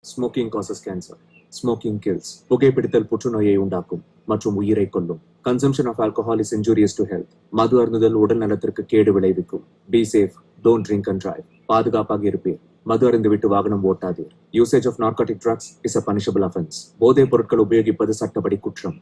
Smoking causes cancer. Smoking kills. புகைப்பிடித்தல் புற்றுநோயை உண்டாக்கும் மற்றும் உயிரை கொல்லும். Consumption of alcohol is injurious to health. மது அருந்துதல் உடல் நலத்திற்கு கேடு விளைவிக்கும். Be safe. Don't drink and drive. பாதுகாப்பாக இருப்பீர். மது அருந்துவிட்டு வாகனம் ஓட்டாதீர். Usage of narcotic drugs is a punishable offense. போதைப் பொருட்கள் உபயோகிப்பது சட்டப்படி குற்றம்.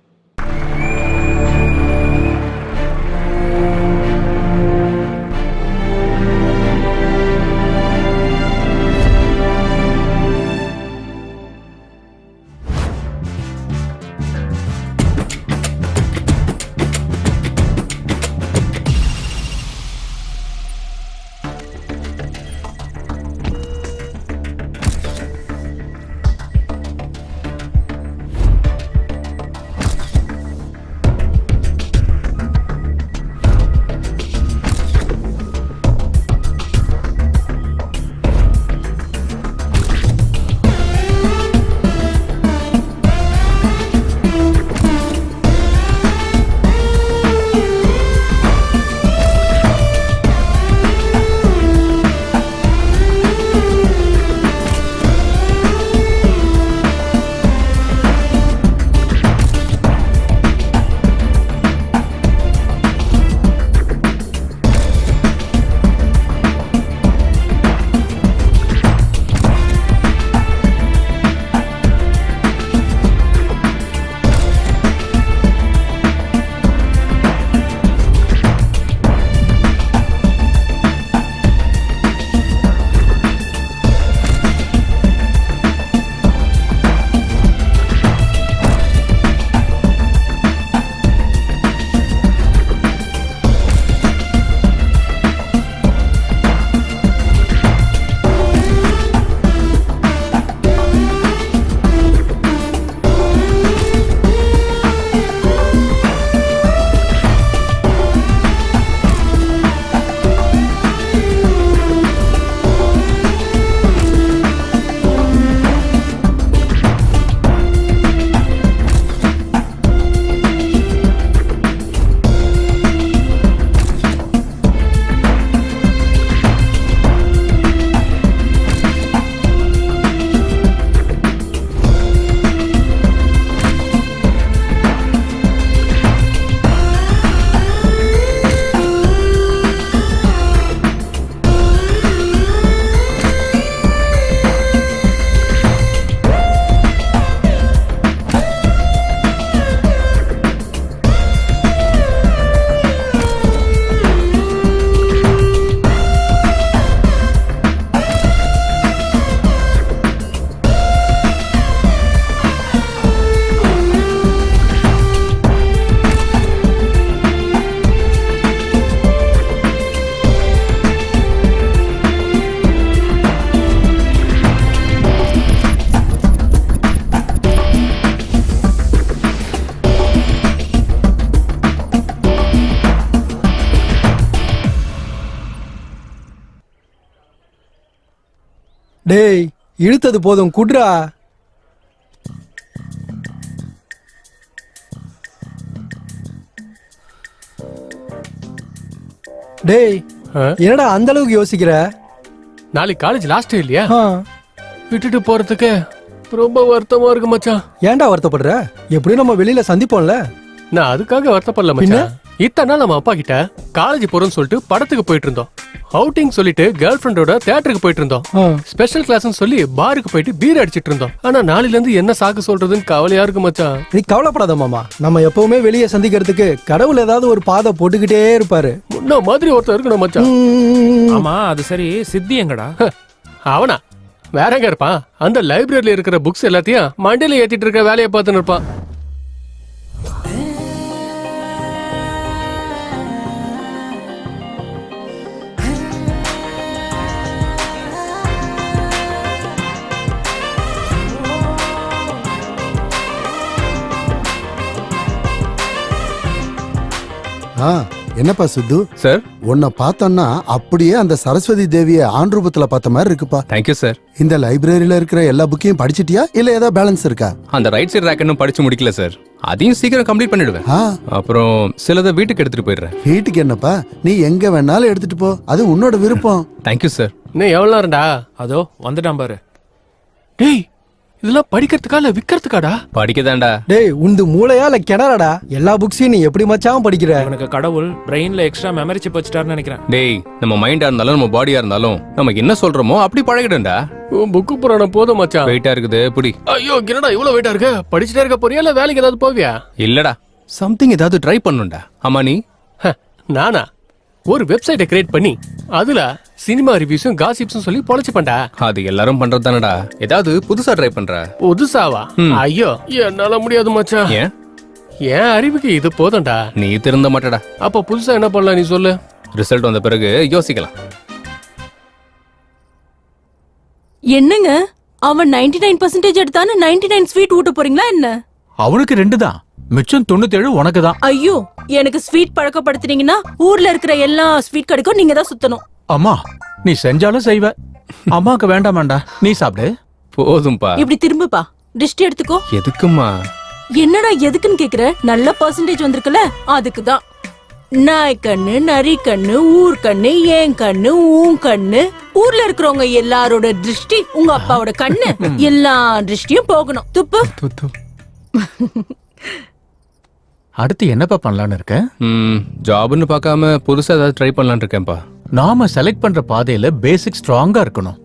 டேய் இழுத்தது போதும் குட்ரா. டேய் என்னடா அந்த அளவுக்கு யோசிக்கிற? நாளைக்கு காலேஜ் லாஸ்ட் டே இல்லையா? விட்டுட்டு போறதுக்கு ரொம்ப வருத்தமா இருக்கு மச்சான். ஏன்டா வருத்தப்படுற? எப்படியும் நம்ம வெளியில சந்திப்போம்ல. நான் அதுக்காக வருத்தப்படல மச்சான். இத்தனை நாள் நம்ம அப்பா கிட்ட காலேஜ் போறோம்னு சொல்லிட்டு படத்துக்கு போயிட்டு இருந்தோம். அவுட்டிங் சொல்லிட்டு கேர்ள் ஃப்ரெண்டோட தியேட்டருக்கு போயிட்டு இருந்தோம். ஸ்பெஷல் கிளாஸ்னு சொல்லி பாருக்கு போயிட்டு பீர் அடிச்சிட்டு இருந்தோம். ஆனா நாளையில இருந்து என்ன சாக்கு சொல்றதுன்னு கவலையா இருக்கு மச்சான். நீ கவலைப்படாத மாமா, நம்ம எப்பவுமே வெளியே சந்திக்கிறதுக்கு கடவுள் ஏதாவது ஒரு பாதை போட்டுக்கிட்டே இருப்பாரு. முன்ன மாதிரி ஒருத்தர் இருக்கணும் மச்சான். ஆமா அது சரி, சித்தி எங்கடா? அவனா வேற எங்க இருப்பான்? அந்த லைப்ரரியில இருக்கிற புக்ஸ் எல்லாத்தையும் மண்டியில ஏத்திட்டு இருக்க வேலையை பார்த்துன்னு இருப்பான். என்னப்பா சித்து சார், உன்னை பார்த்தோன்னா அப்படியே அந்த சரஸ்வதி தேவிய ஆண் ரூபத்துல பார்த்த மாதிரி இருக்குப்பா. Thank you sir. இந்த லைப்ரரியில இருக்கிற எல்லா புக்கையும் படிச்சிட்டியா இல்ல ஏதாவது பேலன்ஸ் இருக்கா? அந்த ரைட் சைடு ரேக் இன்னும் படிச்சு முடிக்கல சார். அதையும் சீக்கிரம் கம்ப்ளீட் பண்ணிடுவேன். அப்புறம் சிலதை வீட்டுக்கு எடுத்துட்டு போயிடுறேன். வீட்டுக்கு என்னப்பா, நீ எங்க வேணாலும் எடுத்துட்டு போ, அது உன்னோட விருப்பம். Thank you sir. இன்னும் எவ்வளவு நேரம்டா? அதோ வந்துட்டான் பாரு. டேய் இதெல்லாம் படிக்கிறதுக்கா இல்ல விக்கிறதுக்காடா? படிக்கதாண்டா. டேய் உந்து மூளையா இல்ல கிணறாடா? எல்லா புக்ஸையும் நீ எப்படி மச்சான் படிக்கிற? உனக்கு கடவுள் பிரெயின்ல எக்ஸ்ட்ரா மெமரி சிப் வச்சிட்டாருன்னு நினைக்கிறேன். டேய் நம்ம மைண்டா இருந்தாலும் நம்ம பாடியா இருந்தாலும் நமக்கு என்ன சொல்றோமோ அப்படி பழகிடும்டா. உன் புக்கு புராணம் போதும் மச்சான். வெயிட்டா இருக்குது புடி. ஐயோ என்னடா இவ்வளவு வெயிட்டா இருக்கு? படிச்சுட்டே இருக்க போறியா இல்ல வேலைக்கு ஏதாவது போவியா? இல்லடா சம்திங் ஏதாவது ட்ரை பண்ணுண்டா. ஆமா நீ? நானா ஒரு வெப்சைட்டை கிரியேட் பண்ணி அதுல சினிமா ரிவ்யூஸும் காசிப்ஸும் சொல்லி பொழைச்சு பண்ணா. அது எல்லாரும் பண்றது தானடா. ஏதாவது புதுசா ட்ரை பண்ற? புதுசாவா? ஐயோ என்னால முடியாது மச்சான். ஏன்? என் அறிவுக்கு இது போதும்டா. நீ திருந்த மாட்டடா. அப்ப புதுசா என்ன பண்ணலாம் நீ சொல்லு. ரிசல்ட் வந்த பிறகு யோசிக்கலாம். என்னங்க அவன் 99% எடுத்தான்னு 99 ஸ்வீட் ஊட்ட போறீங்களா என்ன? அவனுக்கு 2 தான், மிச்சம் 97 உனக்கு தான். ஐயோ எனக்கு ஸ்வீட் பழக்கப்படுத்துனீங்கன்னா ஊர்ல இருக்கிற எல்லா ஸ்வீட் கடைக்கும் நீங்க தான் சுத்தணும். அம்மா நீ செஞ்சாலும் செய்வ. அம்மாக்கு வேண்டாமாண்டா, நீ சாப்பிடு. போதும்பா. இப்படி திரும்புப்பா, டிஸ்ட் எடுத்துக்கோ. எதுக்குமா? என்னடா எதுக்குன்னு கேக்குற? நல்ல பர்சன்டேஜ் வந்திருக்குல்ல அதுக்குதான். நாய் கண்ணு, நரி கண்ணு, ஊர் கண்ணு, ஏன் கண்ணு, ஊன் கண்ணு, ஊர்ல இருக்கிறவங்க எல்லாரோட திருஷ்டி உங்க அப்பாவோட கண்ணு, எல்லா திருஷ்டியும் போகணும். துப்பு. அடுத்து என்னப்பா பண்ணலான்னு இருக்க? ஜாப்னு பார்க்காம புதுசா ஏதாவது ட்ரை பண்ணலாம்னு இருக்கேன்ப்பா. நாம செலக்ட் பண்ற பாதையில பேசிக் ஸ்ட்ராங்கா இருக்கணும்.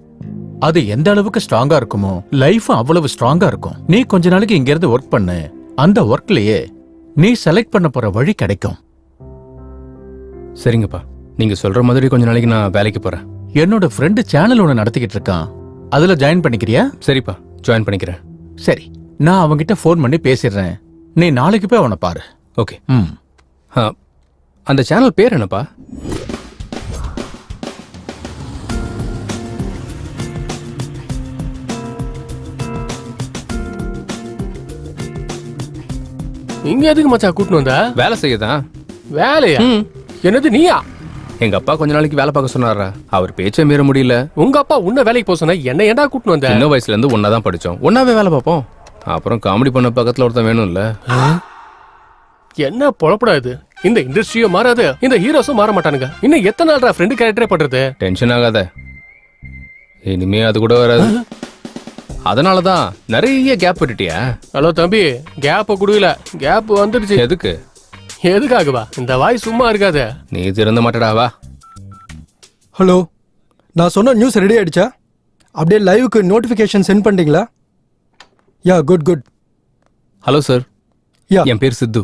அது எந்த அளவுக்கு ஸ்ட்ராங்கா இருக்குமோ லைஃப் அவ்வளவு ஸ்ட்ராங்கா இருக்கும். நீ கொஞ்ச நாளைக்கு இங்க இருந்து ஒர்க் பண்ணு. அந்த ஒர்க்லயே நீ செலக்ட் பண்ண போற வழி கிடைக்கும். சரிங்கப்பா, நீங்க சொல்ற மாதிரி கொஞ்ச நாளைக்கு நான் வேலைக்கு போறேன். என்னோட ஃப்ரெண்டு சேனல் ஒன்று நடத்திக்கிட்டு இருக்கான், அதுல ஜாயின் பண்ணிக்கிறியா? சரிப்பா, ஜாயின் பண்ணிக்கிறேன். சரி, நான் அவன்கிட்ட ஃபோன் பண்ணி பேசிடுறேன். நீ நாளைக்கு போய் அவனை பாரு. ஓகே. அந்த சேனல் பேர் என்னப்பா? இங்க எதுக்கு மச்சான் கூட்டினு வந்த? வேலை செய்யதான். வேலையா? என்னது நீயா? எங்க அப்பா கொஞ்ச நாளைக்கு வேலை பார்க்க சொன்னாரா. அவர் பேச்சே மீற முடியல. உங்க அப்பா உன்ன வேலைக்கு போக சொன்னா என்ன ஏன்டா கூட்டினு வந்த? சின்ன வயசுல இருந்து ஒன்னாதான் படிச்சோம், ஒன்னாவே வேலை பார்ப்போம். அப்புறம் காமெடி பண்ண பக்கத்துல ஒருத்தன் வேணும்ல. என்ன பொழப்படா இது? இந்த இண்டஸ்ட்ரியும் மாறாது, இந்த ஹீரோஸும் மாற மாட்டானுங்க. இன்னும் எத்தனை நாள்ரா ஃப்ரெண்டு கேரக்டரே பண்றது? டென்ஷன் ஆகாத, இனிமே அது கூட வராது. அதனாலதான் நிறைய கேப் விட்டுட்டியா? ஹலோ தம்பி, கேப் குடுக்கல, கேப் வந்துடுச்சு. எதுக்கு? எதுக்காகவா? இந்த வாய் சும்மா இருக்காது. நீ திறந்த மாட்டடாவா? ஹலோ, நான் சொன்ன நியூஸ் ரெடி ஆயிடுச்சா? அப்படியே லைவுக்கு நோட்டிஃபிகேஷன் சென்ட் பண்ணிட்டீங்களா? Yeah good good. Hello sir. Yeah, என் பேர் Sidhu.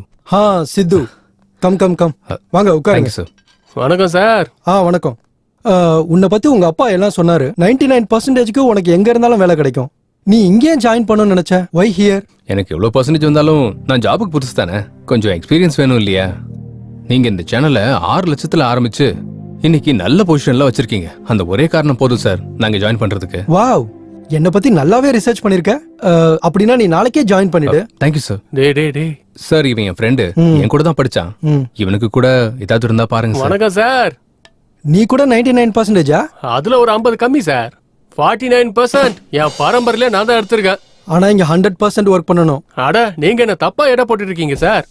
Sidhu. Come come come, வாங்க உட்காருங்க சார். வணக்கம் சார். வணக்கம். உன்னை பத்தி உங்க அப்பா எல்லாம் சொன்னாரு. 99%க்கு உனக்கு எங்க இருந்தாலும் வேலை கிடைக்கும். நீ இங்கேயே ஜாயின் பண்ணணும்னு நினைச்ச. வை ஹியர்? எனக்கு எவ்வளவு பர்சன்டேஜ் வந்தாலும் நான் ஜாபுக்கு புதுசு தானே, கொஞ்சம் எக்ஸ்பீரியன்ஸ் வேணும் இல்லையா? நீங்க இந்த சேனலை 6 லட்சத்துல ஆரம்பிச்சு இன்னைக்கு நல்ல பொசிஷன்ல வச்சிருக்கீங்க. அந்த ஒரே காரணம் போதும் சார் நாங்க ஜாயின் பண்றதுக்கு. வாவ், என்ன பத்தி நல்லாவே ரிசர்ச் பண்ணிருக்க. அப்படின்னா நீ நாளைக்கே ஜாயின் பண்ணிடு. Thank you sir. டே சார், இவன் என் ஃப்ரெண்டு, என் கூட தான் படிச்சான். இவனுக்கு கூட ஏதாவது இருந்தா பாருங்க சார். வணக்கம் சார். நீ கூட 99%? அதுல ஒரு 50 கம்மி சார். 49% என் பரம்பரையில நான் தான் எடுத்திருக்கேன். ஆனா இங்க 100% ஒர்க் பண்ணணும். அட நீங்க என்ன தப்பா எடை போட்டு இருக்கீங்க சார்.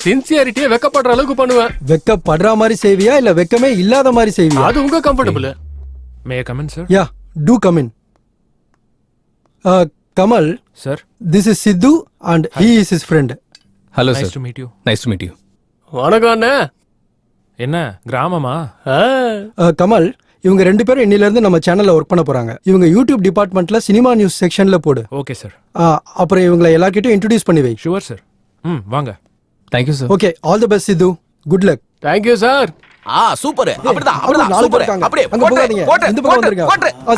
சின்சியாரிட்டியே வெக்கப்படுற அளவுக்கு பண்ணுவேன். வெக்கப்படுற மாதிரி செய்வியா இல்ல வெக்கமே இல்லாத மாதிரி செய்வியா? அது உங்க comfortable. May I come in sir? Yeah, do come in. Kamal sir, this is Sidhu and he is his friend. Hello nice sir. To meet you. Nice to meet you. வணக்கம் அண்ணே. என்ன கிராமமா? கமல், இவங்க 2 பேரும் இன்னில இருந்து நம்ம சேனல்ல ஒர்க் பண்ண போறாங்க. இவங்க யூடியூப் டிபார்ட்மெண்ட்ல சினிமா நியூஸ் செக்ஷன்ல போடு. Okay sir. அப்புறம் இவங்களை எல்லார்கிட்டயும் இன்ட்ரோடியூஸ் பண்ணி வை. Sure sir. வாங்க. Thank you sir. Okay, all the best Sidhu. Good luck. Thank you sir. Super. அப்படிதான் சூப்பர். அப்படியே அங்க போகாதீங்க. இந்த பக்கம் வந்துருங்க.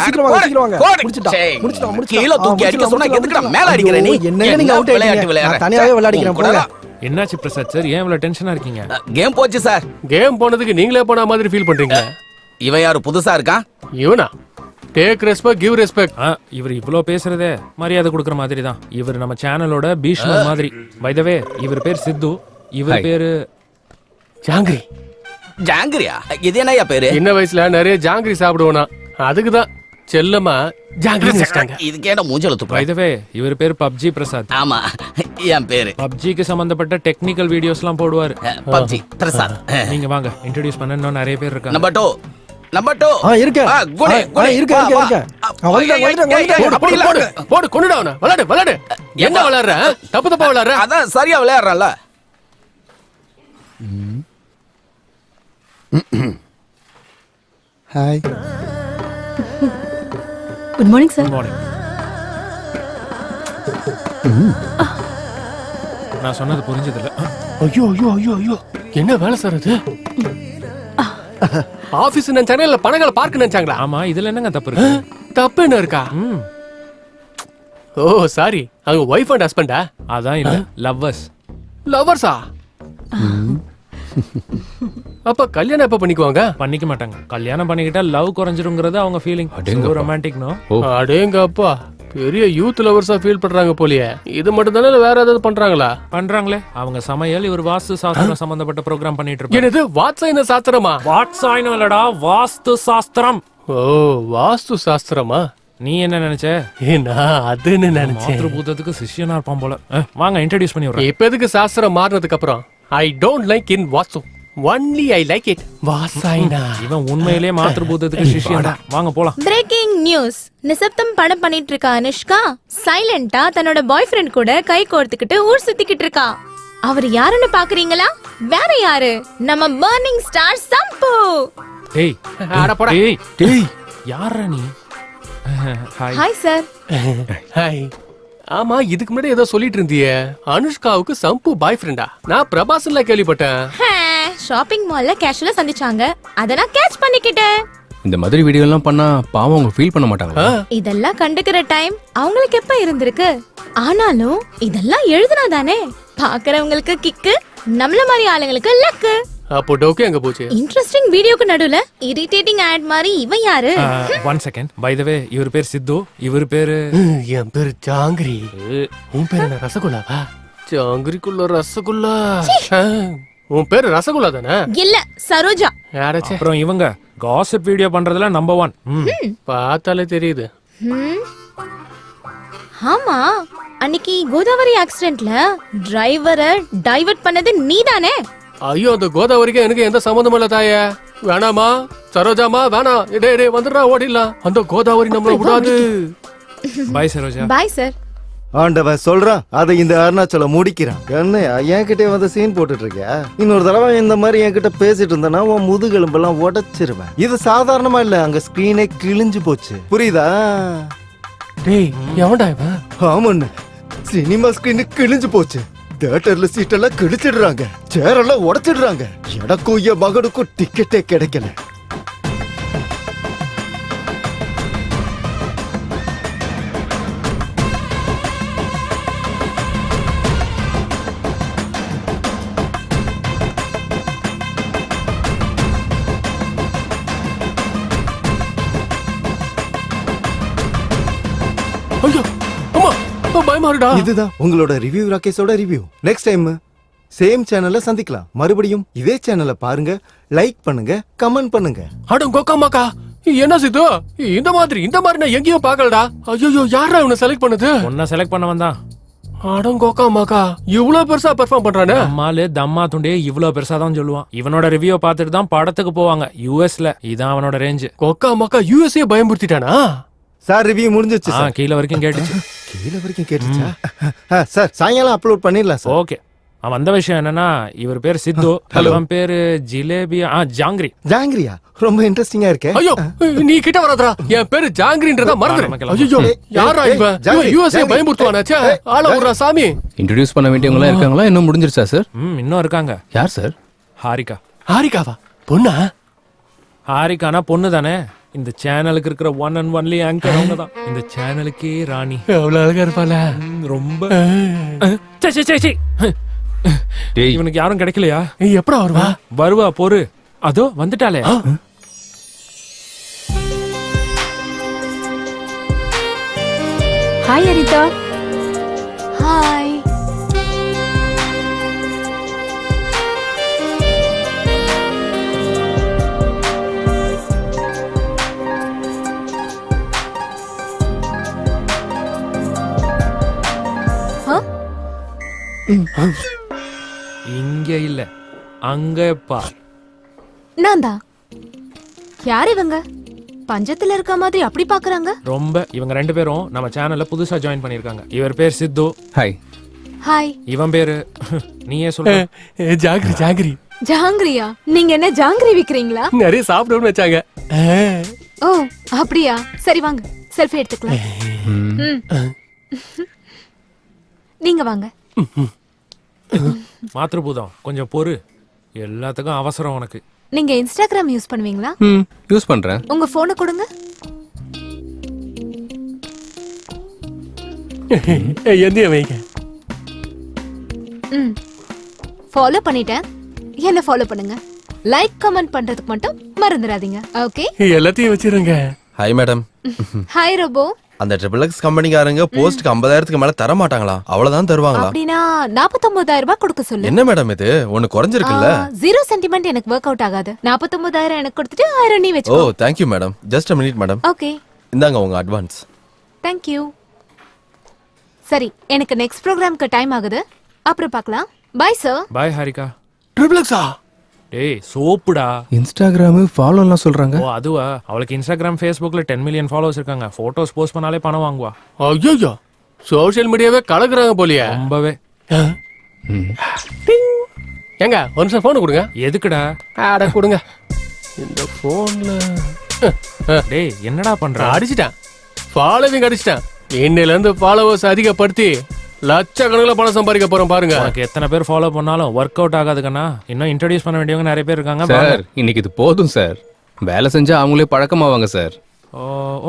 சீக்கிரம் வாங்க. முடிச்சிட்டோம். கீழ தூக்கி அடிக்க சொன்னா எதுக்குடா மேல அடிக்கிற நீ? என்னங்க நீங்க அவுட் ஆயிட்டீங்க. நான் தனியாவே விளையாடிக்கிறேன் போங்க. என்னாச்சு பிரசாத் சார், ஏன் இவ்வளவு டென்ஷனா இருக்கீங்க? கேம் போச்சு சார். கேம் போனதுக்கு நீங்களே போன மாதிரி ஃபீல் பண்றீங்க. இவன் யாரு புதுசா இருக்கான்? இவனா? Take respect, give respect. இவர் இவ்ளோ பேசுறதே மரியாதை கொடுக்குற மாதிரி தான். இவர் நம்ம சேனலோட பீஷ்மர் மாதிரி. பை த வே, இவர் பேர் சித்து, இவர் பேரு ஜாங்கிரி. ஜாங்கிரியா? இது என்னையா பேரு? சின்ன வயசுல நிறைய ஜாங்கிரி சாப்பிடுவோனா, அதுக்குதான் செல்லமா ஜாங்கிரி வச்சிட்டாங்க. இதுக்கு ஏன்டா மூஞ்சல துப்புற? பை த வே, இவர் பேர் பப்ஜி பிரசாத். ஆமா, என் பேரு. பப்ஜிக்கு சம்பந்தப்பட்ட டெக்னிக்கல் வீடியோஸ்லாம் போடுவாரு. பப்ஜி பிரசாத். நீங்க வாங்க, இன்ட்ரோடியூஸ் பண்ணனும், நிறைய பேர் இருக்காங்க. நம்பர் 2 நம்பர் 2 இருக்கேன் குடி இருக்கேன் போடு போடு போடு கொன்னுடா அவன விளையாடு விளையாடு என்ன விளையாடுற தப்பு தப்பா விளையாடுற அதான் சரியா விளையாடுறல. Hi. Good morning sir. Morning. நான் சொன்னது புரிஞ்சதில்ல. ஐயோ ஐயோ ஐயோ ஐயோ என்ன வேலை சார் அது? ஆபீஸ் நினைச்சாங்களா இல்ல பணங்களை பார்க்க நினைச்சாங்களா? ஆமா, இதுல என்னங்க தப்பு இருக்கு? தப்பு என்ன இருக்கா? ஓ சாரி, அவங்க ஒய்ஃப் அண்ட் ஹஸ்பண்டா? அதான் இல்ல, லவ்வர்ஸ். லவர்ஸா? அப்ப கல்யாணம் எப்ப பண்ணிக்குவாங்க? பண்ணிக்க மாட்டாங்க. கல்யாணம் பண்ணிக்கிட்டா லவ் குறைஞ்சிருங்கிறது அவங்க ஃபீலிங். அடேங்கப்பா. Romantic no? அடேங்கப்பா, பெரிய யூத் லவர்ஸா ஃபீல் பண்றாங்க போலியே. இது மட்டும் தானே வேற ஏதாவது பண்றாங்களா? பண்றாங்களே. அவங்க சமையல், இவர் வாஸ்து சாஸ்திரம் சம்பந்தப்பட்ட ப்ரோக்ராம் பண்ணிட்டு இருப்பாங்க. என்னது வாட்சாயின சாஸ்திரமா? வாட்சாயினம் இல்லடா, வாஸ்து சாஸ்திரம். ஓ வாஸ்து சாஸ்திரமா? நீ என்ன நினைச்ச? நான் அதுன்னு நினைச்சேன். மாத்ருபூதத்துக்கு சிஷ்யனா இருப்பான் போல. வாங்க இன்ட்ரோடியூஸ் பண்ணி விடுறேன். இப்ப எதுக்கு சாஸ்திரம் மாறினதுக்கு அப்புறம் I don't like in vastu, only I like it வாசாயினா. இவன் உண்மையிலேயே மாத்ருபூதத்துக்கு சிஷ்யன் தான். வாங்க போலாம். Breaking news. நிசப்தம் படம் பண்ணிட்டு இருக்கா அனுஷ்கா சைலண்டா தன்னோட பாய் ஃப்ரெண்ட் கூட கை கோர்த்துக்கிட்டு ஊர் சுத்திக்கிட்டு இருக்கா. அவர் யாருன்னு பாக்குறீங்களா? வேற யாரு, நம்ம பர்னிங் ஸ்டார் சம்பு. டேய் அட போடா. டேய் டேய் யாரா நீ? ஹாய். Hi sir. ஹாய். ஆமா, இதுக்கு முன்னாடி ஏதோ சொல்லிட்டு இருந்தியே, அனுஷ்காவுக்கு சம்பு பாய் ஃப்ரெண்டா? நான் பிரபாஸ்ல கேள்விப்பட்டேன். ஷாப்பிங் மால்ல கேஷுவலா சந்திச்சாங்க, அத நான் கேட்ச் பண்ணிக்கிட்டேன். இந்த மாதிரி வீடியோ எல்லாம் பண்ணா பாவம் அவங்க ஃபீல் பண்ண மாட்டாங்களா? இதெல்லாம் கண்டுக்கிற டைம் அவங்களுக்கு எப்ப இருந்திருக்கு? ஆனாலும் இதெல்லாம் எழுதுனா தானே பாக்குறவங்களுக்கு கிக்கு, நம்மள மாதிரி ஆளுங்களுக்கு லக்கு. அப்போ டோக்கே அங்க போச்சு. இன்ட்ரெஸ்டிங் வீடியோக்கு நடுவுல இரிட்டேட்டிங் ஆட் மாதிரி இவன் யாரு? 1 செகண்ட். பை தி வே, இவர் பேர் சித்து, இவர் பேரு என் பேரு ஜாங்கிரி. உன் பேரு என்ன ரசகுல்லாவா? ஜாங்கிரிக்குள்ள ரசகுல்லா. உன் பேரு ரசகுல்லா தானே? இல்ல, சரோஜா. யாராச்சே? அப்புறம் இவங்க காசிப் வீடியோ பண்றதுல நம்பர் 1. பார்த்தாலே தெரியுது. ஆமா, அன்னைக்கு கோதாவரி ஆக்சிடென்ட்ல டிரைவரை டைவர்ட் பண்ணது நீதானே? ஐயோ, அந்த கோதாவரிக்கு எனக்கு எந்த சம்மந்தமும் இல்ல தாயே. வேணாமா சரோஜாமா, வேணாம். டே வந்துடுறா, ஓடிடலாம். அந்த கோதாவரி நம்மள விடாது. பை சரோஜா. Bye sir. ஆண்டவன் சொல்றான், அதை இந்த அருணாச்சலம் முடிக்கிறான். என்னையா என்கிட்ட வந்து சீன் போட்டுட்டு இருக்கியா? இன்னொரு தடவை இந்த மாதிரி என்கிட்ட பேசிட்டு இருந்தனா உன் முதுகெலும்பெல்லாம் உடைச்சிருவேன். இது சாதாரணமா இல்ல, அங்க ஸ்கிரீனே கிழிஞ்சு போச்சு. புரியுதா? டேய் எவன்டா இவன்? ஆமாண்ண, சினிமா ஸ்கிரீனு கிழிஞ்சு போச்சு. தியேட்டர்ல சீட்டெல்லாம் கிழிச்சிடுறாங்க, சேரெல்லாம் உடைச்சிடுறாங்க. எனக்கும் என் மகனுக்கும் டிக்கெட்டே கிடைக்கல. ஐயோ அம்மா, பயமா இருக்குடா. இதுதான் உங்களோட ரிவ்யூ, ராகேஷோட ரிவ்யூ. நெக்ஸ்ட் டைம் சேம் சேனல்ல சந்திக்கலாம். மறுபடியும் இதே சேனலை பாருங்க, லைக் பண்ணுங்க, கமெண்ட் பண்ணுங்க. அட கோக்காமாக்கா, என்ன சித்து இந்த மாதிரி நான் எங்கேயோ பாக்கலடா. ஐயோ, யாரா இவனை செலக்ட் பண்ணது? உன்னை செலக்ட் பண்ண வந்தான். அடங்கோக்காமாக்கா, இவ்வளவு பெருசா பெர்ஃபார்ம் பண்றானே. அம்மாலே தம்மா துண்டே இவ்வளவு பெருசா தான் சொல்லுவான். இவனோட ரிவ்யூ பார்த்துட்டு தான் படத்துக்கு போவாங்க யுஎஸ்ல. இதான் அவனோட ரேஞ்சு. கோக்காமாக்கா யுஎஸ்ஏ பயமுறுத்திட்டானா? சார் ரிவ்யூ முடிஞ்சிச்சு சார். கீழ வரைக்கும் கேட்டுச்சு. கீழ வரைக்கும் கேட்டுச்சா? சார் சாயங்காலம் அப்லோட் பண்ணிடலாம் சார். ஓகே. வந்த விஷயம் என்னன்னா, இவர் பேர் சித்து, அவன் பேரு ஜிலேபியா, ஜாங்கிரி. ஜாங்கிரியா? ரொம்ப இன்ட்ரெஸ்டிங்கா இருக்கே. ஐயோ, நீ கிட்ட வராதடா. என் பேரு ஜாங்கிரின்றத மறந்துரு. ஐயோ, யாரா இவன்? யுஎஸ்ஏ பயமுறுத்துவானாச்சே. ஆள விடுறா சாமி. இன்ட்ரோடியூஸ் பண்ண வேண்டியவங்களா இருக்காங்களா? இன்னும் முடிஞ்சிருச்சா சார்? இன்னும் இருக்காங்க. யார் சார்? ஹாரிகா. ஹாரிகாவா? பொண்ணா? ஹாரிகானா பொண்ணு தானே. இந்த சேனலுக்கு இருக்கிற ஒன் அண்ட் ஒன்லி ஆங்கர் அவங்க தான். இந்த சேனலுக்கே ராணி. அவ்வளவு அழகா இருப்பாள. ரொம்ப இவனுக்கு யாரும் கிடைக்கலையா? எப்படா வருவா? வருவா, பொறு. அதோ வந்துட்டாளே. ஹாய் அரிதா. ஹாய். இங்க இல்ல, அங்க பார். நான்தா. யார் இவங்க பஞ்சத்துல இருக்க மாதிரி அப்படி பாக்குறாங்க? ரொம்ப இவங்க 2 பேரும் நம்ம சேனல்ல புதுசா ஜாயின் பண்ணிருக்காங்க. இவர் பேர் சித்து. ஹாய். ஹாய். இவன் பேரு நீயே சொல்லு. ஜாங்கிரி ஜாங்கிரி. ஜாங்கிரியா? நீங்க என்ன ஜாங்கிரி விக்கிறீங்களா? நிறைய சாப்பிடணும்னு வச்சாங்க. ஓ அப்படியா? சரி வாங்க செல்ஃபி எடுத்துக்கலாம். நீங்க வாங்க. மாத்ருபூதம் கொஞ்சம் பொறு, எல்லாத்துக்கும் அவசரம் உனக்கு. நீங்க இன்ஸ்டாகிராம் யூஸ் பண்ணுவீங்களா? யூஸ் பண்றேன். உங்க போனை கொடுங்க. எந்த வைங்க. ஃபாலோ பண்ணிட்டேன். என்ன ஃபாலோ பண்ணுங்க. லைக் கமெண்ட் பண்றதுக்கு மட்டும் மறந்துடாதீங்க. ஓகே? எல்லாத்தையும் வச்சிருங்க. Hi madam. Hi robo. அந்த ட்ரிபிள் எக்ஸ் கம்பெனிக்காரங்க போஸ்ட்க்கு 50,000க்கு மேல தர மாட்டாங்களா? அவ்வளவுதான் தருவாங்களா? அப்படினா 49,000 ரூபாய் கொடுக்க சொல்லு. என்ன மேடம் இது? ஒன்னு குறஞ்சிருக்குல்ல? 0 சென்டிமெண்ட் எனக்கு வொர்க் அவுட் ஆகாது. 49,000 எனக்கு கொடுத்துட்டு 1000 நீ ஓ வெச்சுக்கோ. thank you madam. Just a minute madam. Okay. இந்தாங்க உங்க அட்வான்ஸ். Thank you. சரி எனக்கு நெக்ஸ்ட் ப்ரோகிராம்க்கு டைம் ஆகுது. அப்புறம் பார்க்கலாம். Bye sir. Bye Harika. Triple எக்ஸா? ஏய் சோப்புடா. இன்ஸ்டாகிராம் ஃபாலோலாம் சொல்றாங்க. ஓ அதுவா? அவளுக்கு இன்ஸ்டாகிராம் ஃபேஸ்புக்ல 10 மில்லியன் ஃபாலோவர்ஸ் இருக்காங்க. போட்டோஸ் போஸ்ட் பண்ணாலே பணம் வாங்குவா. ஐயோ சோஷியல் மீடியாவே கலக்குறாங்க போலியே. ரொம்பவே. ஏங்க ஒரு நிமிஷம் போன் கொடுங்க. எதுக்குடா? அட கொடுங்க. இந்த போன்ல டேய் என்னடா பண்ற? அடிச்சிட்டேன். ஃபாலோவிங் அடிச்சிட்டேன். இன்னையில இருந்து ஃபாலோவர்ஸ் அதிகப்படுத்தி லட்சக்கணக்கில் பணம் சம்பாதிக்க போறோம் பாருங்க. உனக்கு எத்தனை பேர் ஃபாலோ பண்ணாலும் ஒர்க் அவுட் ஆகாதுக்கண்ணா. இன்னும் இன்ட்ரோடியூஸ் பண்ண வேண்டியவங்க நிறைய பேர் இருக்காங்க. சார் இன்னைக்கு இது போதும் சார். வேலை செஞ்சா அவங்களே பழக்கமாவாங்க சார்.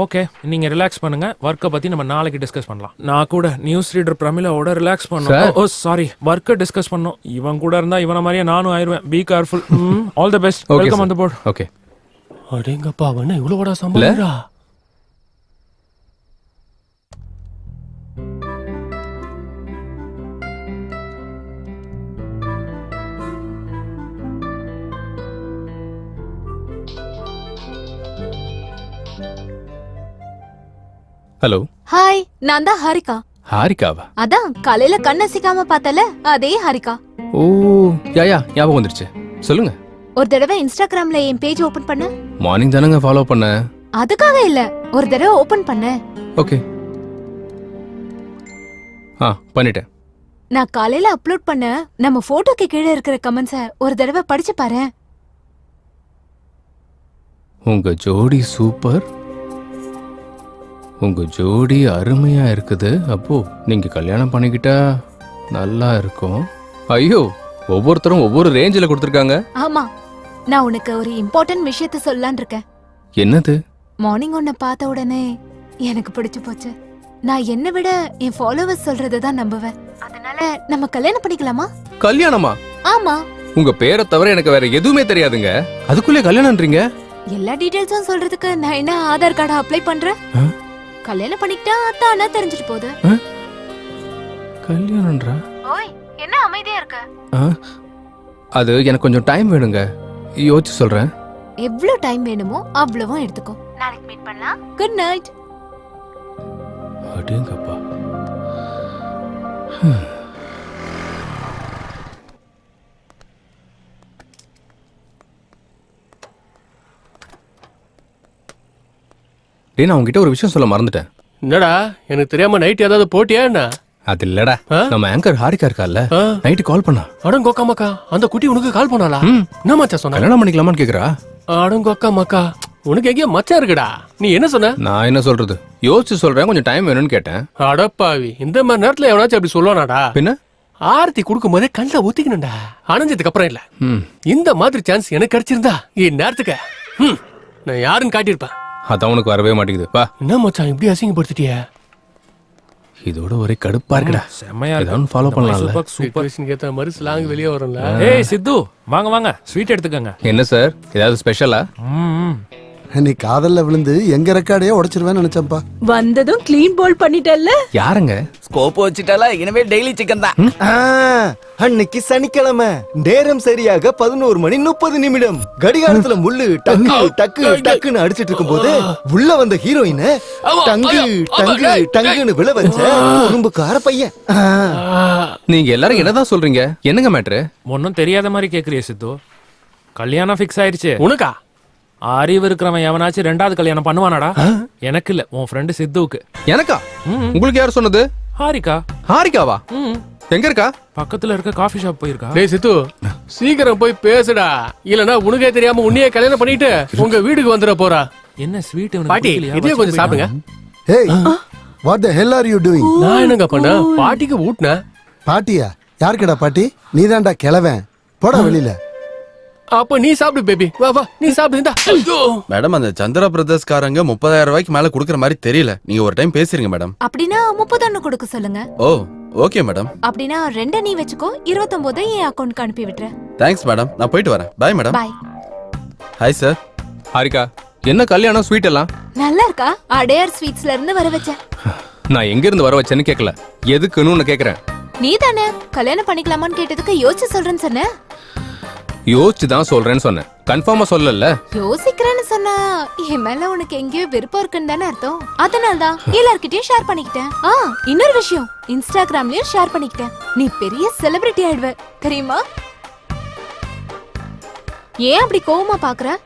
ஓகே நீங்க ரிலாக்ஸ் பண்ணுங்க. ஒர்க்கை பத்தி நம்ம நாளைக்கு டிஸ்கஸ் பண்ணலாம். நான் கூட நியூஸ் ரீடர் பிரமிளாவோட ரிலாக்ஸ் பண்ணோம். ஓ சாரி ஒர்க்கை டிஸ்கஸ் பண்ணோம். இவன் கூட இருந்தா இவன மாதிரியே நானும் ஆயிருவேன். Be careful. All the best. Welcome on the board. Okay. அடேங்கப்பா அவன இவ்வளவுடா சம்பாதிக்கிறா. ஹலோ. ஹாய் நான் தான் ஹரிகா. ஹாரிகாவா? அதான் காலையில கண்ணசிக்காம பார்த்தல அதே ஹரிகா. ஓ யா ஞாபகம் வந்துருச்சு. சொல்லுங்க. ஒரு தடவை இன்ஸ்டாகிராம்ல என் பேஜ் ஓபன் பண்ண. மார்னிங் தானங்க ஃபாலோ பண்ண. அதுக்காக இல்ல ஒரு தடவை ஓபன் பண்ண. ஓகே. பண்ணிட்டேன். நான் காலையில அப்லோட் பண்ண நம்ம போட்டோக்கு கீழே இருக்கிற கமெண்ட்ஸ ஒரு தடவை படிச்சு பாரு. உங்க ஜோடி சூப்பர். உங்க ஜோடி அருமையா இருக்குது. அப்போ நீங்க கல்யாணம் பண்ணிக்கிட்டா நல்லா இருக்கும். ஐயோ ஒவ்வொருத்தரும் ஒவ்வொரு ரேஞ்சில கொடுத்திருக்காங்க. ஆமா நான் உனக்கு ஒரு இம்பார்ட்டன்ட் விஷயத்த சொல்லலாம்னு இருக்கேன். என்னது? மார்னிங் உன்னை பார்த்த உடனே எனக்கு பிடிச்சு போச்சு. நான் என்னை விட என் ஃபாலோவர்ஸ் சொல்றதை தான் நம்புவேன். அதனால நம்ம கல்யாணம் பண்ணிக்கலாமா? கல்யாணமா? ஆமா. உங்க பேரை தவிர எனக்கு வேற எதுவுமே தெரியாதுங்க. அதுக்குள்ளே கல்யாணம்ன்றீங்க? எல்லா டீடைல்ஸும் சொல்றதுக்கு நான் என்ன ஆதார் கார்டு அப்ளை பண்றேன்? கல்யாணம் பண்ணிக்கிட்டா தானா தெரிஞ்சிட்டு போகுது. கல்யாணம்ன்றா? ஓய் என்ன அமைதியா இருக்க? அது எனக்கு கொஞ்சம் டைம் வேணுங்க. யோசிச்சு சொல்றேன். எவ்வளவு டைம் வேணுமோ அவ்வளவும் எடுத்துக்கோ. நாளைக்கு மீட் பண்ணலாம். Good night. அடேங்கப்பா. டேய் நான் உங்ககிட்ட ஒரு விஷயம் சொல்ல மறந்துட்டேன். என்னடா எனக்கு தெரியாம நைட் ஏதாவது போட்டியா என்ன? அது இல்லடா. நம்ம ஆங்கர் ஹாரிகா இருக்கால நைட் கால் பண்ணா. அடங்கோக்கா மக்கா அந்த குட்டி உனக்கு கால் பண்ணாளா? என்ன மச்சா சொன்னா? கல்யாணம் பண்ணிக்கலாமான்னு கேக்குறா. அடங்கோக்கா மக்கா உனக்கு எங்கேயோ மச்சா இருக்குடா. நீ என்ன சொன்ன? நான் என்ன சொல்றது? யோசிச்சு சொல்றேன். கொஞ்சம் டைம் வேணும்னு கேட்டேன். அடப்பாவி இந்த மாதிரி நேரத்துல எவனாச்சும் அப்படி சொல்லுவானாடா? பின்ன ஆரத்தி கொடுக்கும் போதே கண்ணில் ஒத்திக்கணும்டா. அணைஞ்சதுக்கு அப்புறம் இல்ல. இந்த மாதிரி சான்ஸ் எனக்கு கிடைச்சிருந்தா இந்நேரத்துக்கு நான் யாருன்னு காட்டியிருப்பேன். அதான் உனக்கு வரவே மாட்டேங்குது. வா. என்ன மச்சான் இப்படி அசிங்கப்படுத்திட்டிய? இதோட ஒரே கடுப்பா இருக்குடா. செமையா இருக்கு. ஃபாலோ பண்ணலாம்ல. சூப்பர் ஏத்த மாதிரி ஸ்லாங் வெளியே வரும்ல. ஏய் சித்து வாங்க வாங்க ஸ்வீட் எடுத்துக்கங்க. என்ன சார் ஏதாவது ஸ்பெஷலா? நீ காதல்ல விழுந்து எங்க ரெக்கார்டையே உடைச்சிருவேன்னு நினைச்சேன்ப்பா. வந்ததும் க்ளீன் போல் பண்ணிட்டல்ல. யாருங்க? ஸ்கோப் வச்சுட்டால இனிமே டெய்லி சிக்கன் தான். அன்னைக்கு சனிக்கிழமை நேரம் சரியாக 11:30 கடிகாரத்துல முள்ளு டக்கு டக்கு டக்குன்னு அடிச்சிட்டு இருக்கும் போது உள்ள வந்த ஹீரோயின் டங்கு டங்கு டங்குன்னு விழ வச்ச குறும்புக்கார பையன். நீங்க எல்லாரும் என்னதான் சொல்றீங்க? என்னங்க மேட்ரு? ஒன்னும் தெரியாத மாதிரி கேக்குறிய சித்து. கல்யாணம் ஃபிக்ஸ் ஆயிருச்சு. உனக்கா? அறிவு இருக்கிறவன் எவனாச்சும் 2வது கல்யாணம் பண்ணுவானாடா? எனக்கு இல்ல, உன் ஃப்ரெண்டு சித்துவுக்கு. எனக்கா? உங்களுக்கு யார் சொன்னது? ஹாரிகா. ஹாரிகாவா? எங்க இருக்கா? பக்கத்துல இருக்க காஃபி ஷாப் போயிருக்கா. டேய் சித்து, சீக்கிரம் போய் பேசுடா, இல்லனா உனக்கே தெரியாம உன்னையே கல்யாணம் பண்ணிட்டு உங்க வீட்டுக்கு வந்துட போறா. என்ன ஸ்வீட் பாட்டி, இதையே கொஞ்சம் சாப்பிடுங்க. Hey, what the hell are you doing? நான் என்னங்க பண்ண? பாட்டிக்கு ஊட்னேன். பாட்டியா? யாருக்குடா பாட்டி? நீதான்டா கிழவன். போடா வெளியில. அப்ப நீ சாப்பிடு பேபி. வா வா, நீ சாப்பிடு. இந்தா. ஐயோ. மேடம், அந்த சந்திரா பிரதர்ஸ் காரங்க 30,000 ரூபாய்க்கு மேல குடுக்கற மாதிரி தெரியல. நீங்க ஒரு டைம் பேசுறீங்க மேடம். அப்படின்னா 31 கொடுக்க சொல்லுங்க. ஓ, ஓகே மேடம். அப்படின்னா 2 நீ வெச்சுக்கோ, 29 என் அக்கவுண்ட்க்கு அனுப்பி விட்டுற. தேங்க்ஸ் மேடம், நான் போயிட்டு வரேன். Bye madam. Bye. Hi sir. Harika, என்ன கல்யாணம் ஸ்வீட் எல்லாம்? நல்லா இருக்கா? அடையார் ஸ்வீட்ஸ்ல இருந்து வர வச்சேன். நான் எங்க இருந்து வர வச்சேன்னு கேட்கல, எதுக்குன்னு உன்னை கேக்குறேன். நீ தானே கல்யாணம் பண்ணிக்கலாமான்னு கேட்டதுக்கு யோசிச்சு சொல்றேன்னு சொன்ன. யோசிச்சு தான் சொல்றேன்னு சொன்னேன், கன்ஃபார்மா சொல்லல. யோசிக்கிறேன்னு சொன்னா என் மேல உனக்கு எங்கேயோ விருப்பம் இருக்குன்னு தானே அர்த்தம். அதனால தான் எல்லார்கிட்டயும் ஷேர் பண்ணிக்கிட்டேன். இன்னொரு விஷயம், இன்ஸ்டாகிராம்லயும் ஷேர் பண்ணிக்கிட்டேன். நீ பெரிய செலிபிரிட்டி ஆயிடுவ தெரியுமா? ஏன் அப்படி கோவமா பாக்குற?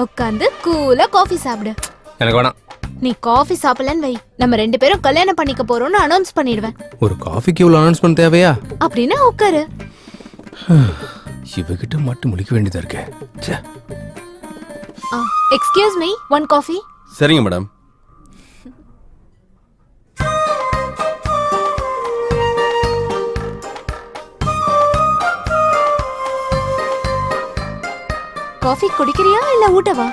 உட்காந்து கூலா காஃபி சாப்பிடு. எனக்கு வேணாம். நீ காஃபி சாப்பிடலன்னு வை, நம்ம 2 பேரும் கல்யாணம் பண்ணிக்க போறோம்னு அனௌன்ஸ் பண்ணிடுவேன். ஒரு காஃபிக்கு இவ்வளவு அனௌன்ஸ்மெண்ட் தேவையா? அப்படின்னா உட்காரு. இவகிட்ட மட்டும் முழிக்க வேண்டியதா இருக்கு. Excuse me, 1 coffee. சரிங்க மேடம். காஃபி குடிக்கிறியா இல்ல ஊட்டவா?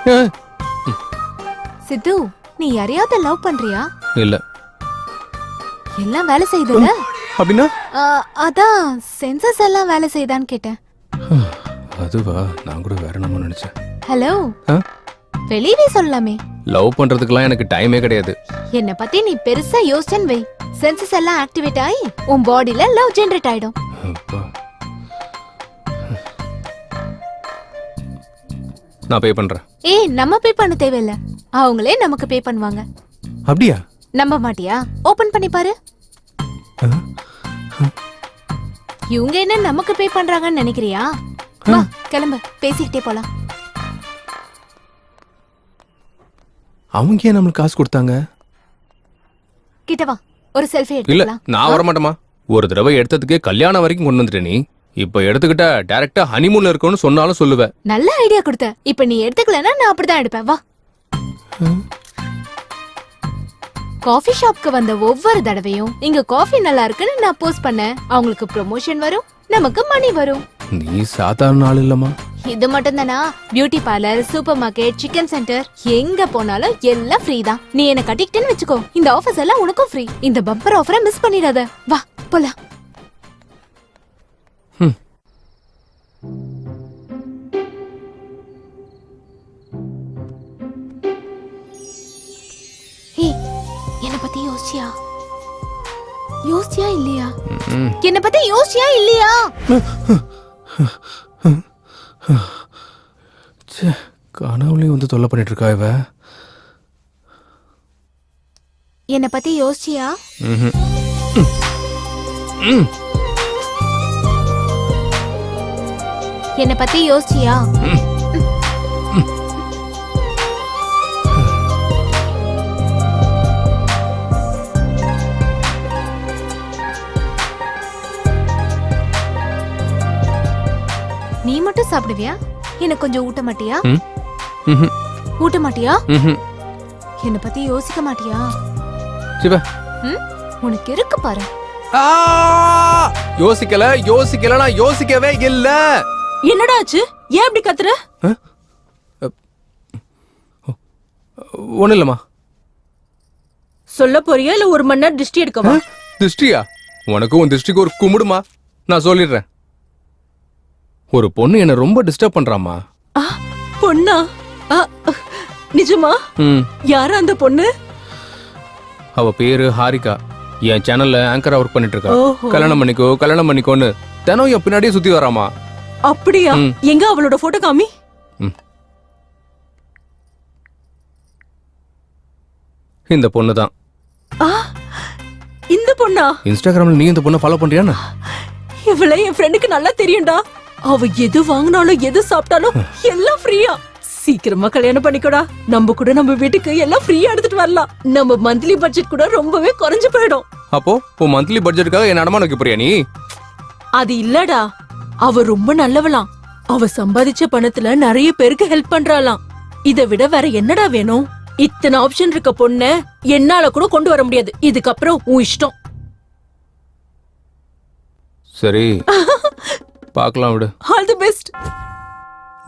சித்து, நீ யாரையாவது லவ் பண்றியா? இல்ல. எல்லாம் வேலை செய்யுதுல? அப்படின்னா? அதான் சென்சஸ் எல்லாம் வேலை செய்தான்னு கேட்டேன். அதுவா, நான் கூட வேற நம்ம நினைச்சேன். ஹலோ, வெளியவே சொல்லலாமே. லவ் பண்றதுக்குலாம் எனக்கு டைமே கிடையாது. என்ன பத்தி நீ பெருசா யோசிச்சேன்னு வை, சென்சஸ் எல்லாம் ஆக்டிவேட் ஆகி உன் பாடியில லவ் ஜெனரேட் ஆயிடும். நான் பே பண்றேன். ஏய், நம்ம பே பண்ண தேவையில்ல, அவங்களே நமக்கு பே பண்ணுவாங்க. அப்படியா? நம்ப மாட்டியா? ஓபன் பண்ணி பாரு. இவங்க என்ன நமக்கு பே பண்றாங்கன்னு நினைக்கிறியா? வா கிளம்பு, பேசிக்கிட்டே போலாம். அவங்க ஏன் நம்மளுக்கு காசு கொடுத்தாங்க? கிட்ட வா, ஒரு செல்ஃபி இல்ல, எடுத்துக்கலாம். நான் வர மாட்டேமா. ஒரு தடவை எடுத்ததுக்கு கல்யாணம் வரைக்கும் கொண்டு வந்துட்ட நீ. இப்ப எடுத்துக்கிட்ட டைரக்டா ஹனிமூன்ல இருக்கணும்னு சொன்னாலும் சொல்லுவேன். நல்ல ஐடியா கொடுத்த. இப்ப நீ எடுத்துக்கலன்னா நான் அப்படிதான் எடுப்பேன். வா. காஃபி ஷாப்க்கு வந்த ஒவ்வொரு தடவையும் இங்க காஃபி நல்லா இருக்குன்னு நான் போஸ்ட் பண்ணேன். அவங்களுக்கு ப்ரொமோஷன் வரும், நமக்கு மணி வரும். நீ சாதாரண ஆள் இல்லம்மா. இது மட்டும் தானா? Beauty parlour, super market, chicken centre, எங்க போனாலும் எல்லாம் ஃப்ரீ தான். நீ என்ன கட்டிக்கிட்டேன்னு வச்சுக்கோ, இந்த ஆஃபர்ஸ் எல்லாம் உனக்கும் ஃப்ரீ. இந்த பம்பர் ஆஃபரை மிஸ் பண்ணிடாத. வா போலாம். என்ன பத்தி யோசிச்சியா? யோசிச்சியா இல்லையா? என்ன பத்தி யோசிச்சியா இல்லையா? கனவுலயும் வந்து தொல்லை பண்ணிட்டு இருக்கா இவ. என்ன பத்தி யோசிச்சியா? என்ன பத்தி யோசிச்சியா? நீ மட்டும் சாப்பிடுவியா? எனக்கு கொஞ்சம் ஊட்ட மாட்டியா? ஊட்ட மாட்டியா? என்ன பத்தி யோசிக்க மாட்டியா? உனக்கு இருக்கு பாரு. யோசிக்கல, நான் யோசிக்கவே இல்ல. என்னடா ஆச்சு? ஏன் இப்படி கத்துற? ஒண்ணு இல்லம்மா. சொல்ல போறியா இல்ல 1 மணி நேரம் திருஷ்டி எடுக்கவா? திருஷ்டியா? உனக்கும் உன் திருஷ்டிக்கு ஒரு கும்பிடுமா. நான் சொல்லிடுறேன். ஒரு பொண்ணு என்ன ரொம்ப டிஸ்டர்ப் பண்றாமா. பொண்ணா? நிஜமா? யாரு அந்த பொண்ணு? அவ பேரு ஹாரிகா. என் சேனல்ல ஆங்கரா ஒர்க் பண்ணிட்டு இருக்கா. கல்யாணம் பண்ணிக்கோன்னு தினம் என் பின்னாடியே சுத்தி வராமா. அப்படியா? எங்க அவளோட போட்டோ காமி. இந்த பொண்ணு தான். இந்த பொண்ணா? இன்ஸ்டாகிராம்ல நீ இந்த பொண்ணை ஃபாலோ பண்றியான்னு? இவளை என் ஃப்ரெண்டுக்கு நல்லா தெரியும்டா. அவ எது வாங்கினாலும் எது சாப்பிட்டாலும் எல்லாம் ஃப்ரீயா. சீக்கிரமா கல்யாணம் பண்ணிக்கோடா. நம்ம கூட நம்ம வீட்டுக்கு எல்லாம் ஃப்ரீயா எடுத்துட்டு வரலாம். நம்ம மந்த்லி பட்ஜெட் கூட ரொம்பவே குறைஞ்சு போயிடும். அப்போ உன் மந்த்லி பட்ஜெட்டுக்காக என்ன அடமான வைக்க போறியா நீ? அது இல்லடா, அவ ரொம்ப நல்லவளாம். அவ சம்பாதிச்ச பணத்துல நிறைய பேருக்கு ஹெல்ப் பண்றாளாம். இதை விட வேற என்னடா வேணும்? இத்தனை ஆப்ஷன் இருக்க பொண்ண என்னால கூட கொண்டு வர முடியாது. இதுக்கப்புறம் உன் இஷ்டம். சரி பார்க்கலாம் விடு. All the best.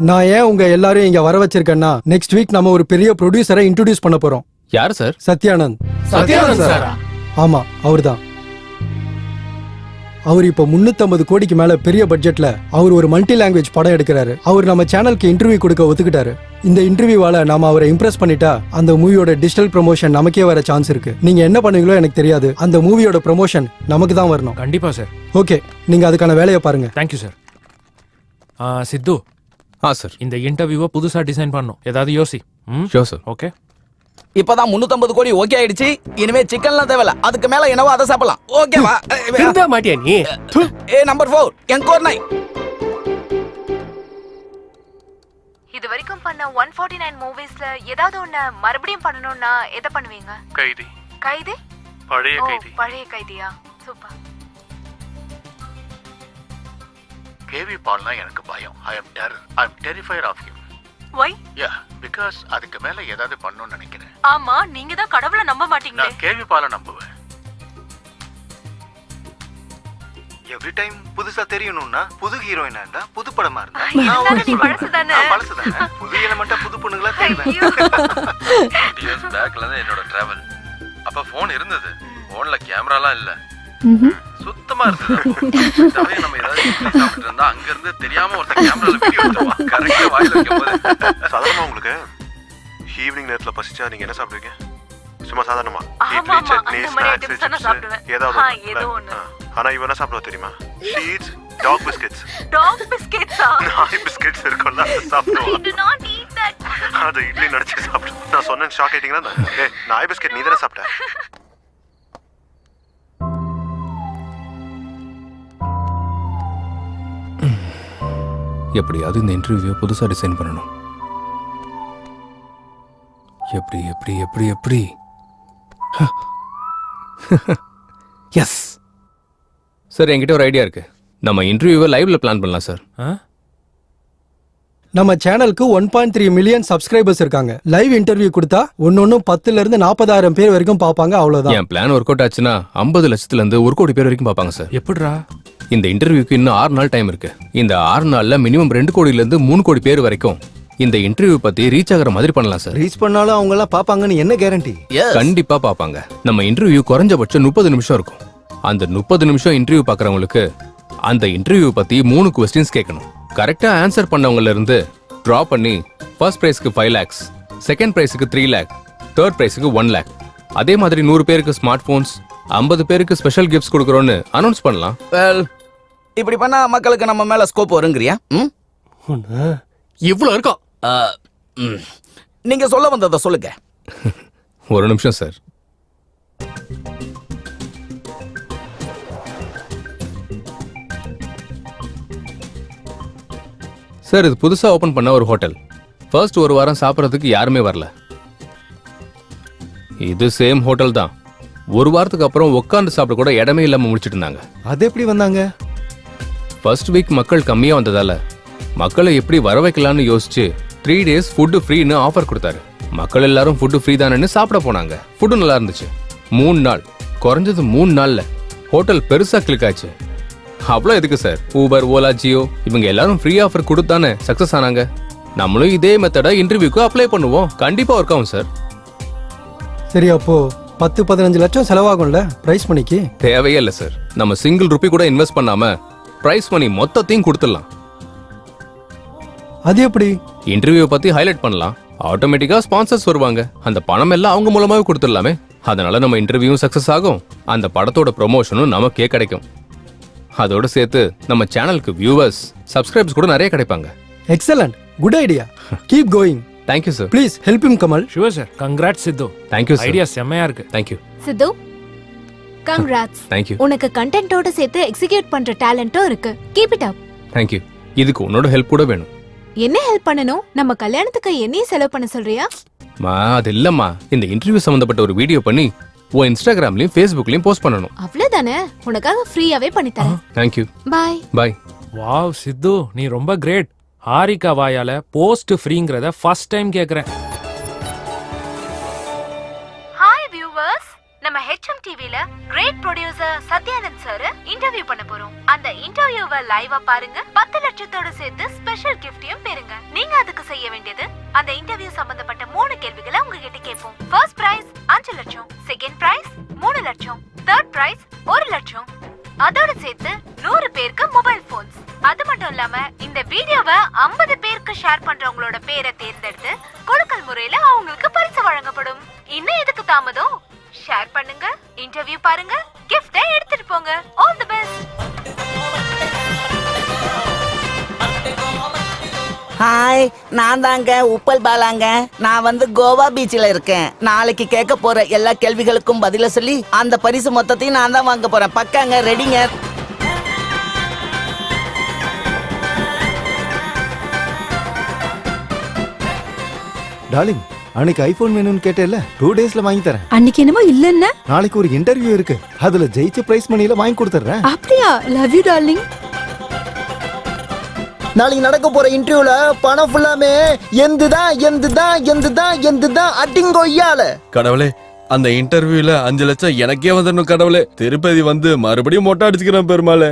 நான் ஏன் உங்க எல்லாரும் இங்க வர வச்சிருக்கேன்னா, நெக்ஸ்ட் வீக் நம்ம ஒரு பெரிய ப்ரொடியூசரை இன்ட்ரோடியூஸ் பண்ண போறோம். யார் சார்? சத்யானந்த். சத்யானந்த் சாரா? ஆமா, அவர்தான். அவர் இப்போ 350 கோடிக்கு மேல பெரிய பட்ஜெட்ல அவர் ஒரு மல்டி லாங்குவேஜ் படம் எடுக்கிறாரு. அவர் நம்ம சேனலுக்கு இன்டர்வியூ கொடுக்க ஒத்துக்கிட்டாரு. இந்த இன்டர்வியூவால நாம அவரை இம்ப்ரெஸ் பண்ணிட்டா அந்த மூவியோட டிஜிட்டல் ப்ரமோஷன் நமக்கே வர சான்ஸ் இருக்கு. நீங்க என்ன பண்ணுவீங்களோ எனக்கு தெரியாது. அந்த மூவியோட ப்ரமோஷன் நமக்கு தான் வரணும். கண்டிப்பா சார். ஓகே, நீங்க அதுக்கான வேலையை பாருங்க. Thank you sir. சித்து, சார் இந்த இன்டர்வியூவை புதுசா டிசைன் பண்ணும். ஏதாவது யோசி. Sure sir. ஓகே. இப்பதான் 350 கோடி ஓகே ஆயிடுச்சு. இனிமே சிக்கன்லாம் தேவையில்ல. அதுக்கு மேல என்னவோ அதை சாப்பிடலாம். ஓகேவா? திருந்த மாட்டியா நீ? Number 4 Encore 9. இது வரைக்கும் பண்ண 149 மூவிஸ்ல ஏதாவது ஒண்ணு மறுபடியும் பண்ணனும்னா எதை பண்ணுவீங்க? கைதி. கைதி? பழைய கைதி. பழைய கைதியா? சூப்பர். கேவி பால்னா எனக்கு பயம். I am terrified of him. Why? Yeah, because அதுக்கு மேல ஏதாவது பண்ணணும்னு நினைக்கிறேன். ஆமா, நீங்க தான் கடவுளை நம்ப மாட்டீங்களே. நான் கேவி பாலை நம்புவேன். எவ்ரி டைம் புதுசா தெரியணும்னா புது ஹீரோயினா இருந்தா புது படமா இருந்தா நீ பழசுதானே? பழசுதானே. புது எலமெண்டா புது பொண்ணுங்களா தெரியுது. இயர்ஸ் பேக்ல தான் என்னோட டிராவல். அப்ப போன் இருந்தது. போன்ல கேமராலாம் இல்ல. சுத்தமா இருந்தது. நம்ம ஏதாவது சாப்பிட்டு இருந்தா அங்க இருந்து தெரியாம ஒருத்தர் கேமரால வீடியோ எடுத்துவான். கரெக்ட்டா வாயில வைக்கும்போது. சாதாரணமா உங்களுக்கு ஈவினிங் நேரத்துல பசிச்சா நீங்க என்ன சாப்பிடுவீங்க? சும்மா சாதாரணமா இட்லி, சட்னி, ஸ்நாக்ஸ், ஏதாவது ஒண்ணு. ஆனா இவ என்ன சாப்பிடுவா தெரியுமா? Sheets, dog biscuits. டாக் பிஸ்கட்ஸா? நாய் பிஸ்கட்ஸ் இருக்கும்ல, அதை சாப்பிடுவா. அது இட்லி நடிச்சு சாப்பிடு. நான் சொன்னேன் ஷாக் ஆயிட்டீங்களா? நாய் பிஸ்கட் நீ தானே சாப்பிட்ட? எப்படியாவது இந்த இன்டர்வியூ புதுசா டிசைன் பண்ணணும். எப்படி எப்படி எப்படி எப்படி எஸ் சார், என்கிட்ட ஒரு ஐடியா இருக்கு. நம்ம இன்டர்வியூவை லைவ்ல பிளான் பண்ணலாம் சார். நம்ம சேனலுக்கு 1.3 மில்லியன் சப்ஸ்கிரைபர்ஸ் இருக்காங்க. லைவ் இன்டர்வியூ கொடுத்தா ஒன்னொன்னும் 10,000 இருந்து 40,000 பேர் வரைக்கும் பாப்பாங்க. அவ்வளவுதான். என் பிளான் ஒர்க் அவுட் ஆச்சுன்னா 50 லட்சத்துல இருந்து 1 கோடி பேர் வரைக்கும் பாப்பாங்க சார். எப்படிடா? இந்த இன்டர்வியூக்கு இன்னும் 6 நாள் டைம் இருக்கு. இந்த 6 நாள்ல மினிமம் 2 கோடியில இருந்து 3 கோடி பேர் வரைக்கும் இந்த இன்டர்வியூ பத்தி ரீச் ஆகிற மாதிரி பண்ணலாம் சார். ரீச் பண்ணாலும் அவங்க எல்லாம் பாப்பாங்கன்னு என்ன கேரண்டி? கண்டிப்பா பாப்பாங்க. நம்ம இன்டர்வியூ குறைஞ்சபட்சம் 30 நிமிஷம் இருக்கும். அந்த 30 நிமிஷம் இன்டர்வியூ பாக்குறவங்களுக்கு அந்த இன்டர்வியூ பத்தி 3 கொஸ்டின்ஸ் கேட்கணும். கரெக்டா ஆன்சர் பண்ணவங்கல இருந்து டிரா பண்ணி ஃபர்ஸ்ட் பிரைஸ்க்கு 5 lakhs, செகண்ட் பிரைஸ்க்கு 3 lakh, தேர்ட் பிரைஸ்க்கு 1 lakh. அதே மாதிரி 100 பேருக்கு ஸ்மார்ட் போன்ஸ், 50 பேருக்கு ஸ்பெஷல் கிஃப்ட்ஸ் கொடுக்கறோம்னு அனௌன்ஸ் பண்ணலாம். இப்படி பண்ணா மக்களுக்கு நம்ம மேல ஸ்கோப் வருங்கறியா? இவ்வளவு இருக்கும். நீங்க சொல்ல வந்ததை சொல்லுங்க. ஒரு நிமிஷம் சார். சார், இது புதுசா ஓபன் பண்ண ஒரு ஹோட்டல். ஃபர்ஸ்ட் ஒரு வாரம் சாப்பிட்றதுக்கு யாருமே வரல. இது சேம் ஹோட்டல் தான். ஒரு வாரத்துக்கு அப்புறம் உட்கார்ந்து சாப்பிட கூட இடமே இல்லாம முடிச்சிட்டு இருந்தாங்க. அது எப்படி வந்தாங்க? ஃபர்ஸ்ட் வீக் மக்கள் கம்மியா வந்ததால மக்களை எப்படி வர வைக்கலாம்னு யோசிச்சு 3 days ஃபுட் ஃப்ரீன்னு ஆஃபர் கொடுத்தாரு. மக்கள் எல்லாரும் ஃபுட் ஃப்ரீ தானேன்னு சாப்பிட போனாங்க. ஃபுட்டு நல்லா இருந்துச்சு. 3 நாள், குறைஞ்சது 3 நாள்ல ஹோட்டல் பெருசா கிளிக் ஆச்சு. அவ்வளோ எதுக்கு சார்? ஊபர், ஓலா, ஜியோ இவங்க எல்லாரும் ஃப்ரீ ஆஃபர் கொடுத்தானே சக்சஸ் ஆனாங்க. நம்மளும் இதே மெத்தடை இன்டர்வியூக்கு அப்ளை பண்ணுவோம். கண்டிப்பா ஒர்க் ஆகும் சார். சரி, அப்போ 10-15 லட்சம் செலவாகும்ல பிரைஸ் மணிக்கு? தேவையே இல்லை சார். நம்ம சிங்கிள் ரூபி கூட இன்வெஸ்ட் பண்ணாம பிரைஸ் மணி மொத்தத்தையும் கொடுத்துடலாம். அது எப்படி? இன்டர்வியூ பத்தி ஹைலைட் பண்ணலாம். ஆட்டோமேட்டிக்கா ஸ்பான்சர்ஸ் வருவாங்க. அந்த பணம் எல்லாம் அவங்க மூலமாவே கொடுத்துடலாமே. அதனால நம்ம இன்டர்வியூவும் சக்சஸ் ஆகும், அந்த படத்தோட ப்ரொமோஷனும் நமக்கே கிடைக்கும். அதோட சேர்த்து நம்ம சேனலுக்கு வியூவர்ஸ், சப்ஸ்கிரைபர்ஸ் கூட நிறைய கிடைப்பாங்க. Excellent, good idea. Keep going. Thank you sir. Please help him, Kamal. Sure sir. Congrats Sidhu. Thank you sir. Idea செமையா இருக்கு. Thank you. Sidhu, congrats. Thank you. உனக்கு கண்டென்ட்டோட சேர்த்து எக்ஸிக்யூட் பண்ற டேலண்ட்டும் இருக்கு. Keep it up. Thank you. இதுக்கு உன்னோட ஹெல்ப் கூட வேணும். என்ன ஹெல்ப் பண்ணணும்? நம்ம கல்யாணத்துக்கு என்னையும் செலவு பண்ண சொல்றியா? மா அது இல்லம்மா, இந்த இன்டர்வியூ சம்பந்தப்பட்ட ஒரு வீடியோ பண்ணி உன் இன்ஸ்டாகிராம்லயும் ஃபேஸ்புக்லயும் போஸ்ட் பண்ணணும். அவ்வளவுதானே, உனக்காக ஃப்ரீயாவே பண்ணி தரேன். தேங்க்யூ. பாய். பாய். வாவ் சித்து, நீ ரொம்ப கிரேட். ஹாரிகா வாயால போஸ்ட் ஃப்ரீங்கிறத ஃபர்ஸ்ட் டைம் கேக்குறேன். ஹாய் வியூவர்ஸ், நம்ம HM டிவில great producer Satyanand sir interview பண்ண போறோம். அந்த இன்டர்வியூவை லைவா பாருங்க. 10 லட்சத்தோட சேர்த்து ஸ்பெஷல் கிஃப்டையும் பெறுங்க. நீங்க அதுக்கு செய்ய வேண்டியது, அந்த இன்டர்வியூ சம்பந்தப்பட்ட 3 கேள்விகளை உங்ககிட்ட கேட்போம். ஃபர்ஸ்ட் பிரைஸ் 5 லட்சம், செகண்ட் பிரைஸ் 3 லட்சம், தேர்ட் பிரைஸ் 1 லட்சம். அதோட சேர்த்து 100 பேருக்கு மொபைல் போன்ஸ். அது மட்டும் இல்லாம இந்த வீடியோவை 50 பேருக்கு ஷேர் பண்றவங்களோட பேரை தேர்ந்தெடுத்து கொடுக்கல் முறையில அவங்களுக்கு பரிசு வழங்கப்படும். இன்னும் எதுக்கு தாமதம்? ஷேர் பண்ணுங்க, இன்டர்வியூ பாருங்க, கிஃப்டை எடுத்துட்டு போங்க. All the best. ஹாய், நான் தாங்க உப்பல் பாலாங்க. நான் வந்து கோவா பீச்சில் இருக்கேன். நாளைக்கு கேட்க போற எல்லா கேள்விகளுக்கும் பதில சொல்லி அந்த பரிசு மொத்தத்தையும் நான் தான் வாங்க போறேன். பக்காங்க, ரெடிங்க. டார்லிங், அன்னைக்கு ஐபோன் வேணும்னு கேட்டேல்ல, 2 டேஸ்ல வாங்கி தரேன். அன்னைக்கு என்னமோ இல்லன்னா? நாளைக்கு ஒரு இன்டர்வியூ இருக்கு, அதுல ஜெயிச்ச பிரைஸ் மணியில வாங்கி கொடுத்துறேன். அப்படியா? Love you darling. நாளைக்கு நடக்க போற இன்டர்வியூல பணம் ஃபுல்லாமே எந்துதான் அட்டிங்கொய்யால. கடவுளே, அந்த இன்டர்வியூல 5 லட்சம் எனக்கே வந்துடணும் கடவுளே. திருப்பதி வந்து மறுபடியும் மொட்டை அடிச்சுக்கிறேன் பெருமாளே.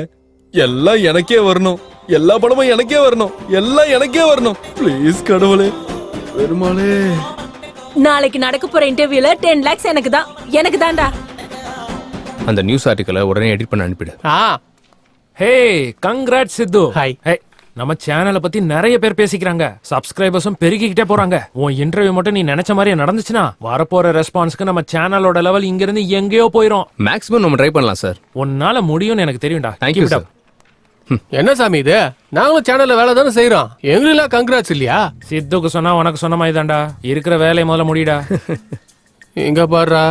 எல்லாம் எனக்கே வரணும், எல்லா பணமும் எனக்கே வரணும், எல்லாம் எனக்கே வரணும். ப்ளீஸ் கடவுளே, பெருமாளே. நாளைக்கு நடக்க போற இன்டர்வியூல 10 lakhs எனக்கு தான்டா. அந்த நியூஸ் ஆர்டிக்கலை உடனே எடிட் பண்ண அனுப்பிடு. ஹே, கங்க்ராட்ஸ் சித்து. ஹாய். ஹே, நம்ம சேனலை பத்தி நிறைய பேர் பேசிக்கிறாங்க. சப்ஸ்கிரைபர்ஸும் பெருகிக்கிட்டே போறாங்க. உன் இன்டர்வியூ மட்டும் நீ நினைச்ச மாதிரியே நடந்துச்சுன்னா வரப்போற ரெஸ்பான்ஸ்க்கு நம்ம சேனலோட லெவல் இங்க இருந்து எங்கேயோ போயிரும். மேக்ஸிமம் நம்ம ட்ரை பண்ணலாம் சார். உன்னால முடியும்னு எனக்கு தெரியும்டா. Thank you sir. என்ன சாமி இது? நாங்களும் சேனல்ல வேலை தானே செய்யறோம், எங்களுக்கு கங்க்ராட்ஸ் இல்லையா? சித்துக்கு சொன்னா உனக்கு சொன்ன மாதிரி தான்டா. இருக்கிற வேலையை முதல்ல முடிடா. எங்க பாருடா,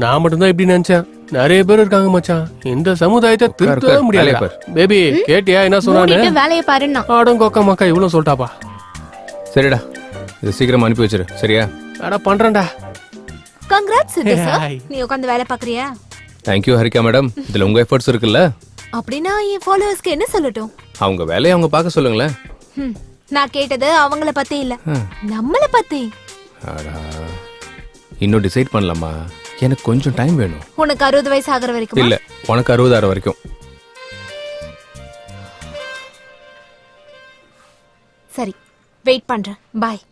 நான் மட்டும்தான் இப்படி நினைச்சேன். நிறைய பேர் இருக்காங்க மச்சான். இந்த சமுதாயத்தை திருத்தவே முடியல. பேபி கேட்டியா என்ன சொன்னானு? வேலையை பாருன்னா ஆடங்கோக்கா மக்கா இவ்வளவு சொல்லிட்டாப்பா. சரிடா, இது சீக்கிரமா அனுப்பி வச்சிரு. சரியா? அட பண்றேன்டா. கங்க்ராட்ஸ் சித்து சார். நீ உட்கார்ந்து வேலை பாக்குறியா? Thank you Harika madam. இதுல உங்க எஃபர்ட்ஸ் இருக்குல்ல. அப்படின்னா என் ஃபாலோவர்ஸ்க்கு என்ன சொல்லட்டும்? அவங்க வேலையை அவங்க பார்க்க சொல்லுங்களேன். நான் கேட்டது அவங்கள பத்தி இல்ல, நம்மள பத்தி. இன்னும் டிசைட் பண்ணலாமா? எனக்கு கொஞ்சம் டைம் வேணும். உனக்கு 60 வயசு ஆகுற வரைக்கும்? இல்ல, உனக்கு 60 ஆற வரைக்கும். சரி, வெயிட் பண்றேன். பாய்.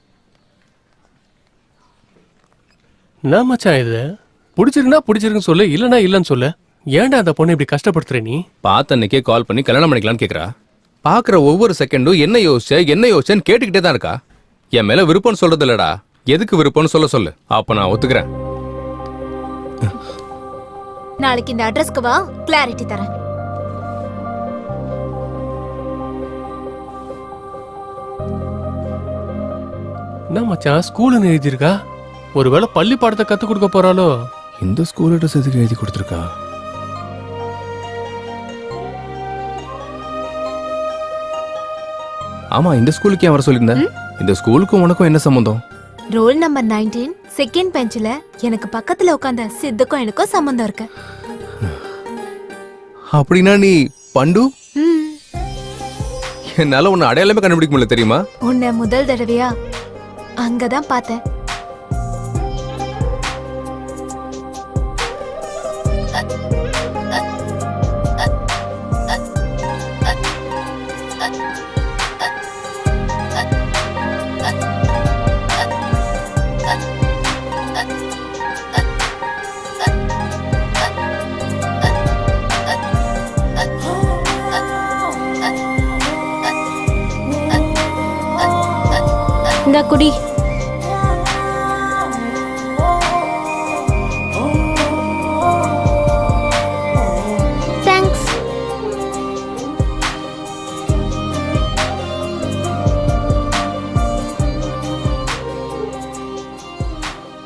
என்ன மச்சான் இது? பிடிச்சிருந்தா பிடிச்சிருக்குன்னு சொல்லு, இல்லனா இல்லன்னு சொல்லு. ஏன்டா அந்த பொண்ணு இப்படி கஷ்டப்படுத்துற நீ? பார்த்த அன்னைக்கே கால் பண்ணி கல்யாணம் பண்ணிக்கலாம்னு கேக்குறா. பாக்குற ஒவ்வொரு செகண்டும் என்ன யோசிச்சேன்னு கேட்டுக்கிட்டே தான் இருக்கா. என் மேல விருப்பம்னு சொல்றது இல்லடா, எதுக்கு விருப்பம்னு சொல்லு. அப்ப நான் ஒத்துக்கிறேன். நாளைக்கு இந்த அட்ரஸ்க்கு வா, கிளாரிட்டி தரேன். என்ன மச்சான் ஸ்கூல்னு எழுதியிருக்கா? ஒருவேளை பள்ளி பாடத்தை கத்து கொடுக்க போறாளோ? இந்த ஸ்கூல் அட்ரஸ் எதுக்கு எழுதி கொடுத்துருக்கா? ஆமா, இந்த ஸ்கூலுக்கு ஏன் வர சொல்லியிருந்தேன்? இந்த ஸ்கூலுக்கும் உனக்கும் என்ன சம்பந்தம்? ரோல் நம்பர் 19 செகண்ட் பெஞ்சில எனக்கு பக்கத்துல உட்கார்ந்த சித்துக்கும் எனக்கும் சம்பந்தம் இருக்கு. அப்படின்னா நீ பண்டு? என்னால உன்னை அடையாளமே கண்டுபிடிக்க முடியல தெரியுமா? உன்னை முதல் தடவையா அங்கதான் பார்த்தேன். இந்த குடி. தேங்க்ஸ்.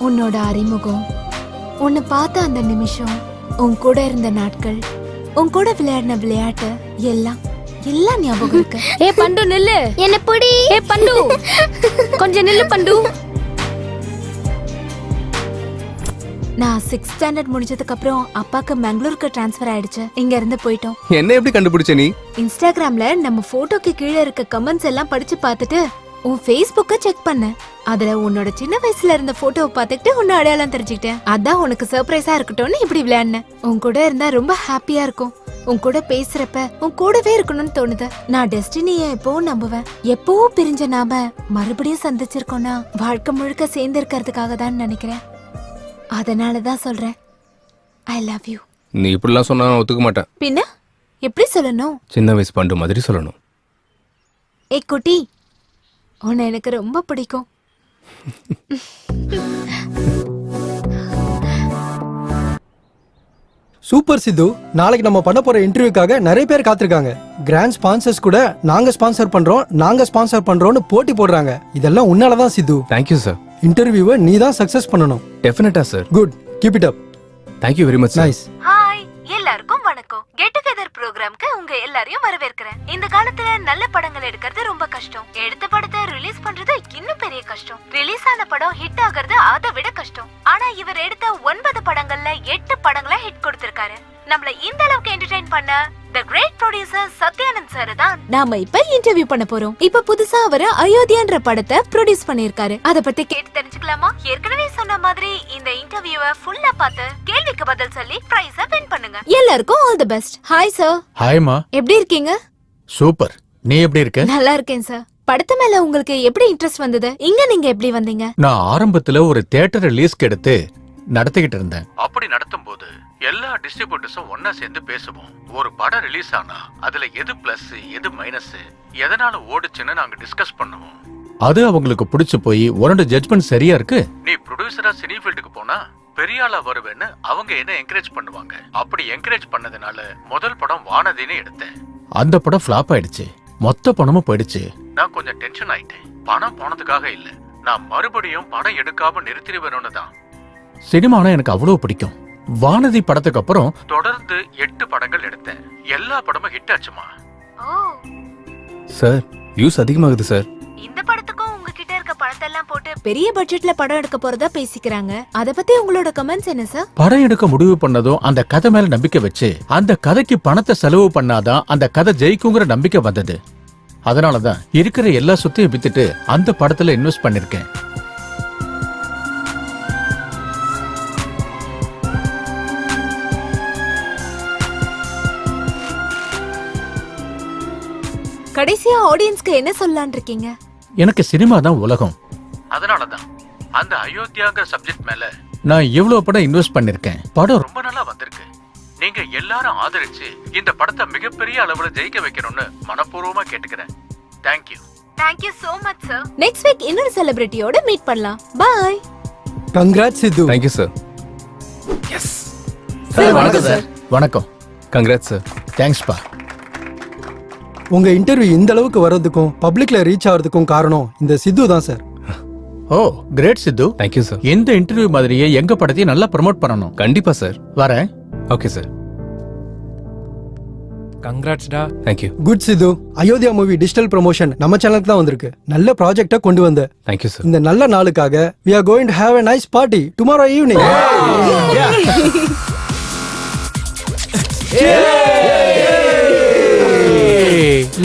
உன்னோட அறிமுகம், உன்னை பார்த்த அந்த நிமிஷம், உன் கூட இருந்த நாட்கள், உன் கூட விளையாடின விளையாட்டு எல்லாம் எல்லாம் ஞாபகம் இருக்கு. ஏ பண்டு நில்லு. என்ன புடி. ஏ பண்டு கொஞ்சம் நில்லு பண்டு. நான் 6th ஸ்டாண்டர்ட் முடிஞ்சதுக்கு அப்புறம் அப்பாக்கு பெங்களூருக்கு ட்ரான்ஸ்ஃபர் ஆயிடுச்சு. இங்க இருந்து போயிட்டோம். என்ன எப்படி கண்டுபிடிச்ச நீ? இன்ஸ்டாகிராம்ல நம்ம போட்டோக்கு கீழே இருக்க கமெண்ட்ஸ் எல்லாம் படிச்சு பார்த்துட்டு உன் Facebook'ை செக் பண்ணேன். அதுல உன்னோட சின்ன வயசுல இருந்த போட்டோவை பார்த்துட்டு உன்ன அடையாளம் தெரிஞ்சுக்கிட்டேன். அதான் உனக்கு சர்ப்ரைஸா இருக்கட்டும்னு இப்படி விளையாடினேன். உன் கூட இருந்தா ரொம்ப ஹாப்பியா இருக்கும். உன் கூட பேசுறப்ப உன் கூடவே இருக்கணும்னு தோணுது. நான் டெஸ்டினியை எப்பவும் நம்புவேன். எப்பவும் பிரிஞ்ச நாம மறுபடியும் சந்திச்சிருக்கோம்னா வாழ்க்கை முழுக்க சேர்ந்து இருக்கிறதுக்காக தான் நினைக்கிறேன். அதனாலதான் சொல்றேன் ஐ லவ் யூ. நீ இப்படிலாம் சொன்னா நான் ஒத்துக்க மாட்டேன். பின்ன எப்படி சொல்லணும்? சின்ன வயசு பண்டு மாதிரி சொல்லணும். ஏய் குட்டி, உன்னை எனக்கு ரொம்ப பிடிக்கும். சூப்பர் சித்து, நாளைக்கு நம்ம பண்ண போற இன்டர்வியூக்காக நிறைய பேர் காத்திருக்காங்க. கிராண்ட் ஸ்பான்சர்ஸ் கூட நாங்க ஸ்பான்சர் பண்றோம்னு போட்டி போடுறாங்க. இதெல்லாம் உன்னாலதான் சித்து. Thank you sir. இன்டர்வியூவை நீ தான் சக்சஸ் பண்ணணும். டெஃபினட்டா sir. Good, keep it up. Thank you very much. Nice. Hi எல்லாருக்கும் வணக்கம். கெட் டுகெதர் ப்ரோகிராம்க்கு உங்க எல்லாரையும் வரவேற்கிறேன். இந்த காலத்துல நல்ல படங்கள் எடுக்கிறது ரொம்ப கஷ்டம். எடுத்த படத்தை ரிலீஸ் பண்றது இன்னும் பெரிய கஷ்டம். ரிலீஸ் ஆன படம் ஹிட் ஆகிறது அதை விட கஷ்டம். ஆனா இவர் எடுத்த 9 படங்கள்ல 8 படங்களை ஹிட் கொடுத்திருக்காரு. நம்மள இந்த அளவுக்கு என்டர்டெயின் பண்ண தி கிரேட் ப்ரொடியூசர் சத்யானந்த் சார் தான் நாம இப்ப இன்டர்வியூ பண்ண போறோம். இப்ப புதுசா அவர் அயோத்தியான்ற படத்தை ப்ரொடியூஸ் பண்ணிருக்காரு. அத பத்தி கேட்டு தெரிஞ்சுக்கலாமா? ஏற்கனவே சொன்ன மாதிரி இந்த இன்டர்வியூவை ஃபுல்லா பார்த்து கேள்விக்கு பதில் சொல்லி பிரைஸ வின் பண்ணுங்க. எல்லாருக்கும் all the best. Hi sir. ஹாய்மா. எப்படி இருக்கீங்க? சூப்பர். நீ எப்படி இருக்க? நல்லா இருக்கேன் சார். படத்து மேல உங்களுக்கு எப்படி இன்ட்ரெஸ்ட் வந்தது? இங்க நீங்க எப்படி வந்தீங்க? நான் ஆரம்பத்துல ஒரு தியேட்டர் ரிலீஸ்க்கு எடுத்து நடத்திக்கிட்டு இருந்தேன். அப்படி நடத்தும் போது எல்லா டிஸ்ட்ரிபியூட்டர்ஸும் ஒன்னா சேர்ந்து பேசுவோம். ஒரு படம் ரிலீஸ் ஆனா அதுல எது பிளஸ் எது மைனஸ், எதனால ஓடுச்சுன்னு நாங்க டிஸ்கஸ் பண்ணுவோம். அது அவங்களுக்கு பிடிச்சு போய் உன்னோட ஜட்ஜ்மெண்ட் சரியா இருக்கு. நீ ப்ரொடியூசரா சினி ஃபீல்டுக்கு போனா பெரிய ஆளா வருவேன்னு அவங்க என்ன என்கரேஜ் பண்ணுவாங்க. அப்படி என்கரேஜ் பண்ணதுனால முதல் படம் வானதின்னு எடுத்தேன். அந்த படம் ஃபிளாப் ஆயிடுச்சு. மொத்த பணமும் போயிடுச்சு. நான் கொஞ்சம் டென்ஷன் ஆயிட்டேன். பணம் போனதுக்காக இல்ல, நான் மறுபடியும் படம் எடுக்காம நிறுத்திடுவேணும்னு தான். சினிமானா எனக்கு அவ்வளவு பிடிக்கும். வானதி படத்துக்கு அப்புறம் தொடர்ந்து 8 படங்கள் எடுத்தேன். எல்லா படமும் ஹிட் ஆச்சுமா. சார் வியூஸ் அதிகமாகுது சார். இந்த படத்துக்கும் உங்ககிட்ட இருக்க பணத்தை எல்லாம் போட்டு பெரிய பட்ஜெட்ல படம் எடுக்க போறதா பேசிக்கிறாங்க. அத பத்தி உங்களோட கமெண்ட்ஸ் என்ன சார்? படம் எடுக்க முடிவு பண்ணதும் அந்த கதை மேல நம்பிக்கை வச்சு அந்த கதைக்கு பணத்தை செலவு பண்ணாதான் அந்த கதை ஜெயிக்குங்கிற நம்பிக்கை வந்தது. அதனாலதான் இருக்கிற எல்லா சொத்தையும் வித்துட்டு அந்த படத்துல இன்வெஸ்ட் பண்ணிருக்கேன். கடைசியா ஆடியன்ஸ்க்கு என்ன சொல்லலாம்னு இருக்கீங்க? எனக்கு சினிமா தான் உலகம். அதனாலதான் அந்த அயோத்தியாங்கிற சப்ஜெக்ட் மேல நான் இவ்வளவு படம் இன்வெஸ்ட் பண்ணிருக்கேன். படம் ரொம்ப நல்லா வந்திருக்கு. நீங்க எல்லாரும் ஆதரிச்சு இந்த படத்தை மிகப்பெரிய அளவுல ஜெயிக்க வைக்கணும்னு மனப்பூர்வமா கேட்டுக்கிறேன். Thank you. Thank you so much sir. Next week இன்னொரு செலிபிரிட்டியோட மீட் பண்ணலாம். Bye. Congrats Sidhu. Thank you sir. Yes sir வணக்கம் சார். வணக்கம். Congrats sir. தேங்க்ஸ் பா. உங்க இன்டர்வியூ இந்த அளவுக்கு வர்றதுக்கும் பப்ளிக்ல ரீச் ஆகிறதுக்கும் காரணம் இந்த சித்து தான் sir. Oh great Sidhu. Thank you sir. இந்த இன்டர்வியூ மாதிரியே எங்க படத்தையும் நல்லா ப்ரோமோட் பண்ணணும். கண்டிப்பா சார். வரேன். Okay sir. கங்க்ராட்ஸ் டா. Thank you. Good Sidhu. Ayodhya movie digital promotion நம்ம சேனலுக்கு தான் வந்திருக்கு. நல்ல ப்ராஜெக்ட்டை கொண்டு வந்த. Thank you sir. இந்த நல்ல நாளுக்காக we are going to have a nice party tomorrow evening.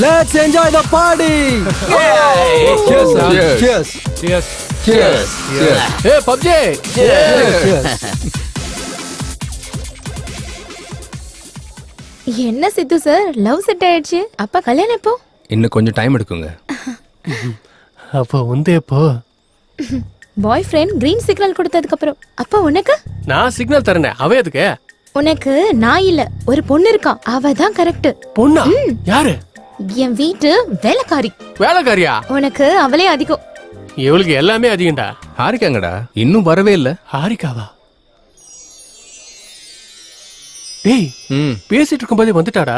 Let's enjoy the party. Cheers. Cheers. Cheers. Cheers. Hey PUBG. Cheers. என்ன சித்து சார் லவ் செட் ஆயிடுச்சு. அப்பா கல்யாணம் எப்போ? இன்னும் கொஞ்சம் டைம் எடுக்குங்க. அப்போ வந்து எப்போ? பாய் ஃப்ரெண்ட் கிரீன் சிக்னல் கொடுத்ததுக்கு அப்புறம். அப்பா உனக்கு? நான் சிக்னல் தரனே. அவ எதுக்கு? உனக்கு நான் இல்ல ஒரு பொண்ணு இருக்கா. அவ தான் கரெக்ட். பொண்ணா? யாரு? என் வீட்டு வேலைக்காரி. வேலைக்காரியா? உனக்கு அவளே அதிகம். இவளுக்கு எல்லாமே அதிகம்டா. ஹாரிக்காங்கடா இன்னும் வரவே இல்ல. ஹாரிக்காவா? டேய் பேசிட்டு இருக்கும்போதே வந்துட்டாடா.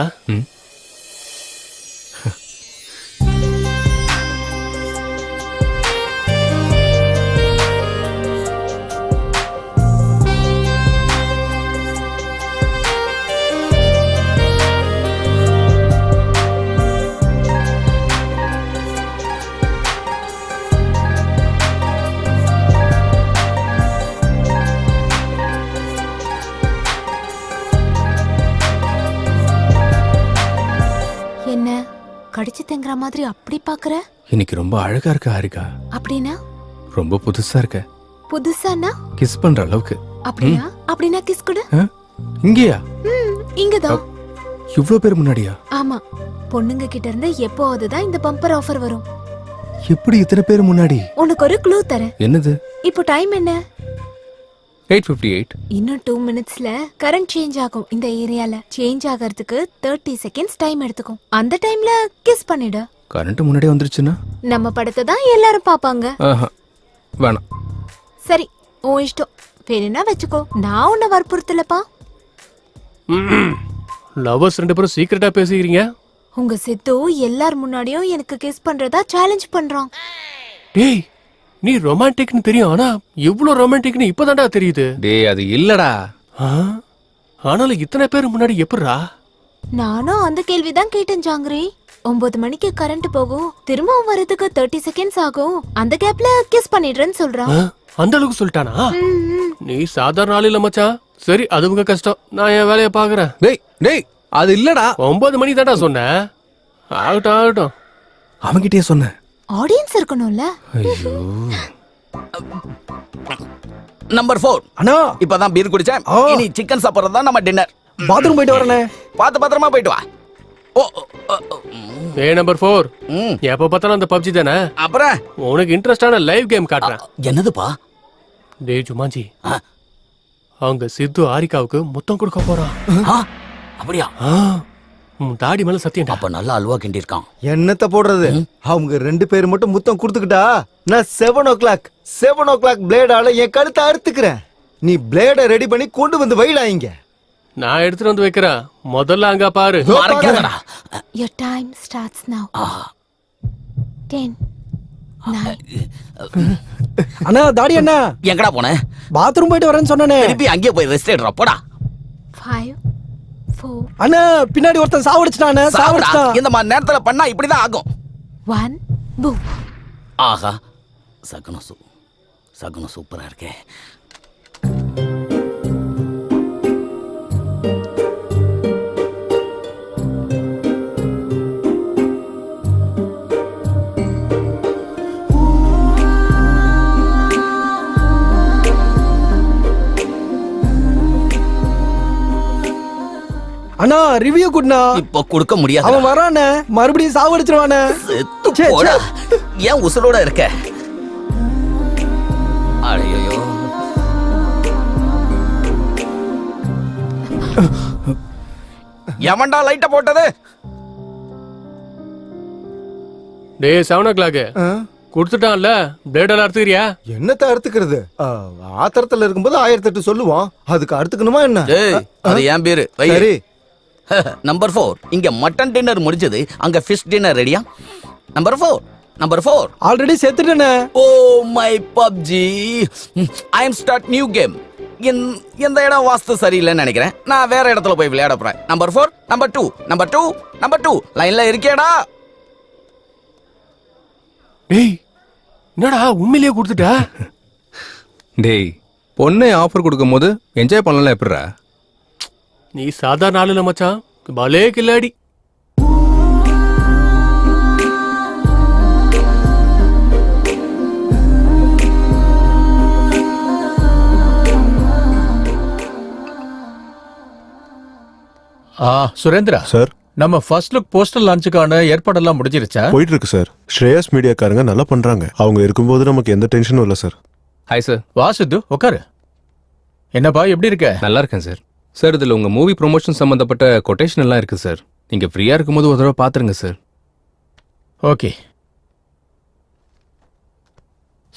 கடிச்சு திங்குற மாதிரி அப்படி பாக்குற? இன்னைக்கு ரொம்ப அழகா இருக்க ஹாரிகா. அப்படின்னா? ரொம்ப புதுசா இருக்க. புதுசானா? கிஸ் பண்ற அளவுக்கு. அப்படியா? அப்படின்னா கிஸ் கொடு. இங்கயா? இங்கதான். இவ்ளோ பேர் முன்னாடியா? ஆமா, பொண்ணுங்க கிட்ட இருந்து எப்போது தான் இந்த பம்பர் ஆஃபர் வரும். எப்படி இத்தனை பேர் முன்னாடி? உனக்கு ஒரு க்ளூ தரேன். என்னது? இப்போ டைம் என்ன? 8:58. இன்னும் 2 மினிட்ஸ்ல கரண்ட் சேஞ்ச் ஆகும். இந்த ஏரியால சேஞ்ச் ஆகிறதுக்கு 30 செகண்ட்ஸ் டைம் எடுத்துக்கும். அந்த டைம்ல கிஸ் பண்ணிடு. கரண்ட் முன்னாடியே வந்துருச்சுன்னா நம்ம படத்தை தான் எல்லாரும் பாப்பாங்க. வேணாம். சரி, உன் இஷ்டம். வேணும்னா வச்சுக்கோ, நான் உன்னை வற்புறுத்தலப்பா. லவர்ஸ் 2 பேரும் சீக்கிரட்டா பேசிக்கிறீங்க. உங்க சித்து எல்லார் முன்னாடியும் எனக்கு கிஸ் பண்றதா சேலஞ்ச் பண்றான். டேய், நீ ரொமான்டிக்னு தெரியும், ஆனா இவ்ளோ ரொமான்டிக்னு இப்பதான்டா தெரியுது. டேய், அது இல்லடா. ஆனாலும் இத்தனை பேர் முன்னாடி எப்படிடா? நானும் அந்த கேள்விதான் கேட்டேன் ஜாங்கிரி. 9 மணிக்கு கரண்ட் போகும், திரும்பவும் வரதுக்கு 30 செகண்ட்ஸ் ஆகும். அந்த கேப்ல கிஸ் பண்ணிடுறேன்னு சொல்றான். அந்த அளவுக்கு சொல்லிட்டானா? நீ சாதாரண ஆள் இல்ல மச்சான். சரி, அது உங்க கஷ்டம். நான் என் வேலையை பாக்குறேன். டேய் டேய், அது இல்லடா. 9 மணி தான்டா சொன்னேன். ஆகட்டும் ஆகட்டும். அவன்கிட்டயே சொன்னேன். ஆடியன்ஸ் இருக்கணும்ல. ஐயோ. நம்பர் 4. அண்ணா, இப்பதான் பீர் குடிச்சேன். இனி சிக்கன் சாப்பிடுறது தான் நம்ம டின்னர். பாத்ரூம் போயிட்டு வரேனே. பார்த்து பத்திரமா போயிட்டு வா. நம்பர் 4. எப்ப பார்த்தாலும் அந்த பப்ஜி தானே. அப்புறம் உனக்கு இன்ட்ரெஸ்டான லைவ் கேம் காட்டுறேன். என்னதுப்பா? டேய் ஜுமாஞ்சி, அவங்க சித்து ஹாரிகாவுக்கு முத்தம் கொடுக்க போறான். அப்படியா? தாடி மேல சத்தியம். அப்ப நல்லா அல்வா கிண்டி இருக்கான். என்னத்த போடுறது? அவங்க 2 பேர் மட்டும் முத்தம் கொடுத்துக்கிட்டா நான் 7 o'clock பிளேடால என் கழுத்தை அறுத்துக்கிறேன். நீ பிளேட ரெடி பண்ணி கொண்டு வந்து வைடா இங்க. நான் எடுத்துட்டு வந்து வைக்கிறேன். முதல்ல அங்க பாரு. Your time starts now. 10 9. அண்ணா, தாடி அண்ணா, எங்கடா போன? பாத்ரூம் போயிட்டு வரேன்னு சொன்னனே. திருப்பி அங்கேயே போய் ரெஸ்ட் எடுறா போடா. 5 4. அண்ணா, பின்னாடி ஒருத்தன் சாவடிச்சிட்டானே. சாவடிச்சிட்டான். இந்த மாதிரி நேரத்துல பண்ணா இப்படிதான் ஆகும். 1 boom. ஆஹா, சகுனம் சூப்பரா இருக்கே. அண்ணா, ரிவ்யூ குட்னா. இப்போ கொடுக்க முடியாது. அவன் வரானே, மறுபடியும் சாவடிச்சிருவானே. செத்து போடா. ஏன் உசுரோட இருக்க? அடையோ. எவன்டா லைட்ட போட்டது? டேய் 7 o'clock கொடுத்துட்டான்ல, பிளேட் எல்லாம் அறுத்துக்கிறியா? என்னத்த அறுத்துக்கிறது? ஆத்திரத்துல இருக்கும்போது 1008 சொல்லுவான். அதுக்கு அறுத்துக்கணுமா என்ன? அது ஏன் பேரு? சரி. நம்பர் 4. இங்க மட்டன் டின்னர் முடிஞ்சது, அங்க ஃபிஷ் டின்னர் ரெடியா? நம்பர் 4 ஆல்ரெடி செத்துட்டேனே. Oh my PUBG. I am start new game. இந்த இடம் வாஸ்து சரியில்லைன்னு நினைக்கிறேன். நான் வேற இடத்துல போய் விளையாட போறேன். நம்பர் 4, நம்பர் 2 லைன்ல இருக்கேடா. டேய், என்னடா உண்மையிலேயே கொடுத்துட்ட? டேய், பொண்ணை ஆஃபர் கொடுக்கும் போது என்ஜாய் பண்ணலாம் எப்படிடா? நீ சாதாரண ஆளு இல்ல மச்சான், பலே கில்லாடி. சுரேந்திரா சார், நம்ம ஃபர்ஸ்ட் லுக் போஸ்டர் லான்ச்சுக்கான ஏற்பாடெல்லாம் முடிஞ்சிருச்சா? போயிட்டு இருக்கு சார். ஸ்ரேயஸ் மீடியாக்காரங்க நல்லா பண்றாங்க. அவங்க இருக்கும்போது நமக்கு எந்த டென்ஷனும் இல்லை சார். Hi sir. வா சித்து, உட்காரு. என்னப்பா, எப்படி இருக்க? நல்லா இருக்கேன் சார். சார், இதில் உங்கள் மூவி ப்ரொமோஷன் சம்மந்தப்பட்ட கொட்டேஷன் எல்லாம் இருக்குது சார். நீங்கள் ஃப்ரீயாக இருக்கும்போது ஒரு தடவை பார்த்துருங்க சார். ஓகே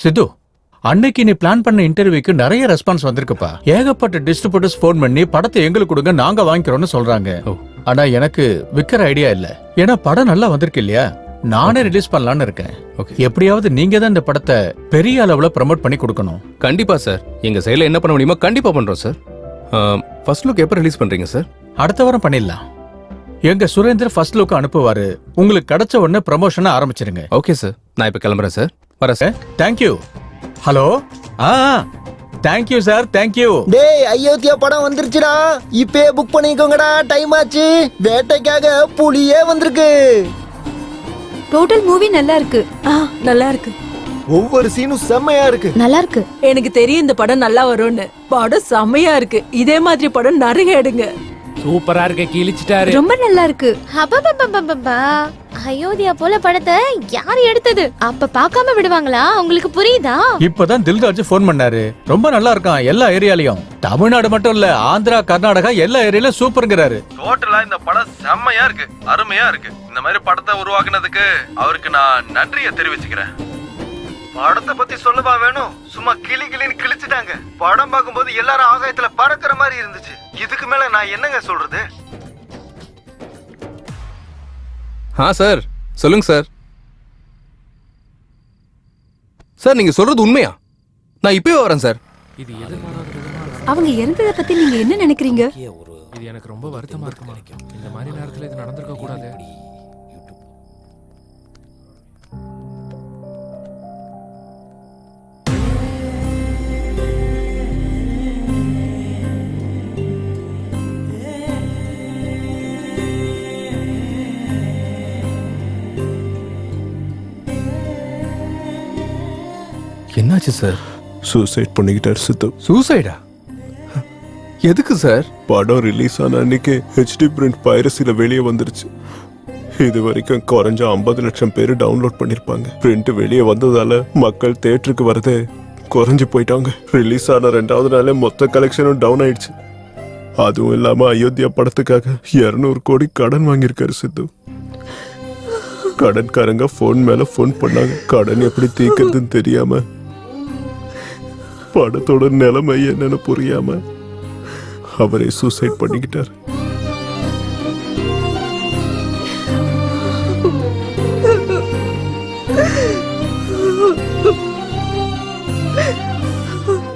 சித்து, அன்னைக்கு நீ பிளான் பண்ண இன்டர்வியூக்கு நிறைய ரெஸ்பான்ஸ் வந்திருக்குப்பா. ஏகப்பட்ட டிஸ்ட்ரிபியூட்டர்ஸ் ஃபோன் பண்ணி படத்தை எங்களுக்கு கொடுங்க, நாங்க வாங்கிக்கிறோம்னு சொல்றாங்க. ஆனா எனக்கு விக்கிற ஐடியா இல்ல. ஏன்னா படம் நல்லா வந்திருக்கு இல்லையா? நானே ரிலீஸ் பண்ணலான்னு இருக்கேன். எப்படியாவது நீங்க தான் இந்த படத்தை பெரிய அளவுல ப்ரமோட் பண்ணி கொடுக்கணும். கண்டிப்பா சார். எங்க சைடுல என்ன பண்ண முடியுமோ கண்டிப்பா பண்றோம் சார். ஃபர்ஸ்ட் லுக் எப்போ ரிலீஸ் பண்றீங்க சார்? அடுத்த வாரம் பண்ணிடலாம். எங்க சுரேந்தர் ஃபர்ஸ்ட் லுக் அனுப்புவாரு. உங்களுக்கு கிடைச்ச உடனே ப்ரமோஷனை ஆரம்பிச்சிருங்க. ஓகே சார், நான் இப்ப கிளம்புறேன் சார். வரேன் sir. Thank you. Hello. Thank you sir, thank you. டேய், அயோத்தியா படம் வந்துருச்சுடா. இப்பே புக் பண்ணிக்கோங்கடா, டைம் ஆச்சு. வேட்டைக்காக புலியே வந்திருக்கு. டோட்டல் மூவி நல்லா இருக்கு. நல்லா இருக்கு. ஒவ்வொரு சீனும் செம்மையா இருக்கு. நல்லா இருக்கு. எனக்கு தெரியும் இந்த படம் நல்லா வரும்னு. படம் செம்மையா இருக்கு. இதே மாதிரி படம் நிறைய எடுங்க. சூப்பரா இருக்கு, கிழிச்சிட்டாரு. ரொம்ப நல்லா இருக்கு. அப்பப்பப்பப்பப்பா. அயோத்தியா போல படத்தை யார் எடுத்தது? அப்ப பார்க்காம விடுவாங்களா? உங்களுக்கு புரியுதா? இப்பதான் தில்ராஜ் போன் பண்ணாரு. ரொம்ப நல்லா இருக்கான் எல்லா ஏரியாலயும். தமிழ்நாடு மட்டும் இல்ல, ஆந்திரா, கர்நாடகா எல்லா ஏரியாலயும் சூப்பர்ங்கறாரு. டோட்டலா இந்த படம் செம்மையா இருக்கு, அருமையா இருக்கு. இந்த மாதிரி படத்தை உருவாக்குனதுக்கு அவருக்கு நான் நன்றியை தெரிவிச்சுக்கிறேன். படத்தை பத்தி சொல்லவா வேணும்? சும்மா கிளின்னு கிழிச்சிட்டாங்க. படம் பார்க்கும்போது எல்லாரும் ஆகாயத்துல பறக்கிற மாதிரி இருந்துச்சு. இதுக்கு மேல நான் என்னங்க சொல்றது? சார் சொல்லுங்க சார். சார் நீங்க சொல்றது உண்மையா? நான் இப்பவே வரேன் சார். இது எதிர்பாராத அவங்க இறந்ததை பத்தி நீங்க என்ன நினைக்கிறீங்க? இது எனக்கு ரொம்ப வருத்தமா இருக்குமா. இந்த மாதிரி நேரத்துல இது நடந்திருக்க கூடாது. என்னாச்சு சார்? சூசைட் பண்ணிக்கிட்டார் சித்து. சூசைடா? எதுக்கு சார்? படம் ரிலீஸ் ஆன அன்னைக்கு ஹெச்டி பிரிண்ட் பைரசில வெளியே வந்துருச்சு. இது வரைக்கும் குறைஞ்ச 50 லட்சம் பேர் டவுன்லோட் பண்ணிருப்பாங்க. பிரிண்ட் வெளியே வந்ததால மக்கள் தியேட்டருக்கு வரதே குறைஞ்சு போயிட்டாங்க. ரிலீஸ் ஆன 2வது நாளே மொத்த கலெக்ஷனும் டவுன் ஆயிடுச்சு. அதுவும் இல்லாம அயோத்தியா படத்துக்காக 200 கோடி கடன் வாங்கியிருக்காரு சித்து. கடன்காரங்க போன் மேல போன் பண்ணாங்க. கடன் எப்படி தீர்க்கிறதுன்னு தெரியாம, படத்தோட நிலைமை என்னன்னு புரியாம அவரை சூசைட் பண்ணிக்கிட்டார்.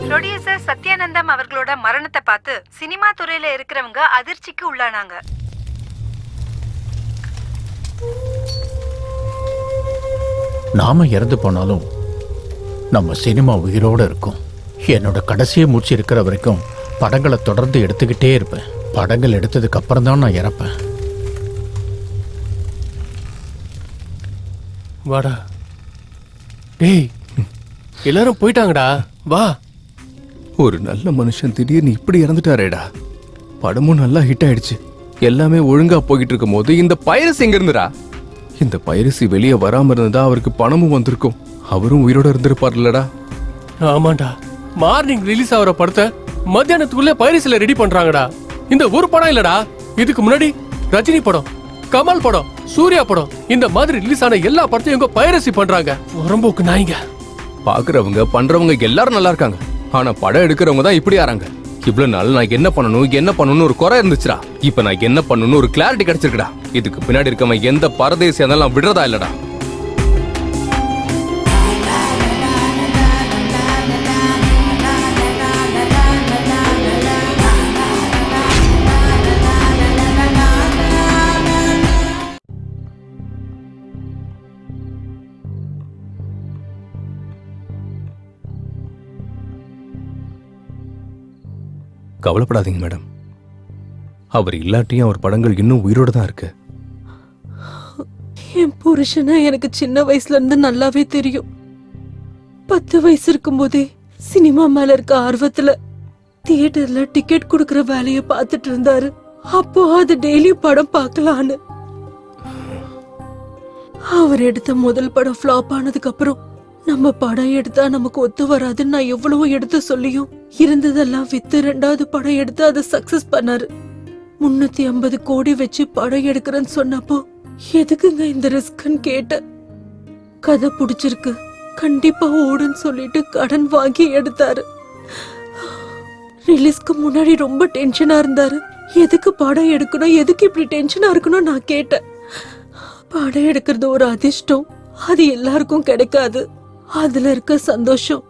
ப்ரொடியூசர் சத்யானந்தம் அவர்களோட மரணத்தை பார்த்து சினிமா துறையில இருக்கிறவங்க அதிர்ச்சிக்கு உள்ளானாங்க. நாம இறந்து போனாலும் நம்ம சினிமா உயிரோட இருக்கும். என்னோட கடைசியை மூச்சு இருக்கிற வரைக்கும் படங்களை தொடர்ந்து எடுத்துக்கிட்டே இருப்பேன். படங்கள் எடுத்ததுக்கு அப்புறம் தான் நான் இறப்பேன். வாடா டேய், எல்லாரும் போயிட்டாங்கடா, வா. ஒரு நல்ல மனுஷன் திடீர்னு இப்படி இறந்துட்டாரேடா. படமும் நல்லா ஹிட் ஆயிடுச்சு. எல்லாமே ஒழுங்கா போயிட்டு இருக்கும் போது இந்த பைரசி எங்க இருந்துடா? இந்த பைரசி வெளியே வராம இருந்தா அவருக்கு பணமும் வந்திருக்கும். அவரும் உயிரோட இருந்திருப்பார் இல்லடா? ஆமாண்டா, மார்னிங் ரிலீஸ் ஆகிற படத்தை மத்தியானத்துக்குள்ள பைரசில ரெடி பண்றாங்கடா. இந்த ஒரு படம் இல்லடா, இதுக்கு முன்னாடி ரஜினி படம், கமல் படம், சூர்யா படம், இந்த மாதிரி ரிலீஸ் ஆன எல்லா படத்தையும் இவங்க பைரசி பண்றாங்க. உரம்போக்கு நாய்ங்க. பாக்குறவங்க பண்றவங்க எல்லாரும் நல்லா இருக்காங்க. ஆனா படம் எடுக்கிறவங்க தான் இப்படி ஆறாங்க. இவ்வளவு நாள் நான் என்ன பண்ணணும் ஒரு குறை இருந்துச்சுடா. இப்ப நான் என்ன பண்ணணும்னு ஒரு கிளாரிட்டி கிடைச்சிருக்குடா. இதுக்கு பின்னாடி இருக்கவன் எந்த பரதேசியா இருந்தாலும் நான் விடுறதா இல்லடா. கவலைப்படாதீங்க மேடம். அவர் இல்லாட்டியும் அவர் படங்கள் இன்னும் உயிரோட தான் இருக்கு. என் புருஷனா எனக்கு சின்ன வயசுல இருந்து நல்லாவே தெரியும். 10 வயசு இருக்கும் போதே சினிமா மேல இருக்க ஆர்வத்துல தியேட்டர்ல டிக்கெட் கொடுக்கற வேலைய பார்த்துட்டு இருந்தாரு. அப்போ அது டெய்லி படம் பார்க்கலான்னு. அவர் எடுத்த முதல் படம் ஃபிளாப் ஆனதுக்கு அப்புறம் நம்ம படம் எடுத்தா நமக்கு ஒத்து வராதுன்னு நான் எவ்வளவோ எடுத்து சொல்லியும் இருந்ததெல்லாம் வித்து 2வது படம் எடுத்து அதை சக்சஸ் பண்ணாரு. 350 கோடி வச்சு படம் எடுக்கிறேன்னு சொன்னப்போ எதுக்குங்க இந்த ரிஸ்க்ன்னு கேட்ட. கதை பிடிச்சிருக்கு, கண்டிப்பா ஓடுன்னு சொல்லிட்டு கடன் வாங்கி எடுத்தாரு. ரிலீஸ்க்கு முன்னாடி ரொம்ப டென்ஷனா இருந்தாரு. எதுக்கு படம் எடுக்கணும், எதுக்கு இப்படி டென்ஷனா இருக்கணும் நான் கேட்டேன். படம் எடுக்கிறது ஒரு அதிர்ஷ்டம், அது எல்லாருக்கும் கிடைக்காது. அதுல இருக்க சந்தோஷம்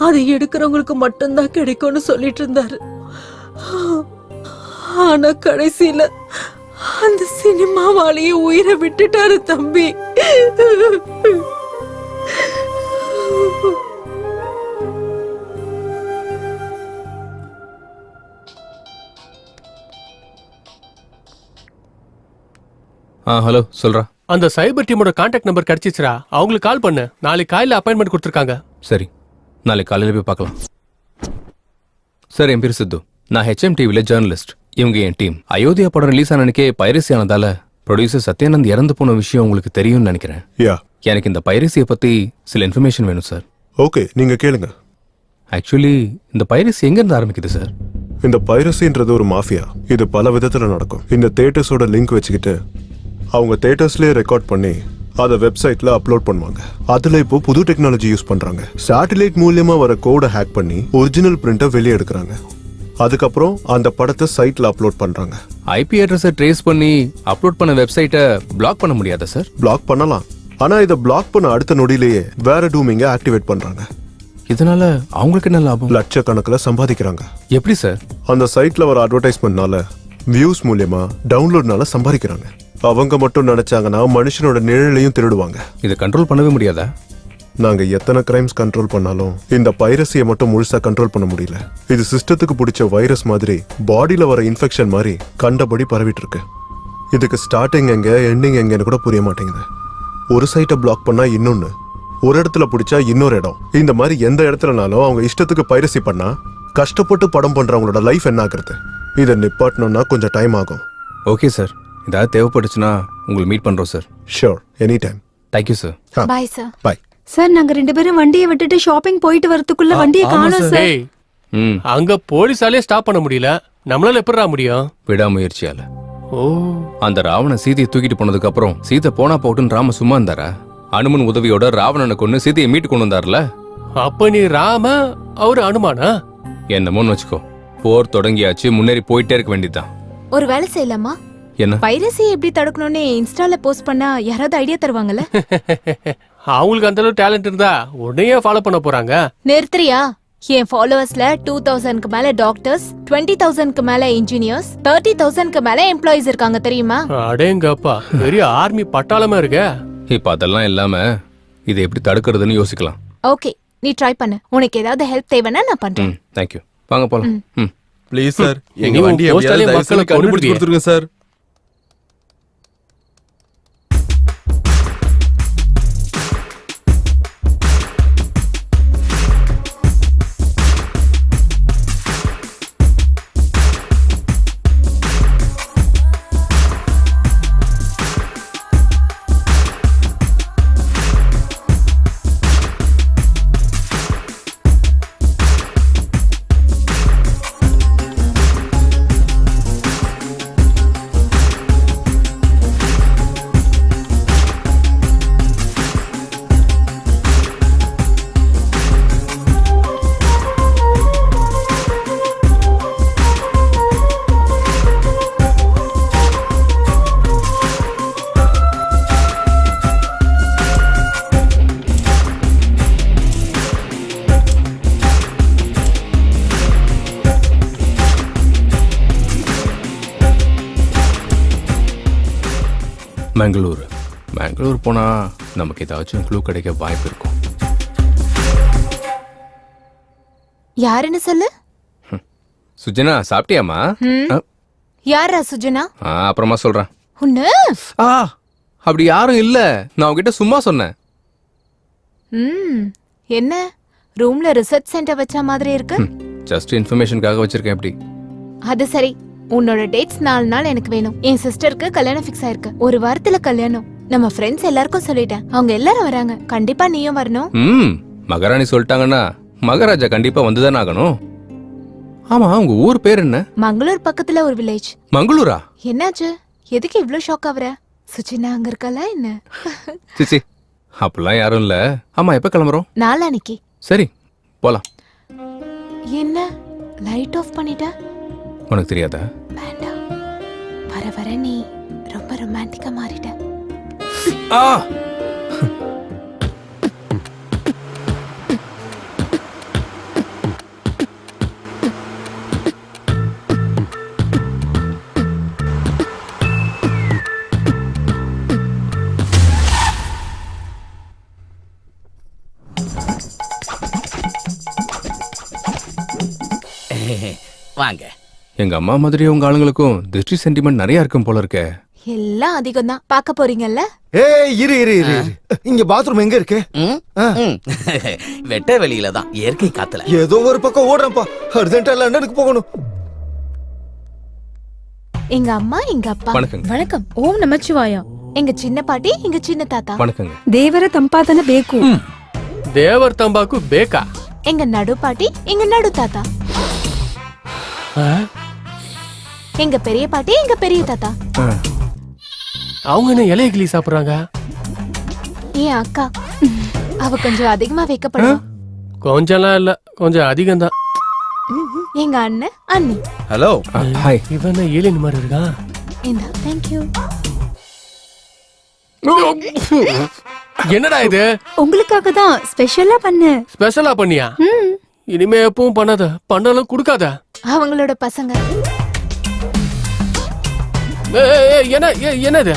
அது எடுக்கிறவங்களுக்கு மட்டும்தான் கிடைக்கும்னு சொல்லிட்டு இருந்தாரு. ஆனா கடைசியில அந்த சினிமாவாலேயே உயிரை விட்டுட்டாரு தம்பி. ஹலோ சொல்றா. அந்த சைபர் டீமோட கான்டாக்ட் நம்பர் கிடைச்சிச்சுரா. அவங்களுக்கு கால் பண்ணு. நாளைக்கு காலையில அப்பாயின்மெண்ட் கொடுத்துருக்காங்க. சரி, நாளைக்கு காலையில் போய் பார்க்கலாம். சார், என் பேர் சித்து. நான் HM டிவியில் ஜேர்னலிஸ்ட். இவங்க என் டீம். அயோத்தியா படம் ரிலீஸ் ஆனனுக்கே பைரசி ஆனதால ப்ரொடியூசர் சத்யானந்த் இறந்து போன விஷயம் உங்களுக்கு தெரியும்னு நினைக்கிறேன். யா, எனக்கு இந்த பைரசியை பற்றி சில இன்ஃபர்மேஷன் வேணும் சார். ஓகே, நீங்க கேளுங்க. ஆக்சுவலி இந்த பைரசி எங்கேருந்து ஆரம்பிக்குது சார்? இந்த பைரசின்றது ஒரு மாஃபியா. இது பல விதத்துல நடக்கும். இந்த தேட்டர்ஸோட லிங்க் வச்சுக்கிட்டு அவங்க தேட்டர்ஸ்லயே ரெக்கார்ட் பண்ணி அதை வெப்சைட்ல அப்லோட் பண்ணுவாங்க. அதுல இப்போ புது டெக்னாலஜி யூஸ் பண்றாங்க. சேட்டலைட் மூலியமா வர கோடை ஹேக் பண்ணி ஒரிஜினல் பிரிண்ட்டை வெளியே எடுக்கிறாங்க. அதுக்கப்புறம் அந்த படத்தை சைட்ல அப்லோட் பண்றாங்க. ஐபி அட்ரஸை ட்ரேஸ் பண்ணி அப்லோட் பண்ண வெப்சைட்டை பிளாக் பண்ண முடியாதா சார்? பிளாக் பண்ணலாம். ஆனா இதை பிளாக் பண்ண அடுத்த நொடியிலேயே வேற டூமிங்க ஆக்டிவேட் பண்றாங்க. இதனால அவங்களுக்கு என்ன லாபம்? லட்சக்கணக்கில் சம்பாதிக்கிறாங்க. எப்படி சார்? அந்த சைட்ல வர அட்வர்டைஸ்மெண்ட்னால, வியூஸ் மூலியமா, டவுன்லோட்னால சம்பாதிக்கிறாங்க. அவங்க மட்டும் நினைச்சாங்கன்னா மனுஷனோட நிழலையும் திருடுவாங்க. இதை கண்ட்ரோல் பண்ணவே முடியாதா? நாங்க எத்தனை கிரைம்ஸ் கண்ட்ரோல் பண்ணாலும் இந்த பைரசியை மட்டும் முழுசா கண்ட்ரோல் பண்ண முடியல. இது சிஸ்டத்துக்கு பிடிச்ச வைரஸ் மாதிரி பாடியில வர இன்ஃபெக்ஷன் மாதிரி கண்டபடி பரவிட்டு இருக்கு. இதுக்கு ஸ்டார்டிங் எங்க எண்டிங் எங்கன்னு கூட புரிய மாட்டேங்குது. ஒரு சைட்டை பிளாக் பண்ணா இன்னொன்னு, ஒரு இடத்துல பிடிச்சா இன்னொரு இடம். இந்த மாதிரி எந்த இடத்துலனாலும் அவங்க இஷ்டத்துக்கு பைரசி பண்ணா கஷ்டப்பட்டு படம் பண்றவங்களோட லைஃப் என்ன ஆகுறது? இதை நிப்பாட்டணும்னா கொஞ்சம் டைம் ஆகும். ஓகே சார், ஏதாவது தேவைப்பட்டுச்சுன்னா உங்களை மீட் பண்றோம் sir. Sure, any time. Thank you sir. Bye sir. Bye sir. நாங்க 2 பேரும் வண்டியை விட்டுட்டு ஷாப்பிங் போயிட்டு வரதுக்குள்ள வண்டியை காணோம் சார். டேய், அங்க போலீஸாலே ஸ்டாப் பண்ண முடியல. நம்மளால எப்படிடா முடியும்? விடாமுயற்சியால. ஓ, அந்த ராவணன் சீதையை தூக்கிட்டு போனதுக்கு அப்புறம் சீதை போனா போட்டுன்னு ராம சும்மா இருந்தாரா? அனுமன் உதவியோட ராவணனை கொண்டு சீதையை மீட்டு கொண்டு வந்தார்ல. அப்ப நீ ராம, அவரு அனுமானா? என்னமோன்னு வச்சுக்கோ. போர் தொடங்கியாச்சு, முன்னேறி போயிட்டே இருக்க வேண்டியதுதான். ஒரு வேலை செய்யலாமா? என்ன? பைரசி எப்படி தடுக்கணும்னு இன்ஸ்டால போஸ்ட் பண்ணா யாராவது ஐடியா தருவாங்கல்ல? அவங்களுக்கு அந்த அளவு டேலண்ட் இருந்தா உடனே ஃபாலோ பண்ண போறாங்க. நிறுத்துறியா? என் ஃபாலோவர்ஸ்ல 2000க்கு மேல டாக்டர்ஸ், 20,000க்கு மேல இன்ஜினியர்ஸ், 30,000க்கு மேல எம்ப்ளாயிஸ் இருக்காங்க தெரியுமா? அடேங்கப்பா, பெரிய ஆர்மி பட்டாளமா இருக்க. இப்ப அதெல்லாம் இல்லாம இதை எப்படி தடுக்கிறதுன்னு யோசிக்கலாம். ஓகே, நீ ட்ரை பண்ணு. உனக்கு ஏதாவது ஹெல்ப் தேவைன்னா நான் பண்றேன். தேங்க்யூ. வாங்க போலாம். ப்ளீஸ் சார், நீ எங்க வண்டி போஸ்டாலே எப்படியாவது மக்களை மக்களுக்கு கண்டுபிடிச்சு கொன்னுடுவியே. கொடுத்துருங்க சார். பெங்களூர் போனா நமக்கு ஏதாச்சும் க்ளூ கிடைக்க வாய்ப்பு இருக்கும். யாருன்னு சொல்லு. சுஜனா, சாப்பிட்டியாமா? யாரா சுஜனா? அப்புறமா சொல்றேன். உன்ன அப்படி யாரும் இல்ல, நான் உன்கிட்ட சும்மா சொன்னேன். என்ன ரூம்ல ரிசர்ச் சென்டர் வச்ச மாதிரி இருக்கு? ஜஸ்ட் இன்ஃபர்மேஷனுக்காக வச்சிருக்கேன். எப்படி? அது சரி, உன்னோட டேட்ஸ் 4 நாள் எனக்கு வேணும். என் சிஸ்டருக்கு கல்யாணம் ஃபிக்ஸ் ஆயிருக்கு. ஒரு வாரத்துல கல்யாணம். நம்ம ஃப்ரெண்ட்ஸ் எல்லாருக்கும் சொல்லிட்டேன். அவங்க எல்லாரும் வராங்க. கண்டிப்பா நீயும் வரணும். மகாராணி சொல்லிட்டாங்கன்னா மகாராஜா கண்டிப்பா வந்துதானே ஆகணும். ஆமா, உங்க ஊர் பேர் என்ன? மங்களூர் பக்கத்துல ஒரு வில்லேஜ். மங்களூரா? என்னாச்சு? எதுக்கு இவ்ளோ ஷாக் ஆவற? சுச்சினா அங்க இருக்கல என்ன? சிச்சி, அப்பெல்லாம் யாரும் இல்ல. ஆமா, எப்ப கிளம்புறோம்? நாளானிக்கு. சரி, போலாம். என்ன லைட் ஆஃப் பண்ணிட்ட? உனக்கு தெரியாதா? வேண்டாம், வர வர நீ ரொம்ப ரொமான்டிக்கா மாறிட்ட. வாங்க. எங்க அம்மா மாதிரி உங்க ஆளுங்களுக்கும் திருஷ்டி சென்டிமெண்ட் நிறைய இருக்கும் போல இருக்க. எல்லாம் அதிகம் தான் பார்க்க போறீங்கல்ல. ஏய் இரு இரு இரு இரு. இங்க பாத்ரூம் எங்க இருக்கு? வெட்ட வெளியில தான், இயற்கை காத்துல. ஏதோ ஒரு பக்கம் ஓடுறேன்ப்பா, அர்ஜென்ட்டா லண்டனுக்கு போகணும். எங்க அம்மா எங்க அப்பா. வணக்கங்க. வணக்கம். ஓம் நமச்சிவாயா. எங்க சின்ன பாட்டி எங்க சின்ன தாத்தா. வணக்கங்க. ದೇವರ ತಂಪಾದನ ಬೇಕು. தேவர் தம்பாக்கு பேக்கா? எங்க நடு பாட்டி எங்க நடு தாத்தா. எங்க பெரிய பாட்டி எங்க பெரிய தாத்தா. அவங்க என்ன இலைய கிளி சாப்பிடுறாங்க? என் அக்கா, அவ கொஞ்சம் அதிகமா வைக்கப்படுவா. கொஞ்சம்லாம் இல்ல, கொஞ்சம் அதிகம் தான். எங்க அண்ணன் அண்ணி. ஹலோ. ஹாய். இவன் ஏலியன் மாதிரி இருக்கான். இந்த தேங்க்யூ. என்னடா இது? உங்களுக்காக தான் ஸ்பெஷலா பண்ண. ஸ்பெஷலா பண்ணியா? இனிமே எப்பவும் பண்ணாத, பண்ணாலும் குடுக்காத. அவங்களோட பசங்க. என்னது?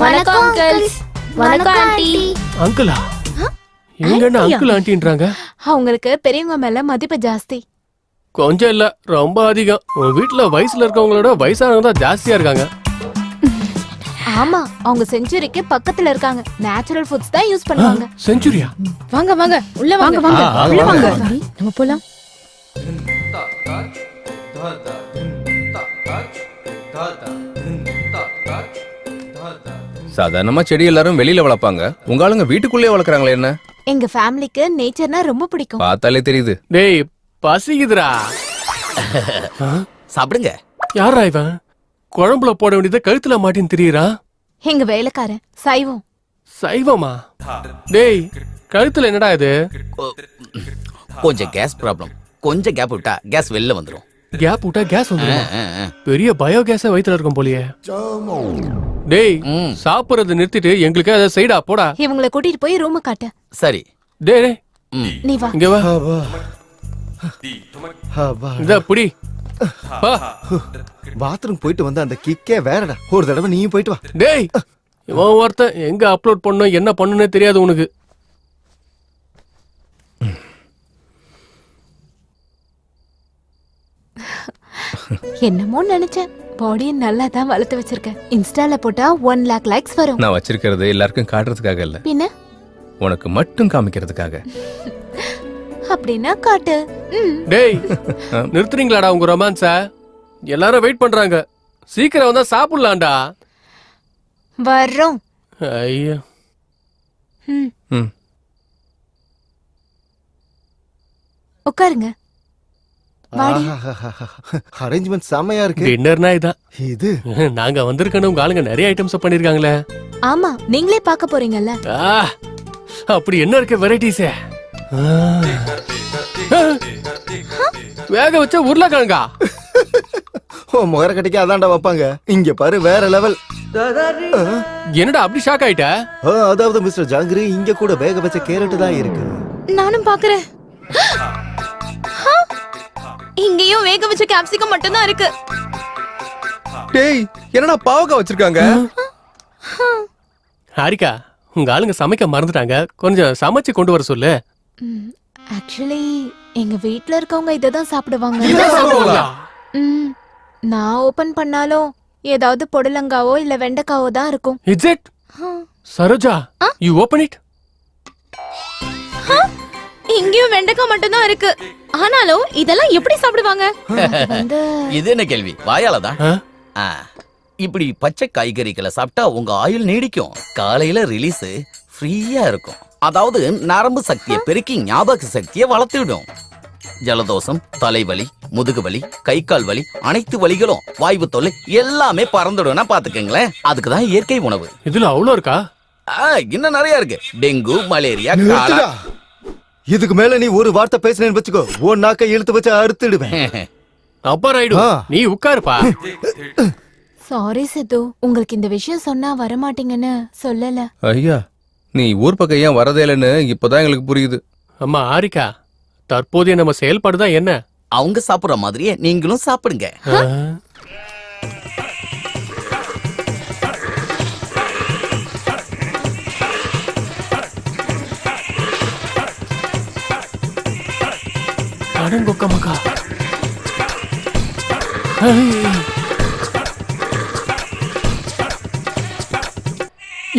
வணக்கம் அங்கிள்ஸ். வணக்கம் ஆண்டி. அங்கிளா? எங்க அங்கிள் ஆண்டின்றாங்க? அவங்களுக்கு பெரியவங்க மேல மதிப்பு ஜாஸ்தி. கொஞ்சம் இல்ல, ரொம்ப அதிகம். உன் வீட்டுல வயசுல இருக்கவங்களோட வயசானவங்க தான் ஜாஸ்தியா இருக்காங்க. ஆமா, அவங்க செஞ்சுரிக்கு பக்கத்துல இருக்காங்க. நேச்சுரல் ஃபுட்ஸ் தான் யூஸ் பண்ணுவாங்க. செஞ்சுரியா? வாங்க வாங்க, உள்ள வாங்க வாங்க, உள்ள வாங்க. நம்ம போலாம். சாதாரணமா செடி எல்லாரும் வெளியில வளர்ப்பாங்க, உங்க ஆளுங்க வீட்டுக்குள்ளே வளர்க்குறாங்களே என்ன? எங்க ஃபேமிலிக்கு நேச்சர்னா ரொம்ப பிடிக்கும். பார்த்தாலே தெரியுது. டேய் பசிக்குதுடா. சாப்பிடுங்க. யாரா இவன்? குழம்புல போட வேண்டியதை கழுத்துல மாட்டின்னு திரியறா. எங்க வேலைக்காரன் சைவம். சைவமா? டேய் கழுத்துல என்னடா இது? கொஞ்சம் கேஸ் ப்ராப்ளம். கொஞ்சம் கேப் விட்டா கேஸ் வெளில வந்துரும். கேப் விட்டா கேஸ் வந்துரும்? பெரிய பயோ கேஸ வயித்துல இருக்கும் போலியே. டேய் சாப்பிடுறத நிறுத்திட்டு எங்களுக்கு அதை சைடா போடா. இவங்கள கூட்டிட்டு போய் ரூம் காட்டு. சரி. டேய் நீ வா. இங்க வா. இத புடி. பாத்ரூம் போயிட்டு வந்து அந்த கிக்கே வேறடா. ஒரு தடவை நீயும் போயிட்டு வா. டேய் இவன் ஒருத்தன் எங்க அப்லோட் பண்ணணும் என்ன பண்ணணும்னே தெரியாது உனக்கு. என்னமோ நினைச்சேன். பாடியை நல்லா தான் வளர்த்து வச்சிருக்கேன். இன்ஸ்டால போட்டா 1 lakh லைக்ஸ் வரும். நான் வச்சிருக்கிறது எல்லாருக்கும் காட்டுறதுக்காக இல்ல, பின்ன உனக்கு மட்டும் காமிக்கிறதுக்காக. அப்படின்னா காட்டு. டேய் நிறுத்துறீங்களாடா உங்க ரொமான்ஸ? எல்லாரும் வெயிட் பண்றாங்க. சீக்கிரம் வந்தா சாப்பிடலாம்டா. வர்றோம். ஐயோ. உட்காருங்க. அரேஞ்ச்மென்ட் செமையா இருக்கு. டின்னர்னா இதான். இது நாங்க வந்திருக்கணும், உங்க ஆளுங்க நிறைய ஐட்டம்ஸ் பண்ணிருக்காங்களே. ஆமா, நீங்களே பார்க்க போறீங்கல்ல. அப்படி என்ன இருக்கு வெரைட்டிஸ்? வேக வச்ச உருளைக்கிழங்கா? ஓ முகர கட்டிக்கு அதான்டா வைப்பாங்க. இங்க பாரு வேற லெவல். என்னடா அப்படி ஷாக் ஆயிட்ட? அதாவது மிஸ்டர் ஜாங்கிரி, இங்க கூட வேக வச்ச கேரட் தான் இருக்கு. நானும் பாக்குறேன். இங்கேயும் வேக வச்ச கேப்சிகம் மட்டும் தான் இருக்கு. டேய் என்னடா பாவக்காய் வச்சிருக்காங்க? ஹாரிகா, உங்க ஆளுங்க சமைக்க மறந்துட்டாங்க, கொஞ்சம் சமைச்சு கொண்டு வர சொல்லு. ஆக்சுவலி எங்க வீட்ல இருக்கவங்க இததான் சாப்பிடுவாங்க. நான் ஓபன் பண்ணாலும் ஏதாவது பொடலங்காவோ இல்ல வெண்டைக்காவோ தான் இருக்கும். It's it? Saroja, you open it. இங்கேயும் வெண்டைக்காய் மட்டும் தான் இருக்கு. ஆனாலும் இதெல்லாம் எப்படி சாப்பிடுவாங்க? இது என்ன கேள்வி? வாயாலதான். இப்படி பச்சை காய்கறிகளை சாப்பிட்டா உங்க ஆயுள் நீடிக்கும். காலையில ரிலீஸ் ஃப்ரீயா இருக்கும். அதாவது நரம்பு சக்தியை பெருக்கி ஞாபக சக்தியை வளர்த்துவிடும். ஜலதோஷம், தலைவலி, முதுகு வலி, கை கால் வலி, அனைத்து வலிகளும், வாய்வு தொல்லை எல்லாமே பறந்துடும். பாத்துக்கங்களேன், அதுக்குதான் இயற்கை உணவு. இதுல அவ்வளவு இருக்கா? இன்னும் நிறைய இருக்கு. Dengue, malaria, cholera. இதுக்கு மேல நீ ஒரு வார்த்தை பேசுனேன்னு வச்சுக்கோ, உன் நாக்கை இழுத்து வச்சு அறுத்துடுவேன். அப்பா ராயுடு, நீ உட்காருப்பா. சாரி சித்து, உங்களுக்கு இந்த விஷயம் சொன்னா வரமாட்டீங்கன்னு சொல்லல. ஐயா, நீ ஊர் பக்கம் ஏன் வரதே இல்லைன்னு இப்பதான் எங்களுக்கு புரியுது. அம்மா ஆரிகா, தற்போதைய நம்ம செயல்பாடுதான் என்ன? அவங்க சாப்பிடுற மாதிரியே நீங்களும் சாப்பிடுங்க.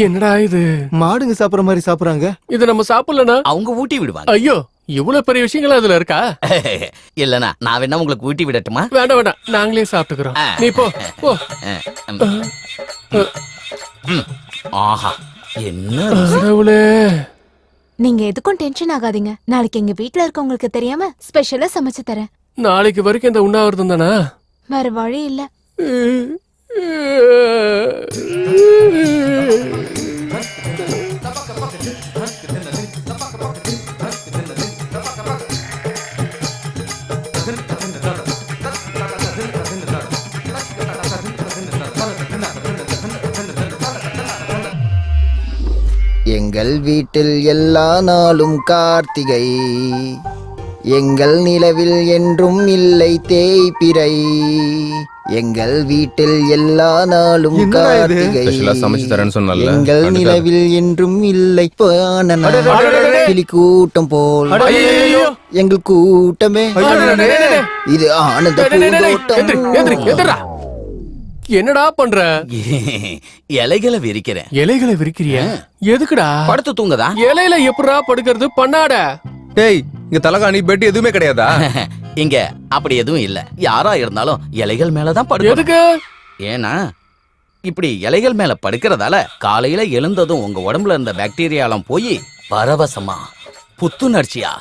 என்னடா இது? மாடுங்க சாப்பிடுற மாதிரி சாப்பிடுறாங்க. இது நம்ம சாப்பிடலனா அவங்க ஊட்டி விடுவாங்க. ஐயோ, இவ்வளவு பெரிய விஷயங்கள் அதுல இருக்கா? இல்லனா நான் வேணா உங்களுக்கு ஊட்டி விடட்டுமா? வேண்டாம் வேண்டாம், நாங்களே சாப்பிட்டுக்கிறோம். நீ போ போ. ஆஹா, என்ன கடவுளே. நீங்க எதுக்கும் டென்ஷன் ஆகாதீங்க. நாளைக்கு எங்க வீட்ல இருக்கவங்களுக்கு தெரியாம ஸ்பெஷலா சமைச்சு தரேன். நாளைக்கு வரைக்கும் இந்த உண்ணாவிரதம் தானா? வேற வழி இல்ல. எங்கள் வீட்டில் எல்லா நாளும் கார்த்திகை, எங்கள் நிலவில் என்றும் இல்லை தேய்பிறை, எங்கள் வீட்டில் எல்லா நாளும் கார்த்திகை, ஸ்பெஷலா சமைச்சு தரேன்னு சொன்னல. எங்கள் நிலவில் என்றும் இல்லை கிளி கூட்டம் போல் எங்கள் கூட்டமே இது ஆனந்த பூந்தோட்டம். என்னடா பண்ற? இலைகளை விரிக்கிறேன். இலைகளை விரிக்கிறியா? எதுக்குடா? படுத்து தூங்கதா? இலையில எப்படா படுக்கிறது? பண்ணாட. டேய், இங்க தலகாணி பெட் எதுவுமே கிடையாதா? இங்க அப்படி எதுவும் இல்ல. யாரா இருந்தாலும் இலைகள் மேலதான் படுக்க. எதுக்கு? ஏன்னா இப்படி இலைகள் மேல படுக்கிறதால காலையில எழுந்ததும் உங்க உடம்புல இருந்த பாக்டீரியாலாம் போய் பரவசமா, புத்துணர்ச்சியா,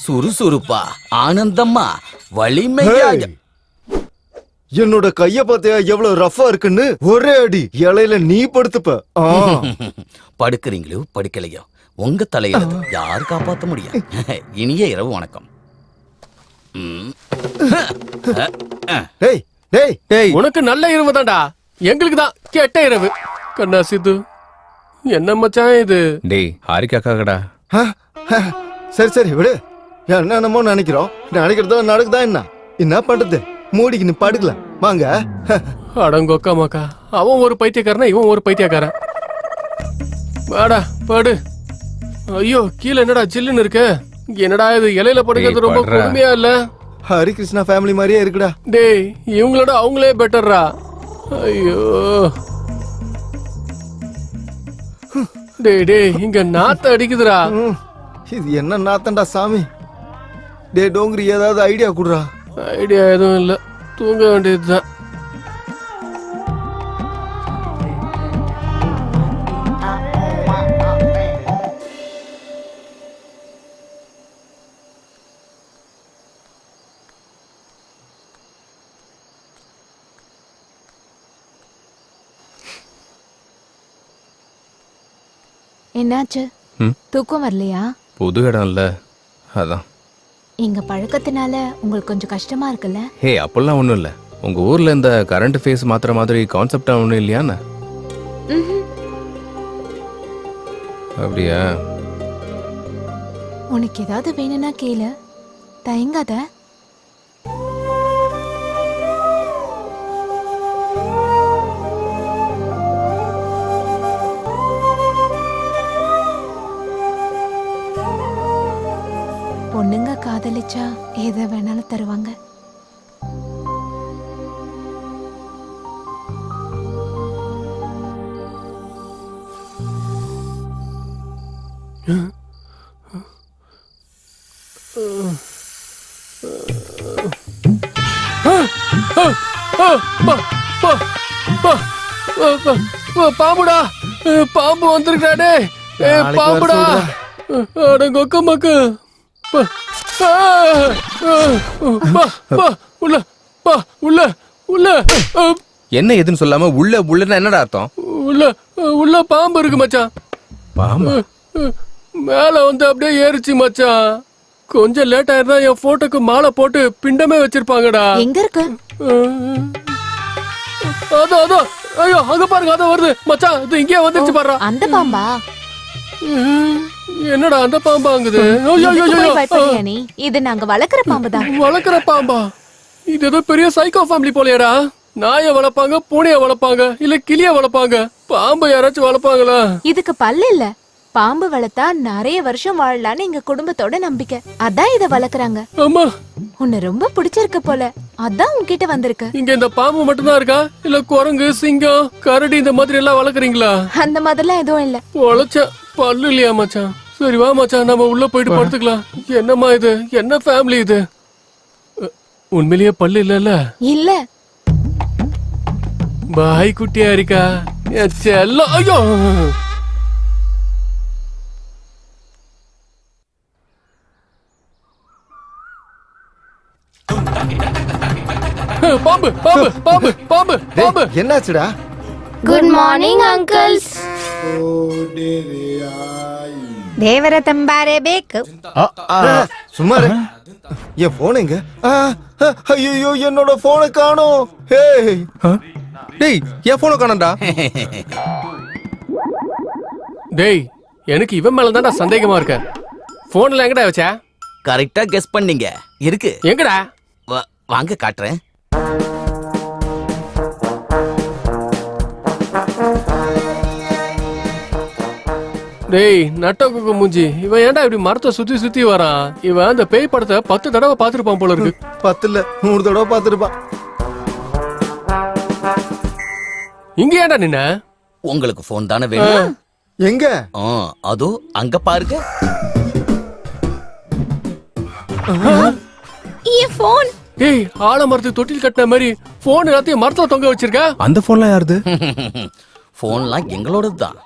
சுறுசுறுப்பா, ஆனந்தமா, வலிமையா. என்னோட கைய பார்த்தியா எவ்வளவு ரஃபா இருக்குன்னு? ஒரே அடி இலையில நீ படுத்துப்ப. படுக்கிறீங்களோ படுக்கலையோ உங்க தலையில யார் காப்பாத்த முடியும்? இனிய இரவு வணக்கம். உனக்கு நல்ல இரவு தான்டா, எங்களுக்கு தான் கெட்ட இரவு. கண்ணா சித்து, என்ன மச்சான் இது? டேய், ஹாரிக்காக்கடா. சரி சரி விடு. என்னமோ நினைக்கிறோம். நினைக்கிறதோ நடக்குதா? என்ன பண்றது? மூடிக்கு நீ படுக்கலாம். வாங்க. அடங்கொக்கா மாக்கா, அவன் ஒரு பைத்தியக்காரனா, இவன் ஒரு பைத்தியக்காரன். வாடா படு. ஐயோ, கீழே என்னடா ஜில்லுன்னு இருக்கு? என்னடா இது? இலையில படுக்கிறது ரொம்ப கொடுமையா இல்ல? ஹரிகிருஷ்ணா ஃபேமிலி மாதிரியே இருக்குடா. டேய், இவங்களோட அவங்களே பெட்டர்ரா. ஐயோ டேய் டேய், இங்க நாத்த அடிக்குதுடா. இது என்ன நாத்தண்டா சாமி? டே டோங்கரி, ஏதாவது ஐடியா குடுறா. ஐடியா எதுவும் இல்ல, தூங்க வேண்டியதுதான். என்னாச்சு? தூக்கம் வரலையா? புது இடம் இல்ல, அதான். எங்க பழக்கத்தினால உங்களுக்கு கொஞ்சம் கஷ்டமா இருக்குல்ல? ஹே, அப்பெல்லாம் ஒண்ணும் இல்ல. உங்க ஊர்ல இந்த கரண்ட் ஃபேஸ் மாத்திர மாதிரி கான்செப்டா ஒண்ணும் இல்லையான்னு? அப்படியா? உனக்கு ஏதாவது வேணும்னா கேளு, தயங்காத. பொண்ணுங்க காதலிச்சா எதை வேணாலும் தருவாங்க. பாம்புடா, பாம்பு வந்திருக்காடே. பாம்புடா, அடங்கொக்க மக்கு. என்ன எதுன்னு சொல்லாம உள்ள உள்ளன்னா என்னடா அர்த்தம்? உள்ள பாம்பு இருக்கு மச்சான். பாம்பு மேல வந்து அப்படியே ஏறிச்சு மச்சான். கொஞ்சம் லேட் ஆயிருந்தா என் போட்டோக்கு மாலை போட்டு பிண்டமே வச்சிருப்பாங்கடா. எங்க இருக்கு? அதோ அதோ, ஐயோ அங்க பாருங்க, அதோ வருது மச்சான். இது இங்கே வந்துருச்சு பாரு. அந்த பாம்பா? என்னடா அந்த பாம்பாங்குது? நீ இது நாங்க வளர்க்குற பாம்பு தான். வளர்க்குற பாம்பா? இது ஏதோ பெரிய சைக்கோ ஃபேமிலி போலையடா. நாயை வளர்ப்பாங்க, பூனைய வளர்ப்பாங்க, இல்ல கிளிய வளர்ப்பாங்க. பாம்பு யாராச்சும் வளர்ப்பாங்களா? இதுக்கு பல்லு இல்ல, பாம்பு வளர்த்தா நிறைய வருஷம் வாழலாம்னு எங்க குடும்பத்தோட நம்பிக்கை. அதான் இத வளர்க்கறாங்க. அம்மா, உன்னை ரொம்ப பிடிச்சிருக்க போல, அதான் உன்கிட்ட வந்திருக்கு. இங்க இந்த பாம்பு மட்டும்தான் இருக்கா இல்ல குரங்கு, சிங்கம், கரடி இந்த மாதிரி எல்லாம் வளர்க்குறீங்களா? அந்த மாதிரிலாம் எதுவும் இல்ல. உழைச்ச பல்லு இல்லையா மச்சான்? சரி வா மச்சான், நம்ம உள்ள போயிட்டு படுத்துக்கலாம். என்னம்மா இது, என்ன ஃபேமிலி இது? உண்மையிலேயே பல்லு இல்லல்ல? இல்ல. பாய் குட்டியா இருக்கா என் செல்லம். ஐயோ, பாம்பு பாம்பு பாம்பு பாம்பு பாம்பு. என்னாச்சுடா? Good morning uncles. ದೇವರ ತಂಬಾರೆ ಬೇಕು. சும்மா இரு. என் போன் எங்க? ஐயோ, என்னோட போனை காணோம். டேய், என் போனை காணோம்டா. டேய், எனக்கு இவன் மேல தான்டா சந்தேகமா இருக்க. போன்ல எங்கடா வச்ச? கரெக்டா கெஸ் பண்ணீங்க. இருக்கு. எங்கடா? வாங்க காட்டுறேன். டேய் நட்டக்குக்கு மூஞ்சி, இவன் ஏன்டா இப்படி மரத்தை சுத்தி சுத்தி வரான்? இவன் அந்த பேய் படத்தை 10 தடவை பாத்துருப்பான் போல இருக்கு. 10 இல்ல 100 தடவை பாத்துருப்பான். இங்க ஏன்டா நின்ன? உங்களுக்கு போன் தானே வேணும்? எங்க? அதோ அங்க பாருங்க. என் போன். டேய், ஆலமரத்துக்கு தொட்டில் கட்டின மாதிரி போன் எல்லாத்தையும் மரத்துல தொங்க வச்சிருக்க. அந்த போன்லாம் யாருது? போன்லாம் எங்களோடது தான்.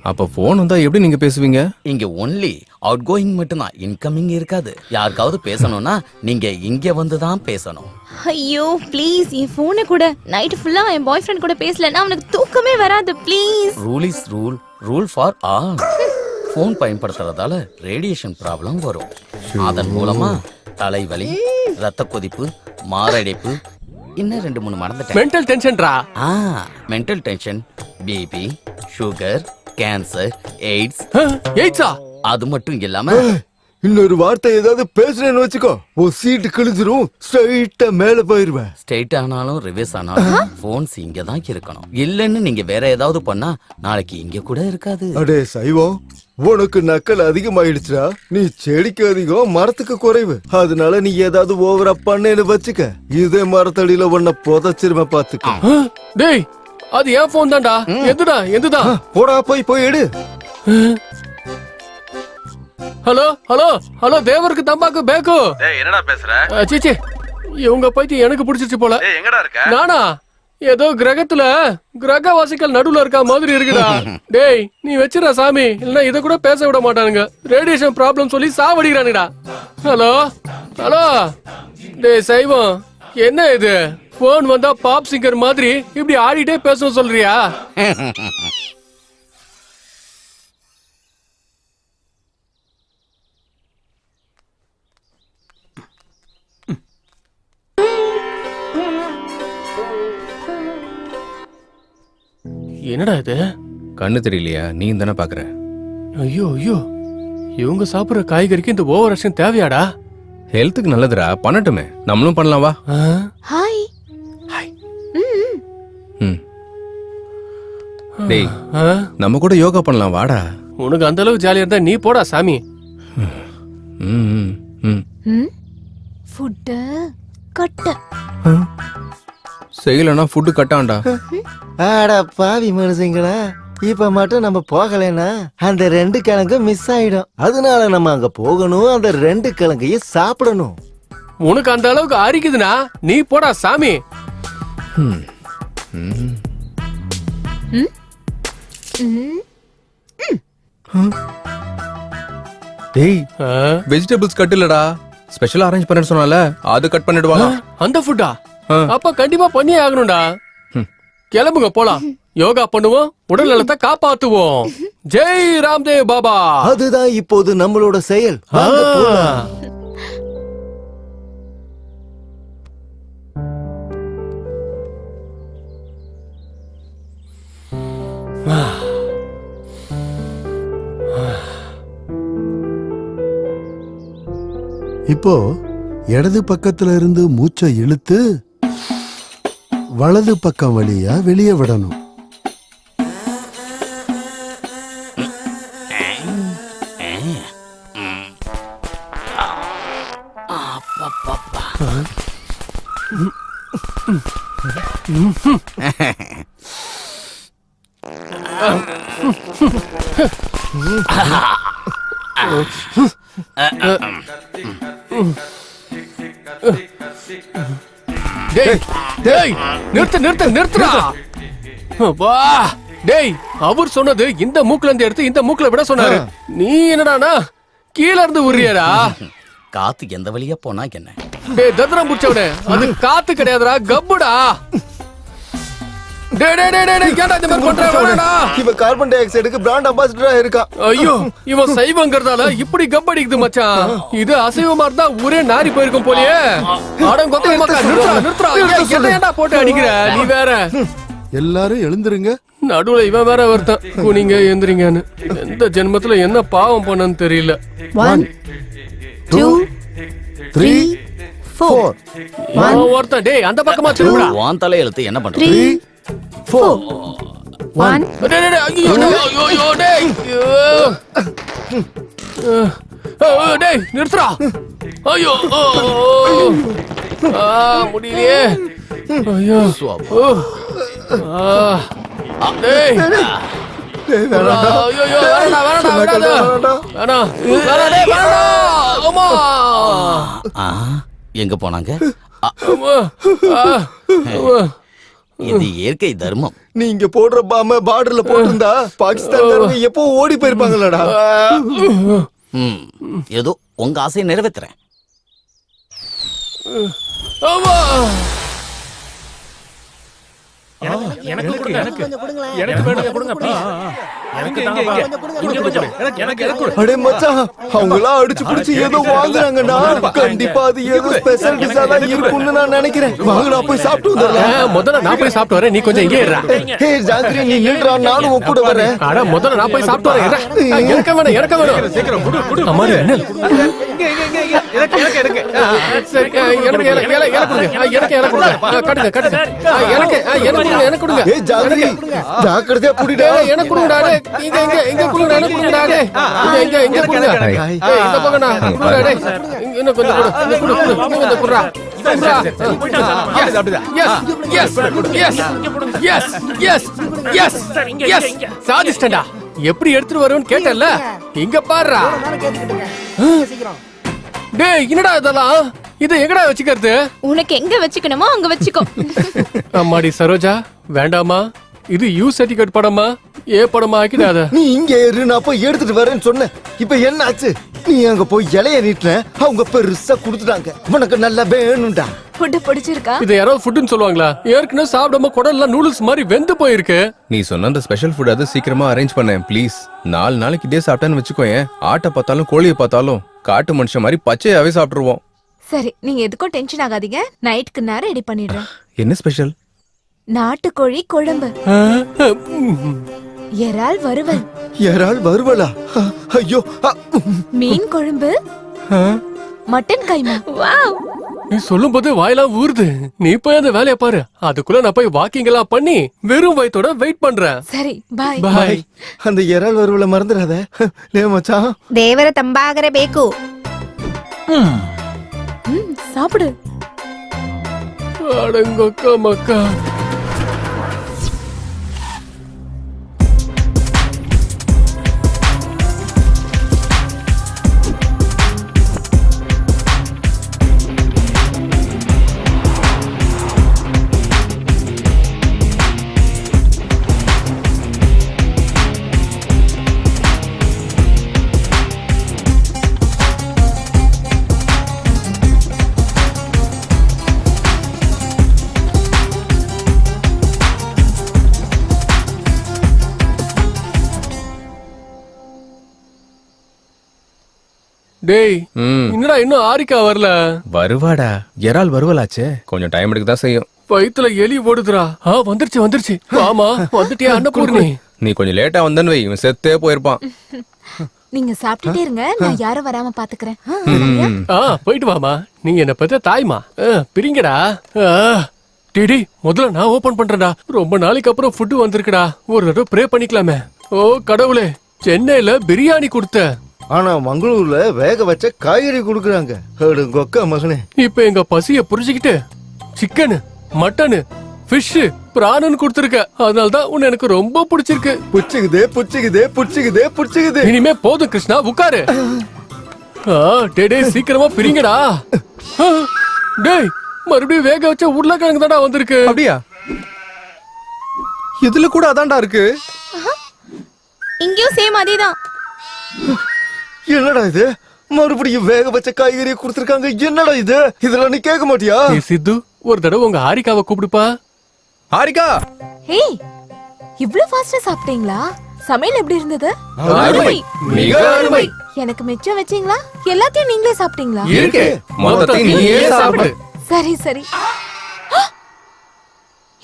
அப்ப போன் வந்தா எப்படி நீங்க பேசுவீங்க? இங்க ஒன்லி அவுட் கோயிங் மட்டும்தான், இன்கமிங் இருக்காது. யாருக்காவது பேசணும்னா நீங்க இங்க வந்து தான் பேசணும். ஐயோ ப்ளீஸ், என் போனை கூட. நைட் ஃபுல்லா என் பாய் ஃப்ரெண்ட் கூட பேசலன்னா அவனுக்கு தூக்கமே வராது. Please. Rule is rule, rule for all. Phone பயன்படுத்துறதால ரேடியேஷன் ப்ராப்ளம் வரும். அதன் மூலமா தலைவலி, ரத்த கொதிப்பு, மாரடைப்பு, இன்னும் 2-3 மறந்துட்டேன். மென்டல் டென்ஷன்டா. Mental tension, BP, sugar, cancer, AIDS. எய்ட்ஸா? அது மட்டும் இல்லாம இன்னொரு வார்த்தை ஏதாவது பேசுறேன்னு வச்சுக்கோ, ஒரு சீட்டு கிழிஞ்சிரும், ஸ்ட்ரைட்டா மேல போயிருவேன். ஸ்ட்ரைட் ஆனாலும் ரிவர்ஸ் ஆனாலும் போன்ஸ் இங்க தான் இருக்கணும். இல்லன்னு நீங்க வேற ஏதாவது பண்ணா நாளைக்கு இங்க கூட இருக்காது. அடே சைவம், உனக்கு நக்கல் அதிகமாயிடுச்சுடா. நீ செடிக்கு அதிகம், மரத்துக்கு குறைவு. அதனால நீ ஏதாவது ஓவரா பண்ணேன்னு வச்சுக்க, இதே மரத்தடியில உன்னை புதைச்சிருவேன் பாத்துக்க. டேய், அது ஏன் போன் தான்டா. எதுடா எதுடா? போடா, போய் எடு. ஹலோ ஹலோ ஹலோ, தேவருக்கு தம்பாக்கு பேக்கு. டேய், என்னடா பேசுற? சீச்சி, இவங்க பைத்தியம் எனக்கு பிடிச்சிருச்சு போல. டேய், எங்கடா இருக்க? நானா? ஏதோ கிரகத்துல கிரகவாசிகள் நடுவுல இருக்க மாதிரி இருக்குடா. டேய், நீ வச்சிர சாமி, இல்லனா இத கூட பேச விட மாட்டானுங்க. ரேடியேஷன் ப்ராப்ளம் சொல்லி சாவடிக்கிறானுடா. Hello hello. டேய் சைவம், என்ன இது? போன் வந்தா பாப் சிங்கர் மாதிரி இப்படி ஆடிட்டே பேசணும் சொல்றியா? என்னடா இது? கண்ணு தெரியலையா? நீ தானே பாக்குற. ஐயோ ஐயோ, இவங்க சாப்பிடுற காய்கறிக்கு இந்த ஓவர் ஆக்ஷன் தேவையாடா? ஹெல்த்துக்கு நல்லதுடா, பண்ணட்டுமே. நம்மளும் பண்ணலாம் வா. ஹாய். ஹாய். டேய், நம்ம கூட யோகா பண்ணலாம் வாடா. உனக்கு அந்த அளவுக்கு ஜாலியா இருந்தா நீ போடா சாமி. ஃபுட் கட்ட. செய்யலனா ஃபுட் கட்டான்டா. ஆடா பாவி மனுஷங்களா, இப்ப மட்டும் நம்ம போகலைன்னா அந்த 2 கிழங்கு மிஸ் ஆயிடும். அதனால நம்ம அங்க போகணும், அந்த 2 கிழங்கையும் சாப்பிடணும். உனக்கு அந்த அளவுக்கு அரிக்குதுன்னா நீ போடா சாமி. டேய், வெஜிடபிள்ஸ் கட் இல்லடா, ஸ்பெஷல் அரேஞ்ச் பண்ண சொன்னால அது கட் பண்ணிடுவாங்க. அந்த ஃபுட்டா? அப்ப கண்டிப்பா பண்ணியே ஆகணும்டா. கிளம்புங்க போலாம், யோகா பண்ணுவோம், உடல் நலத்தை காப்பாத்துவோம். ஜெய் ராம்தேவ் பாபா. அதுதான் இப்போது நம்மளோட செயல். வாங்க போலாம். இப்போ இடது பக்கத்துல இருந்து மூச்சை இழுத்து வலது பக்கம் வழியா வெளியே விடணும். டேய் டேய் நிறுத்துடா. வா டேய், அவர் சொன்னது இந்த மூக்குல இருந்து எடுத்து இந்த மூக்குல விட சொன்னாரு. நீ என்னடானா கீழ இருந்து உரியடா. காத்து எந்த வழியா போனா என்ன? டேய் தத்ரம் புடிச்சவனே, அது காத்து கிடையாதுடா, கப்புடா. டேய் டேய் டேய் டேய், கேட்டா இந்த மாதிரி பண்றடா. இவன் கார்பன் டை ஆக்சைடுக்கு பிராண்ட் அம்பாசிடரா இருக்கான். ஐயோ, இவன் சைவங்கிறதால இப்படி கப்படிக்குது மச்சான். இது அசைவமா இருந்தா ஊரே நாரி போயிருக்கும் போலயே. ஆடம் கொத்த மக்கா, நிறுத்துறா. என்னடா போட்டு அடிக்கிற நீ வேற? எல்லாரும் எழுந்துருங்க. நடுவுல இவன் வேற வருத்தான், குனிங்க எந்திரிங்கன்னு. எந்த ஜென்மத்துல என்ன பாவம் பண்ணன்னு தெரியல. 1 2 3 4 ஒருத்தன் டேய் அந்த பக்கமா திரும்புடா. வான் தலை எழுத்து என்ன பண்ற? 3 4 1 டேய் டேய் ஐயோ டேய். டேய் நிறுத்துடா. ஐயோ முடியலையே. ஐயோ டேய் எங்க போனாங்க? இது இயற்கை தர்மம். நீங்க போடுற பாம பார்டர்ல போட்டிருந்தா பாகிஸ்தான் எப்போ ஓடி போயிருப்பாங்களடா. ஏதோ உங்க ஆசையை நிறைவேற்றுறேன். அடே மச்சான், அவங்களா அடிச்சு பிடிச்சு ஏதோ வாங்குறாங்கடா. கண்டிப்பா அது ஏதோ ஸ்பெஷல் டிஷ்ஷா தான் இருக்கும்னு நான் நினைக்கிறேன். வாங்கடா போய் சாப்பிட்டு வந்துடலாம். முதல்ல நான் போய் சாப்பிட்டு வரேன், நீ கொஞ்சம் இங்கே இருடா. ஹே ஜாங்கிரி, நீ நில்றா, நானும் உன் கூட வரேன். அட முதல்ல நான் போய் சாப்பிட்டு வரேன். எனக்கு வேணும் சீக்கிரம் குடு. அம்மா என்ன ஜாக்கிரதையா புடிடா. எனக்கு கொடுங்கடா. எங்க கொடுங்கடா, எனக்கு கொடுங்கடா. எங்க கொடுங்க. இந்த பக்கம்டா கொடுங்கடா. டேய் இன்னும் கொஞ்சம் கொடு. இன்னும் கொஞ்சம் குடுறா. சாதிச்சிட்டா. எப்படி எடுத்துட்டு வருவேன்னு கேட்டல, இங்க பாருடா. டேய் என்னடா இதெல்லாம்? இத எங்கடா வச்சுக்கிறது? உனக்கு எங்க வச்சுக்கணுமோ அங்க வச்சுக்கோ. அம்மாடி சரோஜா, வேண்டாமா? இது யூ சர்டிபிகேட் படமா, ஏ படமா ஆக்கிடாத. நீ இங்க இரு, நான் போய் எடுத்துட்டு வரேன்னு சொன்னேன். இப்ப என்ன ஆச்சு? நீ அங்க போய் இலைய நீட்டுன, அவங்க பெருசா குடுத்துட்டாங்க. உனக்கு நல்லா வேணும்டா. ஃபுட் பிடிச்சிருக்கா? இது யாராவது ஃபுட்னு சொல்லுவாங்களா? ஏற்கனவே சாப்பிடாம குடல்லாம் நூடுல்ஸ் மாதிரி வெந்து போயிருக்கு. நீ சொன்ன அந்த ஸ்பெஷல் ஃபுட் அது சீக்கிரமா அரேஞ்ச் பண்ணேன் ப்ளீஸ். 4 நாளைக்கு இதே சாப்பிட்டேன்னு வச்சுக்கோயேன், ஆட்டை பார்த்தாலும் கோழியை பார்த்தாலும் காட்டு மனுஷன் மாதிரி பச்சையாவே சாப்பிட்டுருவோம். சரி, நீங்க எதுக்கும் டென்ஷன் ஆகாதீங்க. நைட்க்கு நேரம் ரெடி பண்ணிடுறேன். என்ன ஸ்பெஷல்? நாட்டுக்கோழி குழம்பு, இறால் வறுவல். இறால் வறுவலா? ஐயோ. மீன் குழம்பு, மட்டன் கைமா. வாவ், நீ சொல்லும் போது வாயெல்லாம் ஊறுது. நீ போய் அந்த வேலையை பாரு, அதுக்குள்ள நான் போய் வாக்கிங் எல்லாம் பண்ணி வெறும் வயித்தோட வெயிட் பண்றேன். சரி பாய். பாய். அந்த இறால் வறுவலை மறந்துடாத. லே மச்சான், தேவர தம்பாகர பேக்கு. சாப்பிடு. அடங்கொக்கா மக்கா. டேய் என்னடா இன்னும் ஆரிக்கா வரல? வருவாடா, இறால் வருவலாச்சே, கொஞ்சம் டைம் எடுக்க தான் செய்யும். வயித்துல எலி ஓடுதுடா. வந்துருச்சு. ஆமா வந்துட்டியா அன்னபூர்ணி? நீ கொஞ்சம் லேட்டா வந்தன்னு வை, இவன் செத்தே போயிருப்பான். நீங்க சாப்பிட்டுட்டே இருங்க, நான் யாரும் வராம பாத்துக்கிறேன். போயிட்டு வாமா. நீங்க என்ன பத்த தாய்மா. பிரிங்கடா. டிடி முதல்ல நான் ஓபன் பண்றேன்டா. ரொம்ப நாளைக்கு அப்புறம் ஃபுட் வந்திருக்குடா. ஒரு தடவை ப்ரே பண்ணிக்கலாமே. ஓ கடவுளே, சென்னையில பிரியாணி கொடுத்த, ஆனா மங்களூர்ல வேக வச்ச காய்கறி குடுக்குறாங்க. கொக்க மகனே, இப்ப எங்க பசிய புரிஞ்சுக்கிட்டு சிக்கனு, மட்டனு, ஃபிஷ் பிராணன் கொடுத்திருக்க, அதனால தான் உன்னை எனக்கு ரொம்ப பிடிச்சிருக்கு. புடிச்சுக்குது. இனிமே போதும் கிருஷ்ணா, உட்காரு. டேய் சீக்கிரமா பிரிங்கடா. டேய் மறுபடியும் வேக வச்ச உருளைக்கிழங்கு தான்டா வந்திருக்கு. அப்படியா? இதுல கூட அதான்டா இருக்கு. இங்கேயும் சேம் அதேதான். என்னடா இது, மறுபடியும் வேக வச்ச காய்கறியை கொடுத்திருக்காங்க. என்னடா இது, இதெல்லாம் நீ கேட்க மாட்டியா? சித்து, ஒரு தடவை உங்க ஹாரிகாவை கூப்பிடுப்பா. ஹாரிகா, ஏய், இவ்ளோ ஃபாஸ்டா சாப்பிட்டீங்களா? சமையல் எப்படி இருந்தது? மிக அருமை. எனக்கு மிச்சம் வச்சீங்களா? எல்லாத்தையும் நீங்களே சாப்பிட்டீங்களா? இருக்கு, மொத்தத்தையும் நீயே சாப்பிடு. சரி சரி.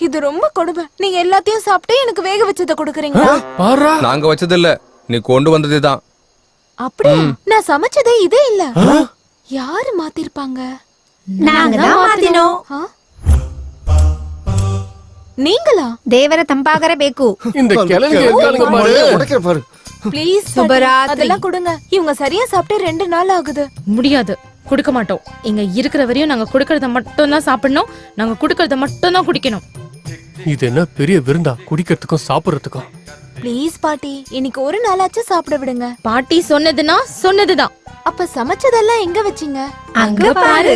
இது ரொம்ப கொடுமை. நீங்க எல்லாத்தையும் சாப்பிட்டு எனக்கு வேக வச்சத கொடுக்குறீங்களா? நாங்க வச்சது இல்ல, நீ கொண்டு வந்ததுதான். அப்படியா? நான் சமைச்சதே இதே இல்ல. யாரு மாத்திருப்பாங்க? நாங்க தான் மாத்தினோம். நீங்களா? ದೇವರ ತಂಪಾಗರ ಬೇಕು. இந்த கிழங்கு இருக்கானுங்க பாரு. உடைக்கிற பாரு. ப்ளீஸ் சுபராத்திரி. அதெல்லாம் கொடுங்க. இவங்க சரியா சாப்பிட்டு 2 நாள் ஆகுது. முடியாது, கொடுக்க மாட்டோம். இங்க இருக்கிற வரையும் நாங்க கொடுக்கறத மட்டும் தான் சாப்பிடணும், நாங்க கொடுக்கறத மட்டும் தான் குடிக்கணும். இது என்ன பெரிய விருந்தா, குடிக்கிறதுக்கும் சாப்பிடுறதுக்கும்? ப்ளீஸ் பாட்டி, இன்னைக்கு ஒரு நாளாச்சும் சாப்பிட விடுங்க. பாட்டி சொன்னதுன்னா சொன்னதுதான். அப்ப சமைச்சதெல்லாம் எங்க வச்சீங்க? அங்க பாரு.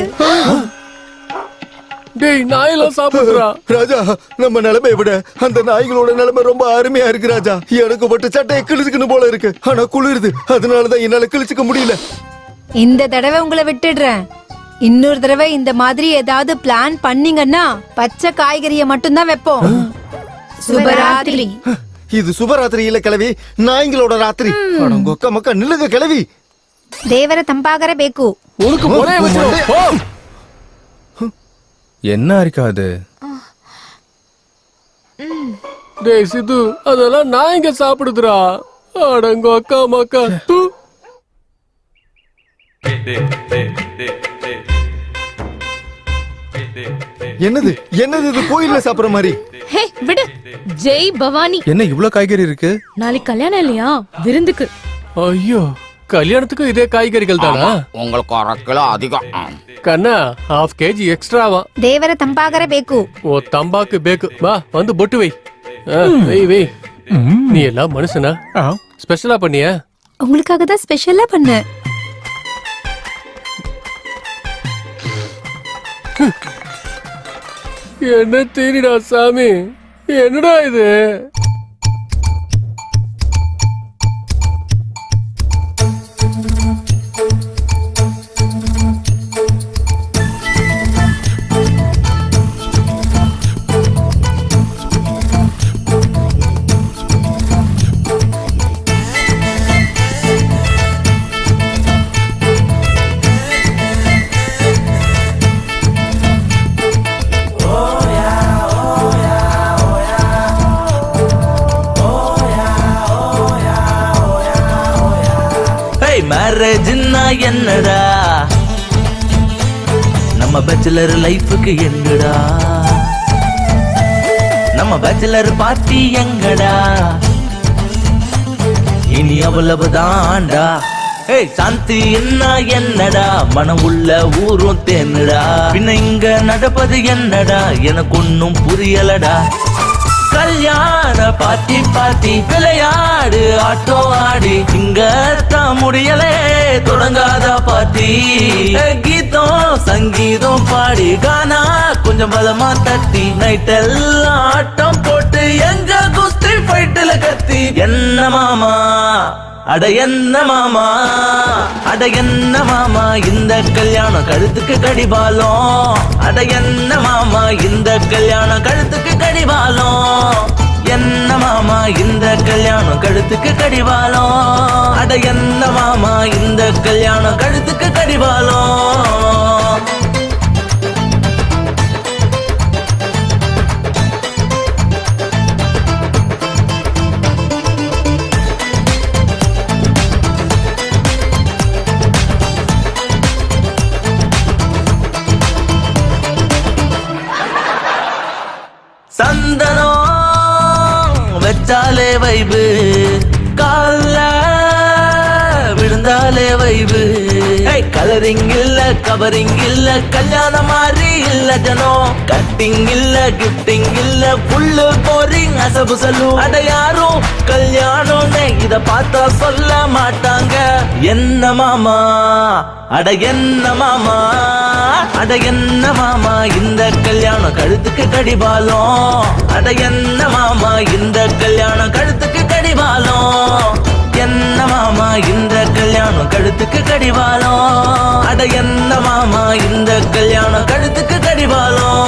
டேய் நாயெல்லாம் சாப்பிடுறா. ராஜா, நம்ம நிலைமை விட அந்த நாய்களோட நிலைமை ரொம்ப அருமையா இருக்கு ராஜா. எனக்கு மட்டும் சட்டையை கிழிச்சுக்கணும் போல இருக்கு. ஆனா குளிருது, அதனாலதான் என்னால கிழிச்சுக்க முடியல. இந்த தடவை உங்களை விட்டுடுறேன். இன்னொரு தடவை இந்த மாதிரி ஏதாவது பிளான் பண்ணீங்கன்னா பச்சை காய்கறியை மட்டும் தான் வைப்போம். சுபராத்திரி. இது சுபராத்திரி இல்ல கிழவி, நாய்களோட ராத்திரி. கொக்க மக்க நில்லுங்க கிழவி. ದೇವರ ತಂಪಾಗರ ಬೇಕು. உனக்கு ஒரே வச்சிரும். போ. என்ன ஹாரிகா அது? டேய் சித்து, அதெல்லாம் நாய்ங்க சாப்பிடுதுடா. அடங்கோ அக்கா மக்கா. தூ. என்னது என்னது இது, கோயில்ல சாப்பிடுற மாதிரி. ஹே விடு. ஜெய் பவானி. என்ன இவ்ளோ காய்கறி இருக்கு? நாளைக்கு கல்யாணம் இல்லையா, விருந்துக்கு. ஐயோ, கல்யாணத்துக்கு இதே காய்கறிகள் தானா? உங்களுக்கு 1 கிலோ அதிகம். கண்ணா, 1/2 kg எக்ஸ்ட்ராவா. ದೇವರ ತಂಪಾಗರ ಬೇಕು. ஓ தம்பாக்கு பேக்கு. வா வந்து பொட்டு வை. வை வை. நீ எல்லாம் மனுஷனா? ஸ்பெஷலா பண்ணியா? உங்களுக்காக தான் ஸ்பெஷலா பண்ணேன். என்ன தேனிடா சாமி, என்னடா இது? மேரேஜ்னா என்னடா, நம்ம பேச்சுலர் லைஃபுக்கு என்னடா, நம்ம பேச்சுலர் பார்ட்டி எங்கடா, இனி அவ்வளவு தாண்டா. ஏய் சாந்தி என்ன என்னடா, மனம் உள்ள ஊரும் தேனுடா, பின்ன இங்க நடப்பது என்னடா, எனக்கு ஒன்னும் புரியலடா. கல்யாண பாத்தி பாத்தி விளையாடு ஆட்டோ ஆடி, இங்க தான் முடியலே தொடங்காத பாத்தி. கீதம் சங்கீதம் பாடி கானா கொஞ்சம் பலமா தட்டி, நைட் எல்லாம் ஆட்டம் போட்டு எங்க குஸ்தி ஃபைட்டுல கத்தி. என்ன மாமா அட என்ன மாமா, அட என்ன மாமா இந்த கல்யாணம் கழுத்துக்கு கடிபாலம், அட என்ன மாமா இந்த கல்யாணம் கழுத்துக்கு கடிபாலம், என்ன மாமா இந்த கல்யாணம் கழுத்துக்கு கடிவாளம், அட என்ன மாமா இந்த கல்யாணம் கழுத்துக்கு கடிவாளம். சந்தனம் வச்சாலே வைபு, கால்ல விழுந்தாலே வைபு, கலரிங் இல்ல கவரிங் இல்ல கல்யாணம் மாதிரி இல்ல ஜனம் கட்டிங் இல்ல கிஃப்டிங் இல்ல புல்லு போரிங் அசபு சலூன் அட யாரும் கல்யாணம்னு இத பார்த்தா சொல்ல மாட்டாங்க என்ன மாமா அட என்ன மாமா அட என்ன மாமா இந்த கல்யாணம் கழுத்துக்கு கடிபாலம் அட என்ன மாமா இந்த கல்யாணம் கழுத்துக்கு கடிபாலம் என்ன மாமா இந்த கல்யாணம் கழுத்துக்கு கடிவாளம் அட என்ன மாமா இந்த கல்யாணம் கழுத்துக்கு கடிவாளம்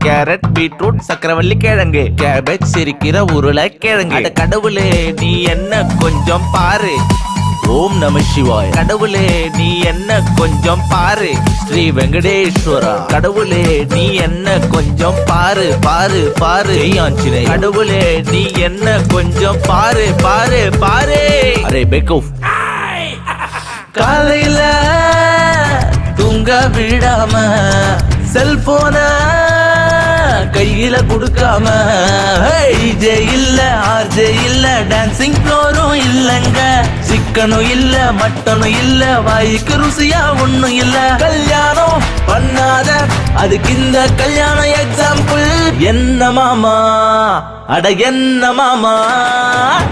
கேரட் பீட்ரூட் சக்கரவள்ளி கிழங்கு கேபேஜ் சிரிக்கிற உருளைக்கிழங்கு அட கடவுளே நீ என்ன கொஞ்சம் பாரு ஓம் நம சிவாய் கடவுளே நீ என்ன கொஞ்சம் பாரு ஸ்ரீ வெங்கடேஸ்வரா கடவுளே நீ என்ன கொஞ்சம் பாரு பாரு பாரு ஆஞ்சனே கடவுளே நீ என்ன கொஞ்சம் பாரு பாரு பாரு அரே பேக்கோஃப் காலையில தூங்க விடாம செல்போன கையில குடுக்காம ஜே இல்ல ஆர்ஜே இல்ல டான்சிங் ஃப்ளோரும் இல்லங்க சிக்கனும் இல்ல மட்டனும் இல்ல வாய்க்கு ருசியா ஒண்ணும் இல்ல கல்யாணம் பண்ணாத அதுக்கு இந்த கல்யாணம் எக்ஸாம்பிள் என்ன மாமா அட என்ன மாமா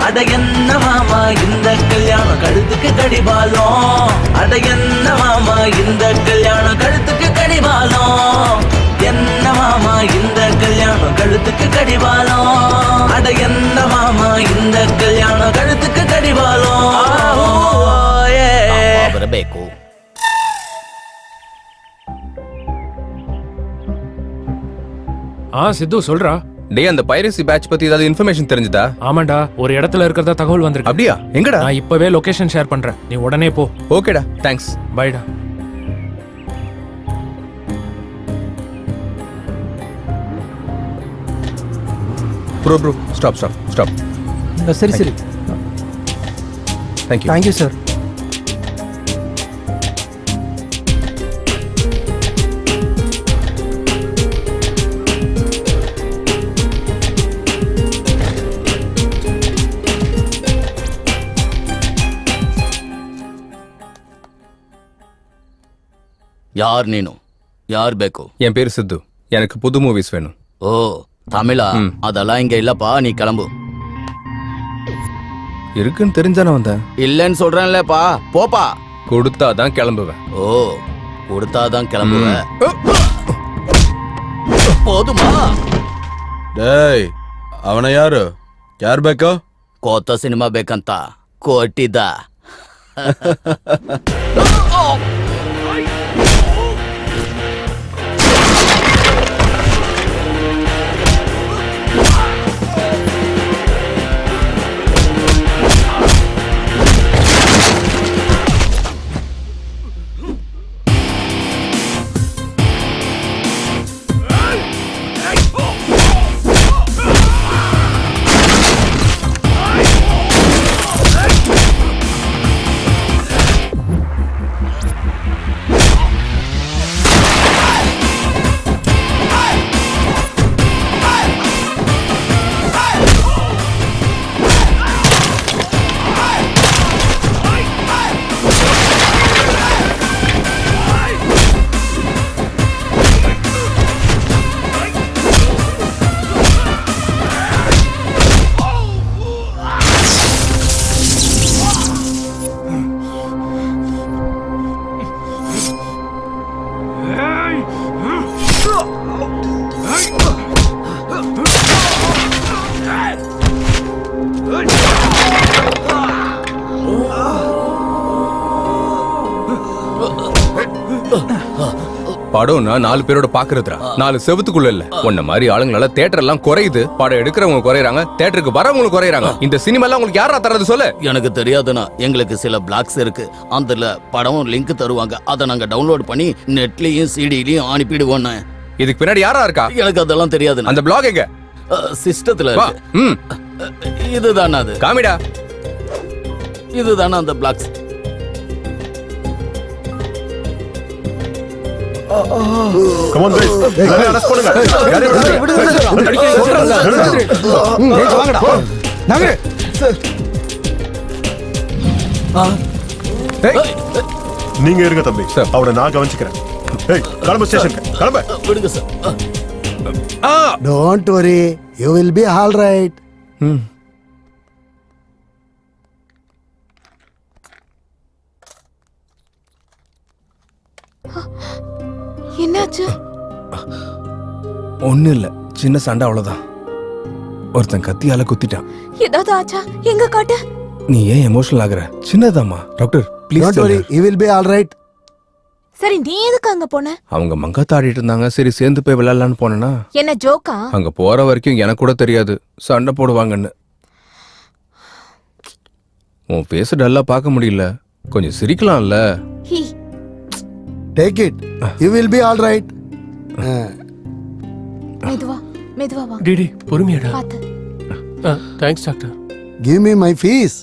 அட என்ன மாமா இந்த கல்யாணம் கழுத்துக்கு கடிபாலம் அட என்ன மாமா இந்த கல்யாணம் கழுத்துக்கு கடிபாலம் என்ன மாமா இந்த கல்யாணம் கழுத்துக்கு கடிவாளம் அட என்ன மாமா இந்த கல்யாணம் கழுத்துக்கு கடிவாளம் ಬರಬೇಕು சித்து சொல்றா டேய் அந்த பைரசி பேட்ச் பத்தி ஏதாவது இன்ஃபர்மேஷன் தெரிஞ்சதா? ஆமாண்டா ஒரு இடத்துல இருக்கிறதா தகவல் வந்திருக்கு. அப்படியா? எங்கடா? நான் இப்பவே லொகேஷன் ஷேர் பண்றேன், நீ உடனே போ. ஓகேடா, தேங்க்ஸ். பைடா. Bro stop. சரி தேங்க்யூ சார். யார் நீனு? யார் ಬೇಕು? என் பேர் சித்து. எனக்கு புது மூவிஸ் வேணும். ஓ தமிழா? அதெல்லாம் இங்க இல்லப்பா, நீ கிளம்பு. இருக்குன்னு தெரிஞ்சானே வந்தேன். இல்லன்னு சொல்றேன்லப்பா, போப்பா. கொடுத்தாதான் கிளம்புவேன். ஓ கொடுத்தாதான் கிளம்புவேன். போதுமா? டேய் ಅವನ ಯಾರು? ಯಾರು ಬೇಕು? ಕೊತ್ತ ಸಿನಿಮಾ ಬೇಕಂತ ಕೊಟ್ಟಿದ್ದ. படம்னா 4 பேரோட பாக்குறதுடா, 4 செவத்துக்குள்ள இல்ல. உன்ன மாதிரி ஆளுங்களால தியேட்டர் எல்லாம் குறையுது. படம் எடுக்கிறவங்க குறையறாங்க, தியேட்டருக்கு வரவங்க குறையறாங்க. இந்த சினிமா எல்லாம் உங்களுக்கு யாரா தரது சொல்லு? எனக்கு தெரியாதுண்ணா, எங்களுக்கு சில பிளாக்ஸ் இருக்கு. அதுல படம் லிங்க் தருவாங்க, அதை நாங்க டவுன்லோட் பண்ணி நெட்லயும் சிடிலயும் அனுப்பிடுவோம். இதுக்கு பின்னாடி யாரா இருக்கா? எனக்கு அதெல்லாம் தெரியாது. அந்த பிளாக் எங்க? சிஸ்டத்துல இருக்கு. இதுதானா அது? காமிடா. இதுதானா அந்த பிளாக்ஸ்? Come on guys, அரெஸ்ட் பண்ணுங்க. வாங்கடா. நாங்க நீங்க இருங்க தம்பி, அவனை நான் கவனிச்சுக்கிறேன். ஏய், கிளம்பு ஸ்டேஷனுக்கு, கிளம்பு. விடுங்க sir. Don't worry, you will be all right. என்னாச்சு? ஒன்னும் இல்ல, சின்ன சண்டை அவ்வளவுதான். ஒருத்தன் கத்தியால குத்திட்டான். ஏதாவது ஆச்சா? எங்க காட்டு. நீ ஏன் எமோஷனல் ஆகுற? சின்னதாமா. Doctor please don't worry, you will be all right. சரி, நீ எதுக்கு அங்க போன? அவங்க மங்காத்த ஆடிட்டு இருந்தாங்க, சரி சேர்ந்து போய் விளையாடலான்னு போனேன்னா என்ன ஜோக்கா? அங்க போற வரைக்கும் எனக்கு கூட தெரியாது சண்டை போடுவாங்கன்னு. உன் ஃபேஸ் டல்லா பார்க்க முடியல, கொஞ்சம் சிரிக்கலாம்ல. Take it, you will be all right. மெதுவா மெதுவா வா. டிடி பொறுமையாடா. பாத்து. Thanks doctor. Give me my fees.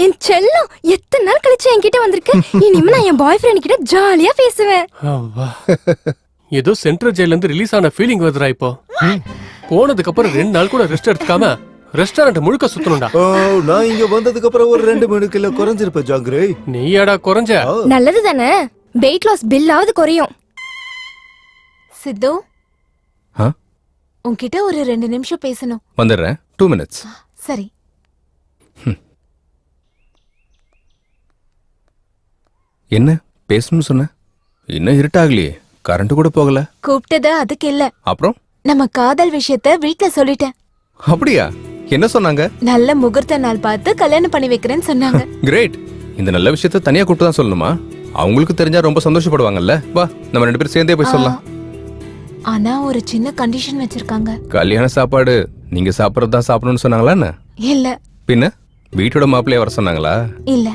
என் செல்லம் எத்தனை நாள் கழிச்சு என்கிட்ட வந்திருக்கு. இனிமே நான் என் பாய் ஃப்ரெண்ட் கிட்ட ஜாலியா பேசுவேன். ஏதோ சென்ட்ரல் ஜெயில இருந்து ரிலீஸ் ஆன ஃபீலிங் வருதுடா இப்போ. போனதுக்கு அப்புறம் 2 நாள் கூட ரெஸ்ட் எடுத்துக்காம ரெஸ்டாரண்ட் முழுக்க சுத்தணும்டா. நான் இங்க வந்ததுக்கு அப்புறம் ஒரு 2 கிலோ குறைஞ்சிருப்பேன் ஜாங்கிரே. நீயாடா குறைஞ்ச? நல்லது தானே, வெயிட் லாஸ் பில்லாவது குறையும். சித்து, உன்கிட்ட ஒரு 2 நிமிஷம் பேசணும். வந்துடுறேன், 2 minutes. சரி. என்ன பேசணும்னு சொன்ன? இன்னும் இருட்டாகலையே, கரண்ட் கூட போகல. கூப்பிட்டது அதுக்கு இல்ல. அப்புறம் நம்ம காதல் விஷயத்த வீட்ல சொல்லிட்டேன். அப்படியா? என்ன சொன்னாங்க? நல்ல முகூர்த்த நாள் பார்த்து கல்யாணம் பண்ணி வைக்கிறேன்னு சொன்னாங்க. கிரேட். இந்த நல்ல விஷயத்த தனியா கூப்பிட்டு தான் சொல்லணுமா? அவங்களுக்கு தெரிஞ்சா ரொம்ப சந்தோஷப்படுவாங்கல்ல. வா, நம்ம 2 பேரும் சேர்ந்தே போய் சொல்லலாம். ஆனா ஒரு சின்ன கண்டிஷன் வச்சிருக்காங்க. கல்யாண சாப்பாடு நீங்க சாப்பிடறது தான் சாப்பிடணும்னு சொன்னாங்களா என்ன? இல்ல. பின்ன வீட்டோட மாப்பிள்ளைய வர சொன்னாங்களா? இல்ல.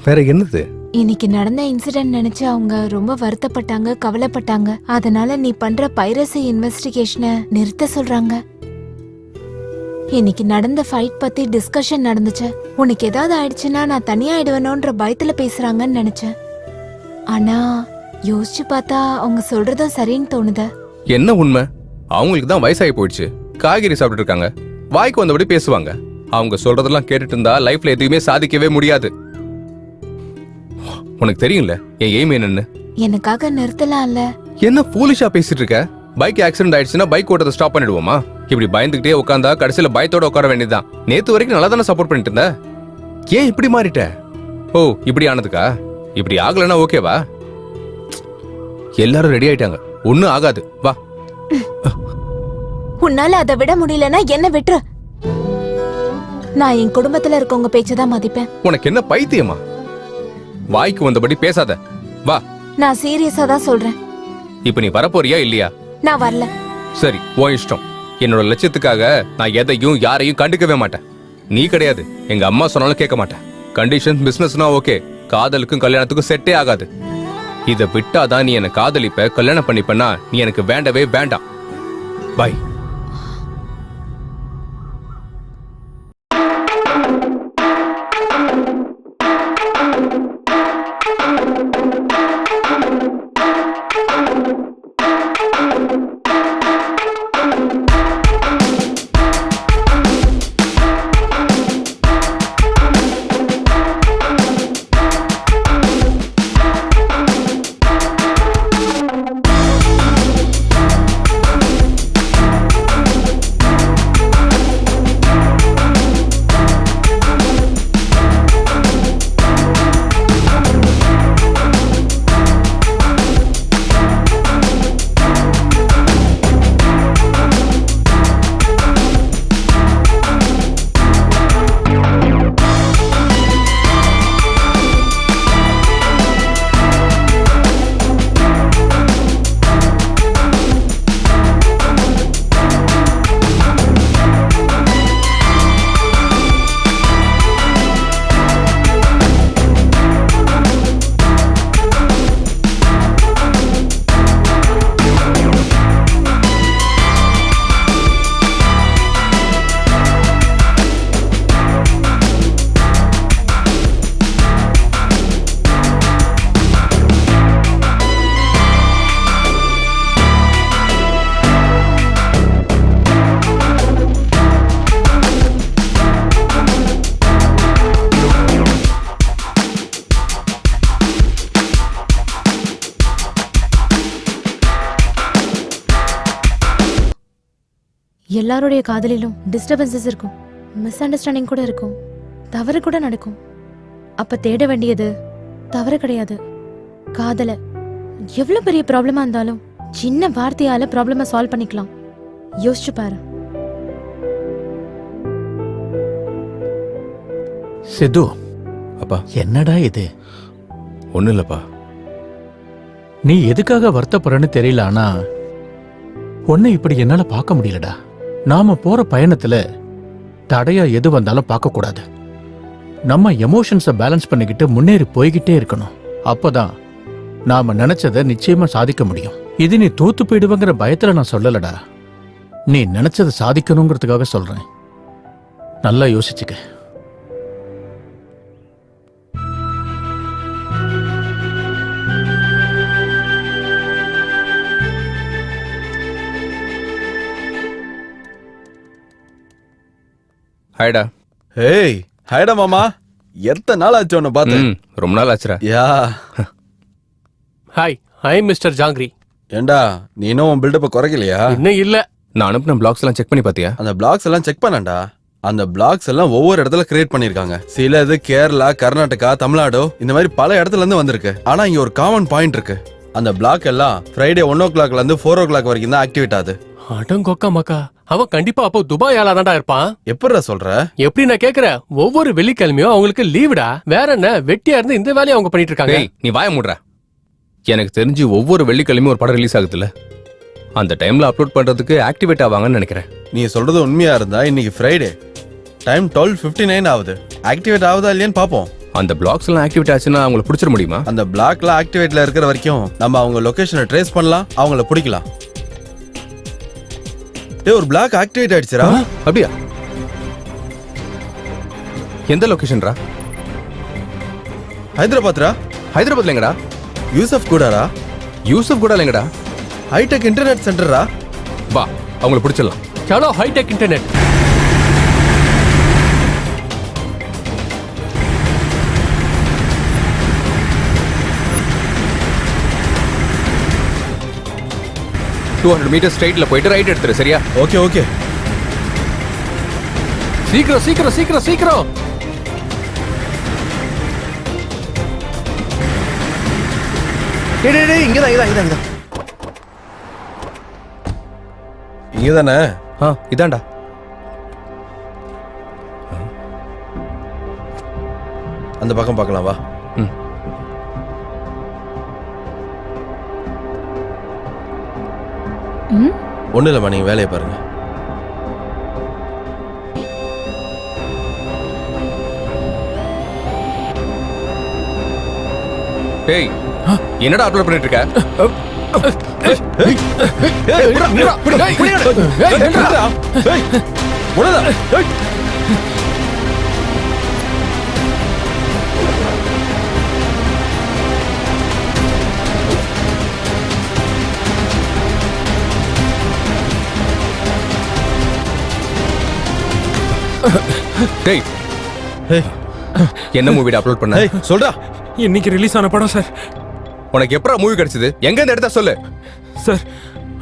வேற என்னது? இன்னைக்கு நடந்த இன்சிடென்ட் நினைச்சு அவங்க ரொம்ப வருத்தப்பட்டாங்க, கவலைப்பட்டாங்க. அதனால நீ பண்ற பைரசி இன்வெஸ்டிகேஷனை நிறுத்த சொல்றாங்க. இன்னைக்கு நடந்த ஃபைட் பத்தி டிஸ்கஷன் நடந்துச்சு. உனக்கு ஏதாவது ஆயிடுச்சுன்னா நான் தனியா ஆயிடுவேனோன்ற பயத்துல பேசுறாங்கன்னு நினைச்சேன். ஆனா யோசிச்சு பார்த்தா அவங்க சொல்றதும் சரின்னு தோணுத. என்ன உண்மை? அவங்களுக்கு தான் வயசாகி போயிடுச்சு, காய்கறி சாப்பிட்டு இருக்காங்க, வாய்க்கு வந்தபடி பேசுவாங்க. அவங்க சொல்றதெல்லாம் கேட்டுட்டு இருந்தா லைஃப்ல எதுவுமே சாதிக்கவே முடியாது. உனக்கு தெரியும்ல என் எய்ம் என்னன்னு. எனக்காக நிறுத்தலாம்ல. என்ன ஃபூலிஷா பேசிட்டு இருக்க? பைக் ஆக்சிடென்ட் ஆயிடுச்சுன்னா பைக் ஓட்டத்தை ஸ்டாப் பண்ணிடுவோமா? இப்படி பயந்துகிட்டே உட்காந்தா கடைசியில பயத்தோட உட்கார வேண்டியதுதான். நேத்து வரைக்கும் நல்லா தானே சப்போர்ட் பண்ணிட்டு இருந்த, ஏன் இப்படி மாறிட்ட? ஓ, இப்படி ஆனதுக்கா? இப்படி ஆகலன்னா ஓகேவா? எல்லாரும் ரெடி ஆயிட்டாங்க, ஒண்ணும் ஆகாது, வா. உன்னால அதை விட முடியலன்னா என்ன விட்டுரு. நான் என் குடும்பத்துல இருக்கவங்க பேச்சதான் மதிப்பேன். உனக்கு என்ன பைத்தியமா? வாய்க்கு வந்தபடி பேசாத, வா. நான் சீரியஸா தான் சொல்றேன். இப்ப நீ வரப்போறியா இல்லையா? நான் வரல. சரி, உன் இஷ்டம். என்னோட லட்சியத்துக்காக நான் எதையும் யாரையும் கண்டுக்கவே மாட்டேன். நீ கிடையாது, எங்க அம்மா சொன்னாலும் கேட்க மாட்டேன். கண்டிஷன் பிசினஸ்னா ஓகே, காதலுக்கும் கல்யாணத்துக்கும் செட்டே ஆகாது. இதை விட்டாதான் நீ என்ன காதலிப்ப, கல்யாணம் பண்ணிப்பனா நீ எனக்கு வேண்டவே வேண்டாம். பை. எல்லாருடைய காதலிலும் டிஸ்டர்பன்சஸ் இருக்கும், மிஸ் அண்டர்ஸ்டாண்டிங் கூட இருக்கும், தவறு கூட நடக்கும். அப்ப தேட வேண்டியது தவறு கிடையாது, காதல. எவ்வளவு பெரிய ப்ராப்ளமா இருந்தாலும் சின்ன வார்த்தையால ப்ராப்ளம சால்வ் பண்ணிக்கலாம். யோசிச்சு பாரு. சித்து, அப்பா என்னடா இது? ஒண்ணும் இல்லப்பா. நீ எதுக்காக வருத்தப்படுறன்னு தெரியல, ஆனா உன்னை இப்படி என்னால பார்க்க முடியலடா. நாம போற பயணத்துல தடையா எது வந்தாலும் பார்க்க கூடாது. நம்ம எமோஷன்ஸை பேலன்ஸ் பண்ணிக்கிட்டு முன்னேறி போய்கிட்டே இருக்கணும். அப்பதான் நாம நினைச்சதை நிச்சயமா சாதிக்க முடியும். இது நீ தோத்து போயிடுவங்கிற பயத்துல நான் சொல்லலடா, நீ நினைச்சதை சாதிக்கணுங்கிறதுக்காக சொல்றேன். நல்லா யோசிச்சுக்க. ஹாய்டா. ஏய் ஹாய்டா மாமா, எத்தனை நாள் ஆச்சு உன்னை பார்த்து? ரொம்ப நாள் ஆச்சுடா. யா ஹாய், ஐ மிஸ்டர் ஜாங்கிரி. ஏண்டா நீ இன்னும் உன் பில்டப்பை குறைக்கலையா? இன்னும் இல்ல. நான் அனுப்பின பிளாக்ஸ் எல்லாம் செக் பண்ணி பாத்தியா? அந்த பிளாக்ஸ் எல்லாம் செக் பண்ணேன்டா. அந்த பிளாக்ஸ் எல்லாம் ஒவ்வொரு இடத்துல கிரியேட் பண்ணிருக்காங்க. சில இது கேரளா, கர்நாடகா, தமிழ்நாடு இந்த மாதிரி பல இடத்துல இருந்து வந்திருக்கு. ஆனா இங்க ஒரு காமன் பாயிண்ட் இருக்கு. அந்த பிளாக் எல்லாம் ஃப்ரைடே 1 o'clockல இருந்து 4 o'clock வரைக்கும் தான் ஆக்டிவேட் ஆகுது. அடங்கொக்கா மக்கா, அவன் கண்டிப்பா அப்போ துபாய் ஆளாதான்டா இருப்பான். எப்படிடா சொல்ற? எப்படி நான் கேக்குறேன், ஒவ்வொரு வெள்ளிக்கிழமையும் அவங்களுக்கு லீவுடா. வேற என்ன, வெட்டியா இருந்து இந்த வேலையை அவங்க பண்ணிட்டு இருக்காங்க. நீ வாய மூடுற. எனக்கு தெரிஞ்சு ஒவ்வொரு வெள்ளிக்கிழமையும் ஒரு படம் ரிலீஸ் ஆகுதுல்ல, அந்த டைம்ல அப்லோட் பண்றதுக்கு ஆக்டிவேட் ஆவாங்கன்னு நினைக்கிறேன். நீ சொல்றது உண்மையா இருந்தா இன்னைக்கு ஃப்ரைடே டைம் 12:59 ஆகுது. ஆக்டிவேட் ஆகுதா இல்லையான்னு பாப்போம். அந்த பிளாக்ஸ் எல்லாம் ஆக்டிவேட் ஆச்சுன்னா அவங்களை பிடிச்சிட முடியுமா? அந்த பிளாக்ல ஆக்டிவேட்ல இருக்கிற வரைக்கும் நம்ம அவங்க லொகேஷனை ட்ரேஸ் பண்ணலாம், அவங்கள பிடிக்கலாம். டேய், ஒரு பிளாக் ஆக்டிவேட் ஆயிடுச்சுடா. அப்படியா? எந்த லொகேஷன்ரா? ஹைதராபாத்ரா. ஹைதராபாத்ல எங்கடா? யூசப் கூடாரா? யூசப் கூட எங்கடா? ஹைடெக் இன்டர்நெட் சென்டரா. வா, அவங்களை பிடிச்சிடலாம். சலோ, ஹைடெக் இன்டர்நெட். மீட்டர் ஸ்ட்ரைட்ல போயிட்டு ரைட் எடுத்துரு, சரியா? Okay okay. சீக்கிரம் சீக்கிரம் சீக்கிரம் சீக்கிரம். டேய் இங்கதான். இங்கதானே? இதான்டா. அந்த பக்கம் பார்க்கலாம் வா. ஒண்ணு இல்லம்மா, நீங்க வேலையை பாருங்க. டேய், என்னடா அப்லோட் பண்ணிட்டு இருக்க? டேய், என்ன மூவிட அப்லோட் பண்ண? சொல்றா. இன்னைக்கு ரிலீஸ் ஆன படம் சார். உனக்கு எப்பறா மூவி கிடைச்சது? எங்க இருந்து எடுத்தா சொல்லு. சார்,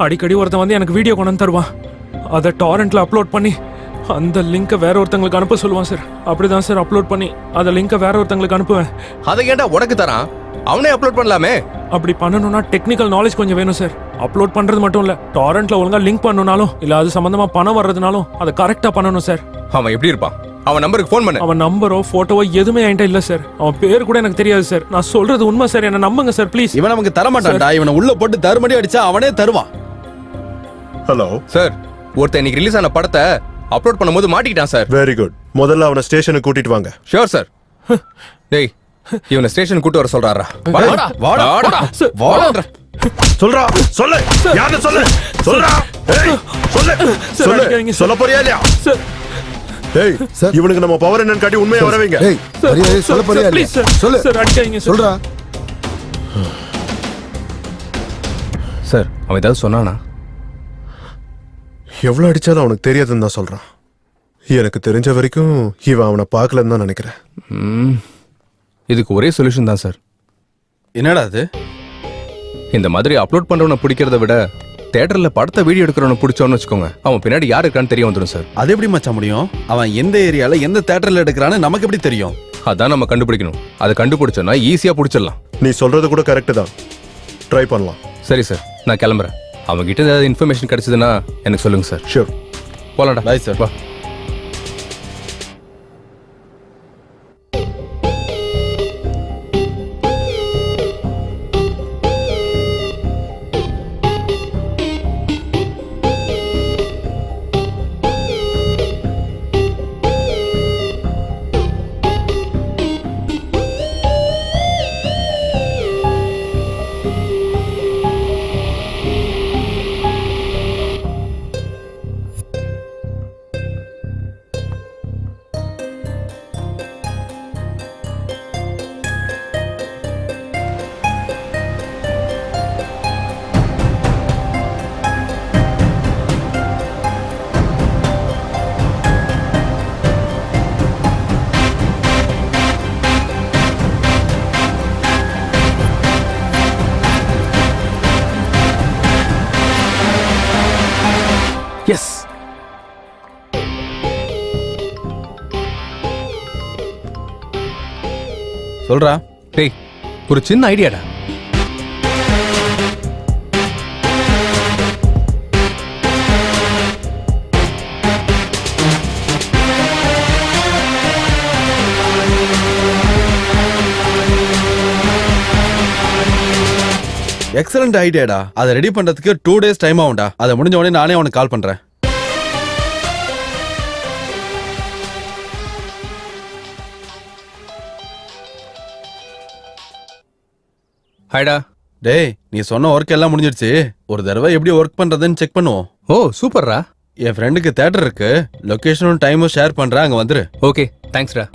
அடிக்கடி ஒருத்தன் வந்து எனக்கு வீடியோ கொண்டு வந்து தருவான். அதை டாரண்ட்ல அப்லோட் பண்ணி அந்த லிங்கை வேற ஒருத்தங்களுக்கு அனுப்ப சொல்லுவான் சார். அப்படிதான் சார் அப்லோட் பண்ணி அந்த லிங்கை வேற ஒருத்தங்களுக்கு அனுப்புவேன். அதை ஏன்டா உனக்கு தரான்? அவனே அப்லோட் பண்ணலாமே. அப்படி பண்ணணும்னா டெக்னிக்கல் நாலேஜ் கொஞ்சம் வேணும் சார். அப்லோட் பண்றது மட்டும் இல்ல, டாரண்ட்ல ஒழுங்கா லிங்க் பண்ணனும்னாலும் இல்ல அது சம்பந்தமா பணம் வர்றதுனாலும் அதை கரெக்டா பண்ணணும் சார். அவன் எப்படி இருப்பான்? அவன் நம்பருக்கு ஃபோன் பண்ணு. அவன் நம்பரோ போட்டோவோ எதுவுமே என்கிட்ட இல்ல சார். அவன் பேர் கூட எனக்கு தெரியாது சார். நான் சொல்றது உண்மை சார், என்ன நம்புங்க சார் ப்ளீஸ். இவன் நமக்கு தர மாட்டான்டா. இவனை உள்ள போட்டு தருமடி அடிச்சா அவனே தருவான். ஹலோ சார், ஒருத்தன் இன்னைக்கு ரிலீஸ் ஆன படத்தை அப்லோட் பண்ணும்போது மாட்டிக்கிட்டான் சார். Very good. முதல்ல அவனை ஸ்டேஷனுக்கு கூட்டிட்டு வாங்க. Sure sir. டேய், இவனை ஸ்டேஷன் கூட்டி வர சொல்றாரா? வாடா வாடா வாடா. சொல்றா, சொல்லு. யாரு சொல்லு. சொல்றா. ஏய், சொல்லு. சொல்ல போறியா இல்லையா? ஏய், இவனுக்கு நம்ம பவர் என்னன்னு காட்டி உண்மையை வர வைங்க. ஏய், சொல்ல போறியா இல்லையா? சொல்லு. சார் அடிக்காதீங்க சார். சொல்றா. சார், அவன் ஏதாவது சொன்னானா? எவ்வளவு அடிச்சாலும் அவனுக்கு தெரியாதுன்னு தான் சொல்றான். எனக்கு தெரிஞ்ச வரைக்கும் இவன் அவனை பார்க்கலன்னு தான் நினைக்கிறேன். இதுக்கு ஒரே சொல்யூஷன் தான் சார். என்னடா அது? இந்த மாதிரி அப்லோட் பண்றவனை பிடிக்கிறத விட தியேட்டர்ல படத்தை வீடியோ எடுக்கிறவன பிடிச்சோன்னு வச்சுக்கோங்க, அவன் பின்னாடி யாரு இருக்கான்னு தெரிய வந்துடும் சார். அது எப்படி மச்சான் முடியும்? அவன் எந்த ஏரியால எந்த தியேட்டர்ல எடுக்கிறான்னு நமக்கு எப்படி தெரியும்? அதான் நம்ம கண்டுபிடிக்கணும். அதை கண்டுபிடிச்சோன்னா ஈஸியா பிடிச்சிடலாம். நீ சொல்றது கூட கரெக்ட் தான், ட்ரை பண்ணலாம். சரி சார், நான் கிளம்புறேன். அவங்க கிட்ட ஏதாவது இன்ஃபர்மேஷன் கிடைச்சதுன்னா எனக்கு சொல்லுங்க சார். ஷூர். போலாம்டா. Bye sir. வா. எஸ். சொல்றா. டேய், ஒரு சின்ன ஐடியாடா. எக்ஸலண்ட் ஐடியாடா. அதை ரெடி பண்றதுக்கு 2 days டைம் ஆகும்டா. அதை முடிஞ்ச உடனே நானே அவனுக்கு கால் பண்றேன். ஹாய்டா. டேய், நீ சொன்ன ஒர்க் எல்லாம் முடிஞ்சிடுச்சு. ஒரு தடவை எப்படி ஒர்க் பண்றதுன்னு செக் பண்ணுவோம். ஓ சூப்பர்ரா. என் ஃப்ரெண்டுக்கு தியேட்டர் இருக்கு, லொகேஷனும் டைமும் ஷேர் பண்றேன், அங்க வந்துரு. ஓகே, தேங்க்ஸ்டா.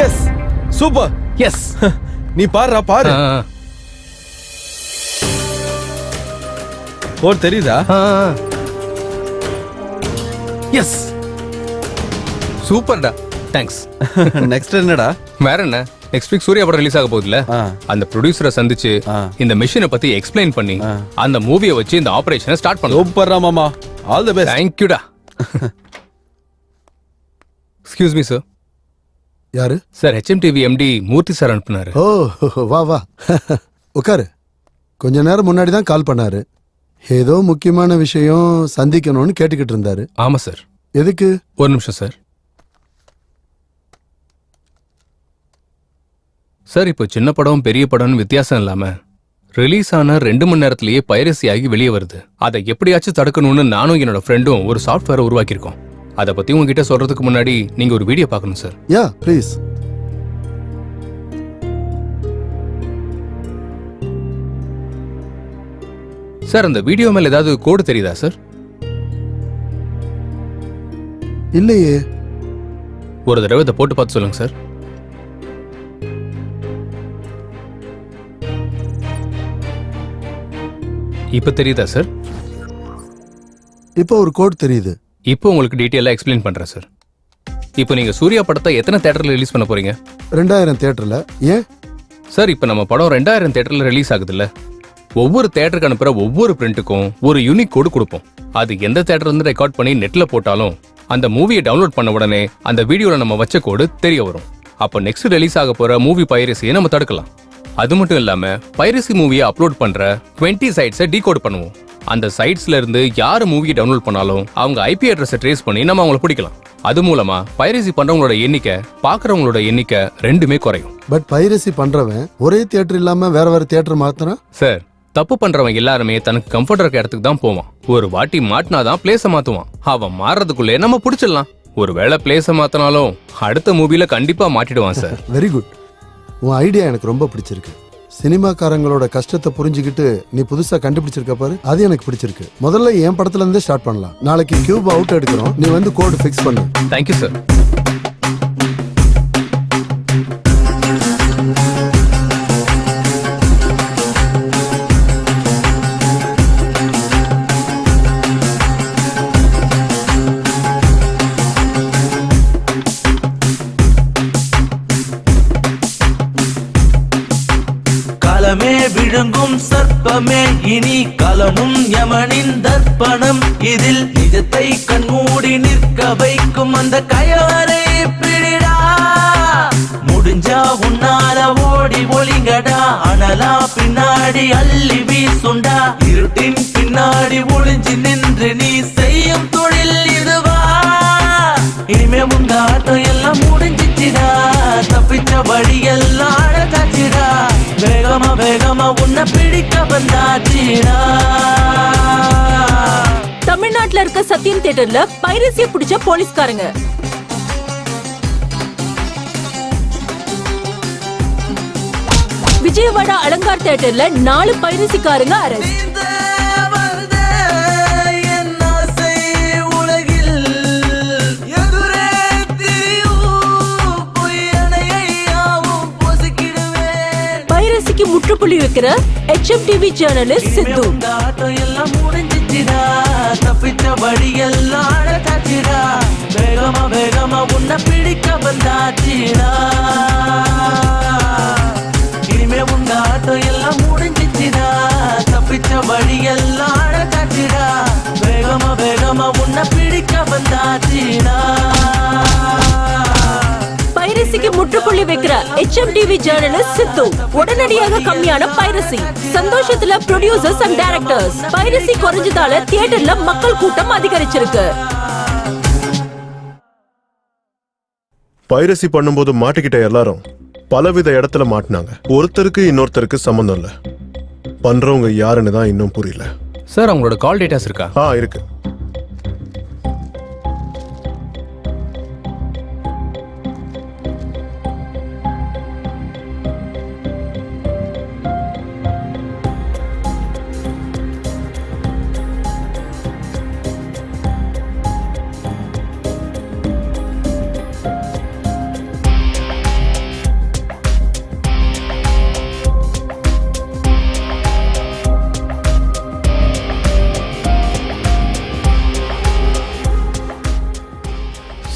Yes, super. எஸ். நீ பாருடா, பாரு. போர் தெரியுதா? எஸ், சூப்பர்டா. தேங்க்ஸ். நெக்ஸ்ட் என்னடா? வேற என்ன, நெக்ஸ்ட் வீக் சூர்யா படம் ரிலீஸ் ஆக போகுதுல, அந்த ப்ரொடியூசரை சந்திச்சு இந்த மெஷினை பத்தி எக்ஸ்பிளைன் பண்ணி அந்த மூவியை வச்சு இந்த ஆபரேஷனை ஸ்டார்ட் பண்ணலாம். சூப்பர்ரா மாமா. All the best. தேங்க்யூடா. Excuse me sir. யாரு sir? HMTV MD Murthy sir அனுப்புனாரு. ஓ வா வா உட்காரு. கொஞ்ச நேரம் முன்னாடி தான் கால் பண்ணாரு. ஏதோ முக்கியமான விஷயம் சந்திக்கணும்னு கேட்டுக்கிட்டு இருந்தாரு. ஆமா சார். எதுக்கு? ஒரு நிமிஷம் சார். சார், இப்போ சின்ன படம் பெரிய படம்னு வித்தியாசம் இல்லாம ரிலீஸ் ஆன 2 மணி நேரத்திலேயே பைரசி ஆகி வெளியே வருது. அதை எப்படியாச்சும் தடுக்கணும்னு நானும் என்னோட ஃப்ரெண்டும் ஒரு சாஃப்ட்வேரை உருவாக்கியிருக்கோம். அதை பத்தி உங்ககிட்ட சொல்றதுக்கு முன்னாடி நீங்க ஒரு வீடியோ பார்க்கணும் சார். Yeah please. சார், அந்த வீடியோ மேல ஏதாவது கோடு தெரியுதா சார்? இல்லையே. ஒரு தடவை இதை போட்டு பார்த்து சொல்லுங்க சார். இப்ப தெரியுதா சார்? இப்போ ஒரு கோட் தெரியுது. இப்போ உங்களுக்கு டீட்டெயிலா எக்ஸ்பிளைன் பண்றேன் சார். இப்போ நீங்க சூர்யா படத்தை எத்தனை தியேட்டர்ல ரிலீஸ் பண்ண போறீங்க? 2000 தியேட்டர்ல. ஏன் சார், இப்போ நம்ம படம் 2000 தியேட்டர்ல ரிலீஸ் ஆகுதுல்ல, ஒவ்வொரு தியேட்டருக்கு அனுப்புற ஒவ்வொரு பிரிண்ட்டுக்கும் ஒரு யூனிக் கோடு கொடுப்போம். அது எந்த தியேட்டர் வந்து ரெக்கார்ட் பண்ணி நெட்ல போட்டாலும் அந்த மூவியை டவுன்லோட் பண்ண உடனே அந்த வீடியோல நம்ம வச்ச கோடு தெரிய வரும். அப்போ நெக்ஸ்ட் ரிலீஸ் ஆக போற மூவி பைரசியை நம்ம தடுக்கலாம். அது மட்டும் இல்லாம பைரசி மூவியை அப்லோட் பண்ற 20 சைட்ஸை டீகோட் பண்ணுவோம். அந்த சைட்ஸ்ல இருந்து யாரு மூவியை டவுன்லோட் பண்ணாலும் அவங்க ஐபி அட்ரஸை ட்ரேஸ் பண்ணி நம்ம அவங்களை பிடிக்கலாம். அது மூலமா பைரசி பண்றவங்களோட எண்ணிக்கை, பாக்குறவங்களோட எண்ணிக்கை ரெண்டுமே குறையும். பட் பைரசி பண்றவன் ஒரே தியேட்டர் இல்லாம வேற வேற தியேட்டர் மாத்துறான். சார், தப்பு பண்றவன் எல்லாருமே தனக்கு கம்ஃபர்ட் இருக்க இடத்துக்கு தான் போவான். ஒரு வாட்டி மாட்டினாதான் பிளேஸ மாத்துவான். அவன் மாறுறதுக்குள்ளே நம்ம பிடிச்சிடலாம். ஒருவேளை பிளேஸ மாத்தினாலும் அடுத்த மூவில கண்டிப்பா மாட்டிடுவான் சார். Very good. உன் ஐடியா எனக்கு ரொம்ப பிடிச்சிருக்கு. சினிமாக்காரங்களோட கஷ்டத்தை புரிஞ்சுக்கிட்டு நீ புதுசா கண்டுபிடிச்சிருக்க பாரு, அது எனக்கு பிடிச்சிருக்கு. முதல்ல என் படத்துல இருந்தே ஸ்டார்ட் பண்ணலாம். நாளைக்கு கியூப் அவுட் எடுக்கிறோம், நீ வந்து கோட் ஃபிக்ஸ் பண்ணு. Thank you sir. களமே விழுங்கும் சர்ப்பமே இனி களமும் யமனின் தர்ப்பணம். இதில் நிஜத்தை கண்மூடி நிற்க வைக்கும் அந்த கயவரை பிடிடா. முடிஞ்சா உன்னால ஓடி ஒளிங்கடா, அனலா பின்னாடி அள்ளி வீசுண்டா. இருட்டின் பின்னாடி ஒளிஞ்சு நின்று நீ செய்யும் தொழில் இதுவா? இனிமே உங்க ஆட்டம் எல்லாம் முடிஞ்சிச்சுடா, தப்பிச்ச வழி எல்லாம் அழகாச்சுடா. வேகமா வேகமா உன்னை பிடிக்க வந்தாச்சுடா. தமிழ்நாட்டுல இருக்க சத்யம் தியேட்டர்ல பைரசிய பிடிச்ச போலீஸ்காரங்க. விஜயவாடா அலங்கார் தியேட்டர்ல 4 பைரசிக்காரங்க அரெஸ்ட். முற்றுப்புள்ளி வைக்கிற HMTV ஜர்னலிஸ்ட் சித்து. எல்லாம் முடிஞ்சிச்சுடா, தப்பிச்ச வழி எல்லாம் அழகாச்சுடா. வேகமா வேகமா உன்னை பிடிக்க வந்தாச்சுடா. இனிமே உங்க ஆட்டம் எல்லாம் முடிஞ்சிச்சுடா, தப்பிச்ச வழி எல்லாம் அழகாச்சுடா. வேகமா வேகமா உன்னை பிடிக்க வந்தாச்சுடா. பைரசிக்கு முற்றுப்புள்ளி வைக்கிற HMTV ஜர்னலிஸ்ட் சித்து. உடனடியாக கம்மியான பைரசி. சந்தோஷத்துல ப்ரொடியூசர்ஸ் அண்ட் டைரக்டர்ஸ். பைரசி குறைஞ்சதால தியேட்டர்ல மக்கள் கூட்டம் அதிகரிச்சிருக்கு. பைரசி பண்ணும்போது மாட்டிக்கிட்ட எல்லாரும் பலவித இடத்துல மாட்டினாங்க. ஒருத்தருக்கு இன்னொருத்தருக்கு சம்பந்தம் இல்ல. பண்றவங்க யாருன்னு தான் இன்னும் புரியல. சார் அவங்களோட கால் டேட்டாஸ் இருக்கா? இருக்கு.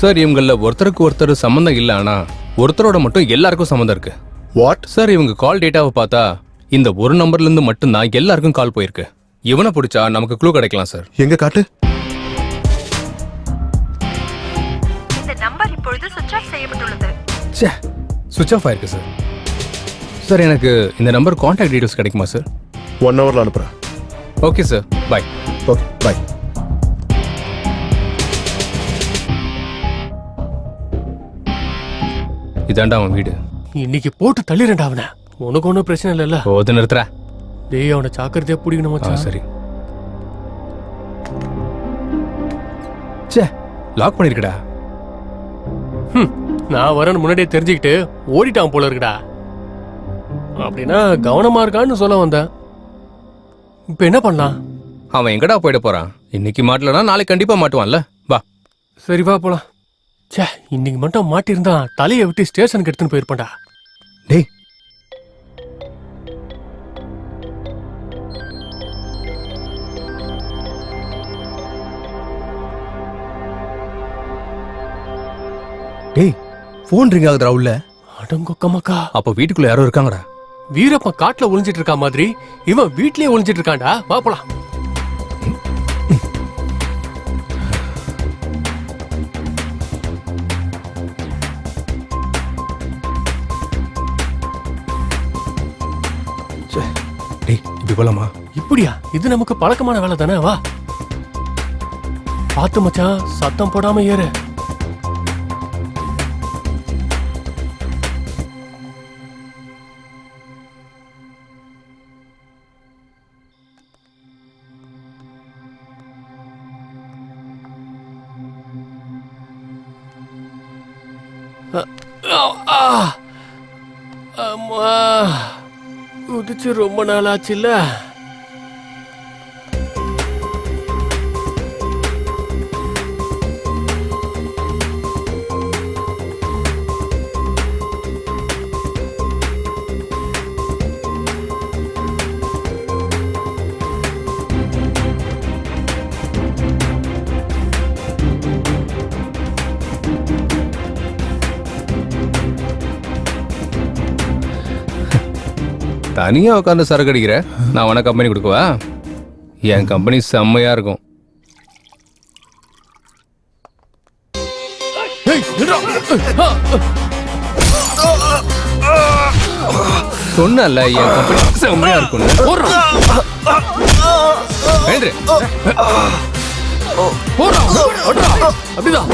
சார் இவங்கள ஒருத்தருக்கு ஒருத்தர் சம்பந்தம் இல்ல, ஆனா ஒருத்தரோட மட்டும் எல்லாருக்கும் சம்பந்தம் இருக்கு. வாட்? சார் இவங்க கால் டேட்டாவை பார்த்தா இந்த ஒரு நம்பர்ல இருந்து மட்டும்தான் எல்லாருக்கும் கால் போயிருக்கு. இவனை பிடிச்சா நமக்கு க்ளூ கிடைக்கலாம் சார். எங்க காட்டு. இந்த நம்பர் இப்பொழுது சுவிட்ச் ஆஃப் செய்யப்பட்டுள்ளது. சுவிட்ச் ஆஃப் ஆயிருக்கு சார். சார் எனக்கு இந்த நம்பர் கான்டாக்ட் டீடைல்ஸ் கிடைக்குமா சார்? 1 ஹவர்ல அனுப்புறேன். Okay sir, bye. Okay bye. இதாண்டா அவன் வீடு. இன்னைக்கு போட்டு தள்ளிரண்டா அவனை. உனக்கு ஒன்றும் பிரச்சனை இல்லைல்ல? போது நிறுத்துற. டேய் அவனை சாக்கிரதையா பிடிக்கணும் மச்சான். சரி. லாக் பண்ணிருக்கடா. நான் வரேன்னு முன்னாடியே தெரிஞ்சுக்கிட்டு ஓடிட்டான் போல இருக்குடா. அப்படின்னா கவனமா இருக்கான்னு சொல்ல வந்தேன். இப்ப என்ன பண்ணலாம்? அவன் எங்கடா போயிட போறான்? இன்னைக்கு மாட்டலனா நாளைக்கு கண்டிப்பா மாட்டுவான்ல. வா. சரி வா போலாம். ச்சே, இன்னைக்கு மட்டும் மாட்டிருந்தா தலையை விட்டு ஸ்டேஷனுக்கு எடுத்துன்னு போயிருப்பான்டா. டேய் டேய் போன் ரிங் ஆகுதுடா உள்ள. அடங்கொக்கமாக்கா. அப்ப வீட்டுக்குள்ள யாரோ இருக்காங்கடா. வீரப்ப காட்டுல ஒளிஞ்சிட்டு இருக்கா மாதிரி இவன் வீட்லயே ஒளிஞ்சிட்டு இருக்கான்டா. வா போலாம். டேய் இப்படி போலாமா? இப்படியா? இது நமக்கு பழக்கமான வேலை தானே. வா. பாத்து மச்சான், சத்தம் போடாம ஏறு. அம்மா குதிச்சு ரொம்ப நாள் ஆச்சுல்ல. தனியா உட்காந்து சரக்கு அடிக்கிற, நான் உனக்கு கம்பெனி கொடுக்கவா? என் கம்பெனி செம்மையா இருக்கும். சொன்னல என் கம்பெனி செம்மையா இருக்கும். அப்படிதான்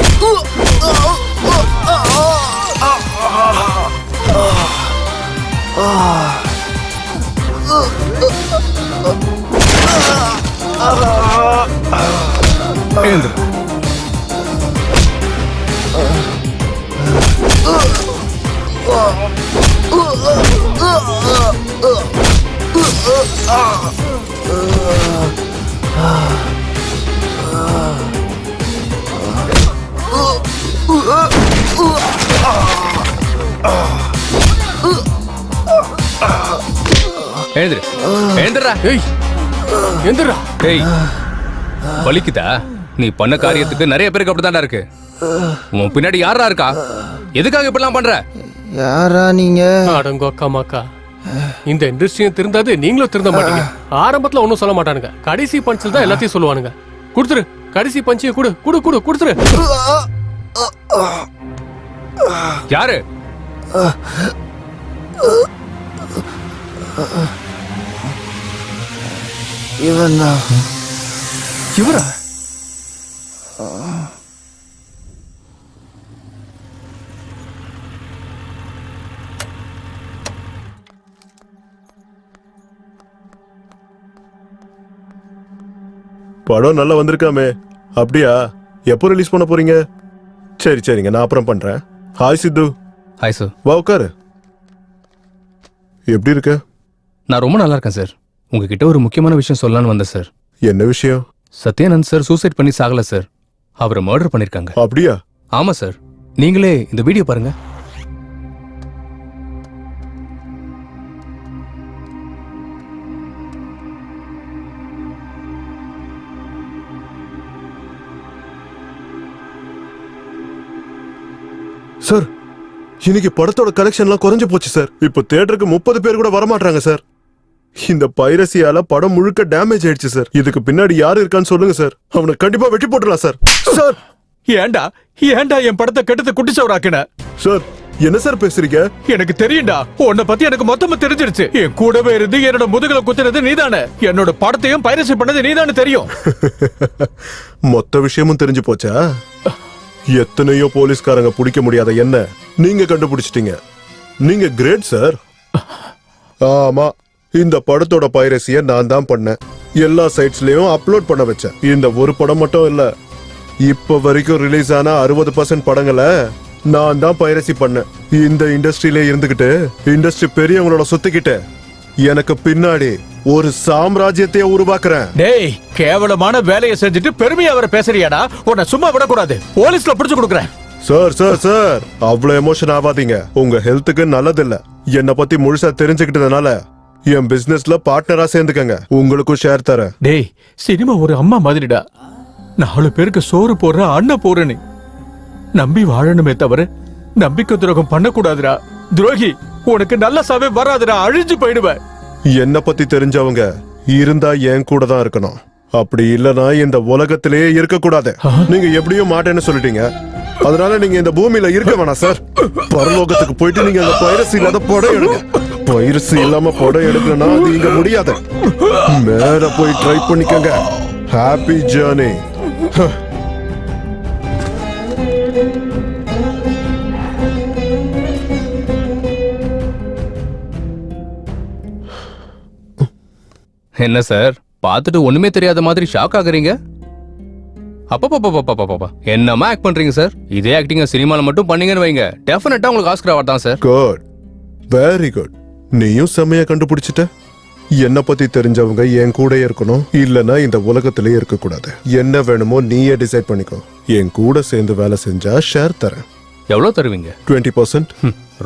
எழுந்துரு, எழுந்துடுறா. ஏய் எந்திரா. ஏய் வலிக்குதா? நீ பண்ண காரியத்துக்கு நிறைய பேருக்கு அப்படித்தான்டா இருக்கு. உன் பின்னாடி யாரா இருக்கா? எதுக்காக இப்படிலாம் பண்ற? யாரா நீங்க? அடங்கோக்கா மாக்கா, இந்த இண்டஸ்ட்ரியும் திருந்தாது, நீங்களும் திருந்த மாட்டீங்க. ஆரம்பத்துல ஒன்னும் சொல்ல மாட்டானுங்க, கடைசி பஞ்சில் தான் எல்லாத்தையும் சொல்லுவானுங்க. குடுத்துரு, கடைசி பஞ்சையும் குடு குடு குடு குடுத்துரு. யாரு? இவன் தான். இவரா? படம் நல்லா வந்திருக்காமே. அப்படியா? எப்போ ரிலீஸ் பண்ண போறீங்க? சரி சரிங்க, நான் அப்புறம் பண்றேன். ஹாய் சித்து. Hi sir. வா உட்காரு. எப்படி இருக்க? நான் ரொம்ப நல்லா இருக்கேன் சார். உங்ககிட்ட ஒரு முக்கியமான விஷயம் சொல்லலான்னு வந்தேன் சார். என்ன விஷயம்? சத்யானந்த் சார் சூசைட் பண்ணி சாகல சார், அவரை மர்டர் பண்ணிருக்காங்க. அப்படியா? ஆமா சார். நீங்களே இந்த வீடியோ பாருங்க. சார், இன்னைக்கு படத்தோட கலெக்ஷன்லாம் குறைஞ்சு போச்சு சார். இப்போ தியேட்டருக்கு 30 பேர் கூட வரமாட்டாங்க சார். இந்த பைரசியால படம் முழுக்க டேமேஜ் ஆயிடுச்சு சார். இதுக்கு பின்னாடி யாரு இருக்கான்னு சொல்லுங்க சார். அவனை கண்டிப்பா வெட்டி போட்டுடலாம் சார். சார் ஏண்டா ஏண்டா என் படத்தை கெடுத்து குட்டிச்சவராக்குன? சார் என்ன சார் பேசுறீங்க? எனக்கு தெரியும்டா, உன்னை பத்தி எனக்கு மொத்தமா தெரிஞ்சிருச்சு. என் கூடவே இருந்து என்னோட முதுகுல குத்துறது நீதானே, என்னோட படத்தையும் பைரசி பண்ணது நீதானே தெரியும். மொத்த விஷயமும் தெரிஞ்சு போச்சா? எத்தனையோ போலீஸ்காரங்க பிடிக்க முடியாத என்ன நீங்க கண்டுபிடிச்சிட்டீங்க. நீங்க கிரேட் சார். ஆமா, இந்த படத்தோட பைரசிய நான் தான் பண்ணேன். எல்லா சைட்ஸ்லயும் அப்லோட் பண்ண வச்சேன். இந்த ஒரு படம் மட்டும் இல்ல, இப்ப வரைக்கும் ரிலீஸ் ஆன 60% படங்களை நான் தான் பைரசி பண்ணேன். இந்த இண்டஸ்ட்ரியில இருந்துகிட்டு இண்டஸ்ட்ரி பெரியவங்களோட சுத்திக்கிட்டு எனக்கு பின்னாடி ஒரு சாம்ராஜ்யத்தையே உருவாக்குறேன். டேய், கேவலமான வேலையை செஞ்சுட்டு பெருமையா வர பேசுறியாடா? உன்னை சும்மா விடக்கூடாது, போலீஸ்ல பிடிச்சு கொடுக்குறேன். சார் சார் சார், அவ்வளவு எமோஷன் ஆகாதீங்க. உங்க ஹெல்த்துக்கு நல்லது இல்ல. என்னை பத்தி முழுசா தெரிஞ்சுக்கிட்டதுனால என் பிசினஸ்ல பார்ட்னரா சேர்ந்துக்கங்க. உங்களுக்கும் ஷேர் தரேன். டேய், சினிமா ஒரு அம்மா மாதிரிடா. 4 பேருக்கு சோறு போடுற அண்ணன் போறனு நம்பி வாழணுமே தவிர நம்பிக்கை துரோகம் பண்ணக்கூடாதுடா. துரோகி, உனக்கு நல்ல சாவே வராதுடா, அழிஞ்சு போயிடுவேன். என்ன பத்தி தெரிஞ்சவங்க இருந்தா என் கூட தான் இருக்கணும். அப்படி இல்லனா இந்த உலகத்திலேயே இருக்க கூடாது. நீங்க எப்படியும் மாட்டேன்னு சொல்லிட்டீங்க, அதனால நீங்க இந்த பூமியில இருக்க வேணாம் சார். பரலோகத்துக்கு போயிட்டு நீங்க அந்த பைரசி இல்லாத படம் எடுங்க. பைரசி இல்லாம படம் எடுக்கணும்னா அது இங்க முடியாது. மேல போய் ட்ரை பண்ணிக்கங்க. Happy journey. என்ன சார், பார்த்துட்டு ஒண்ணுமே தெரியாத மாதிரி ஷாக் ஆகுறீங்க? அப்பா என்னமா ஆக்ட் பண்றீங்க சார்? இதே ஆக்டிங்க சினிமால மட்டும் பண்ணீங்கன்னு வைங்க, டெஃபினட்டா உங்களுக்கு ஆஸ்கர் அவார்ட் தான் சார். Good, very good. நீயும் செம்மையா கண்டுபிடிச்சிட்ட. என்ன பத்தி தெரிஞ்சவங்க என் கூட இருக்கணும், இல்லனா இந்த உலகத்திலே இருக்க கூடாது. என்ன வேணுமோ நீயே டிசைட் பண்ணிக்கோ. என் கூட சேர்ந்து வேலை செஞ்சா ஷேர் தரேன். எவ்வளவு தருவீங்க? 20%.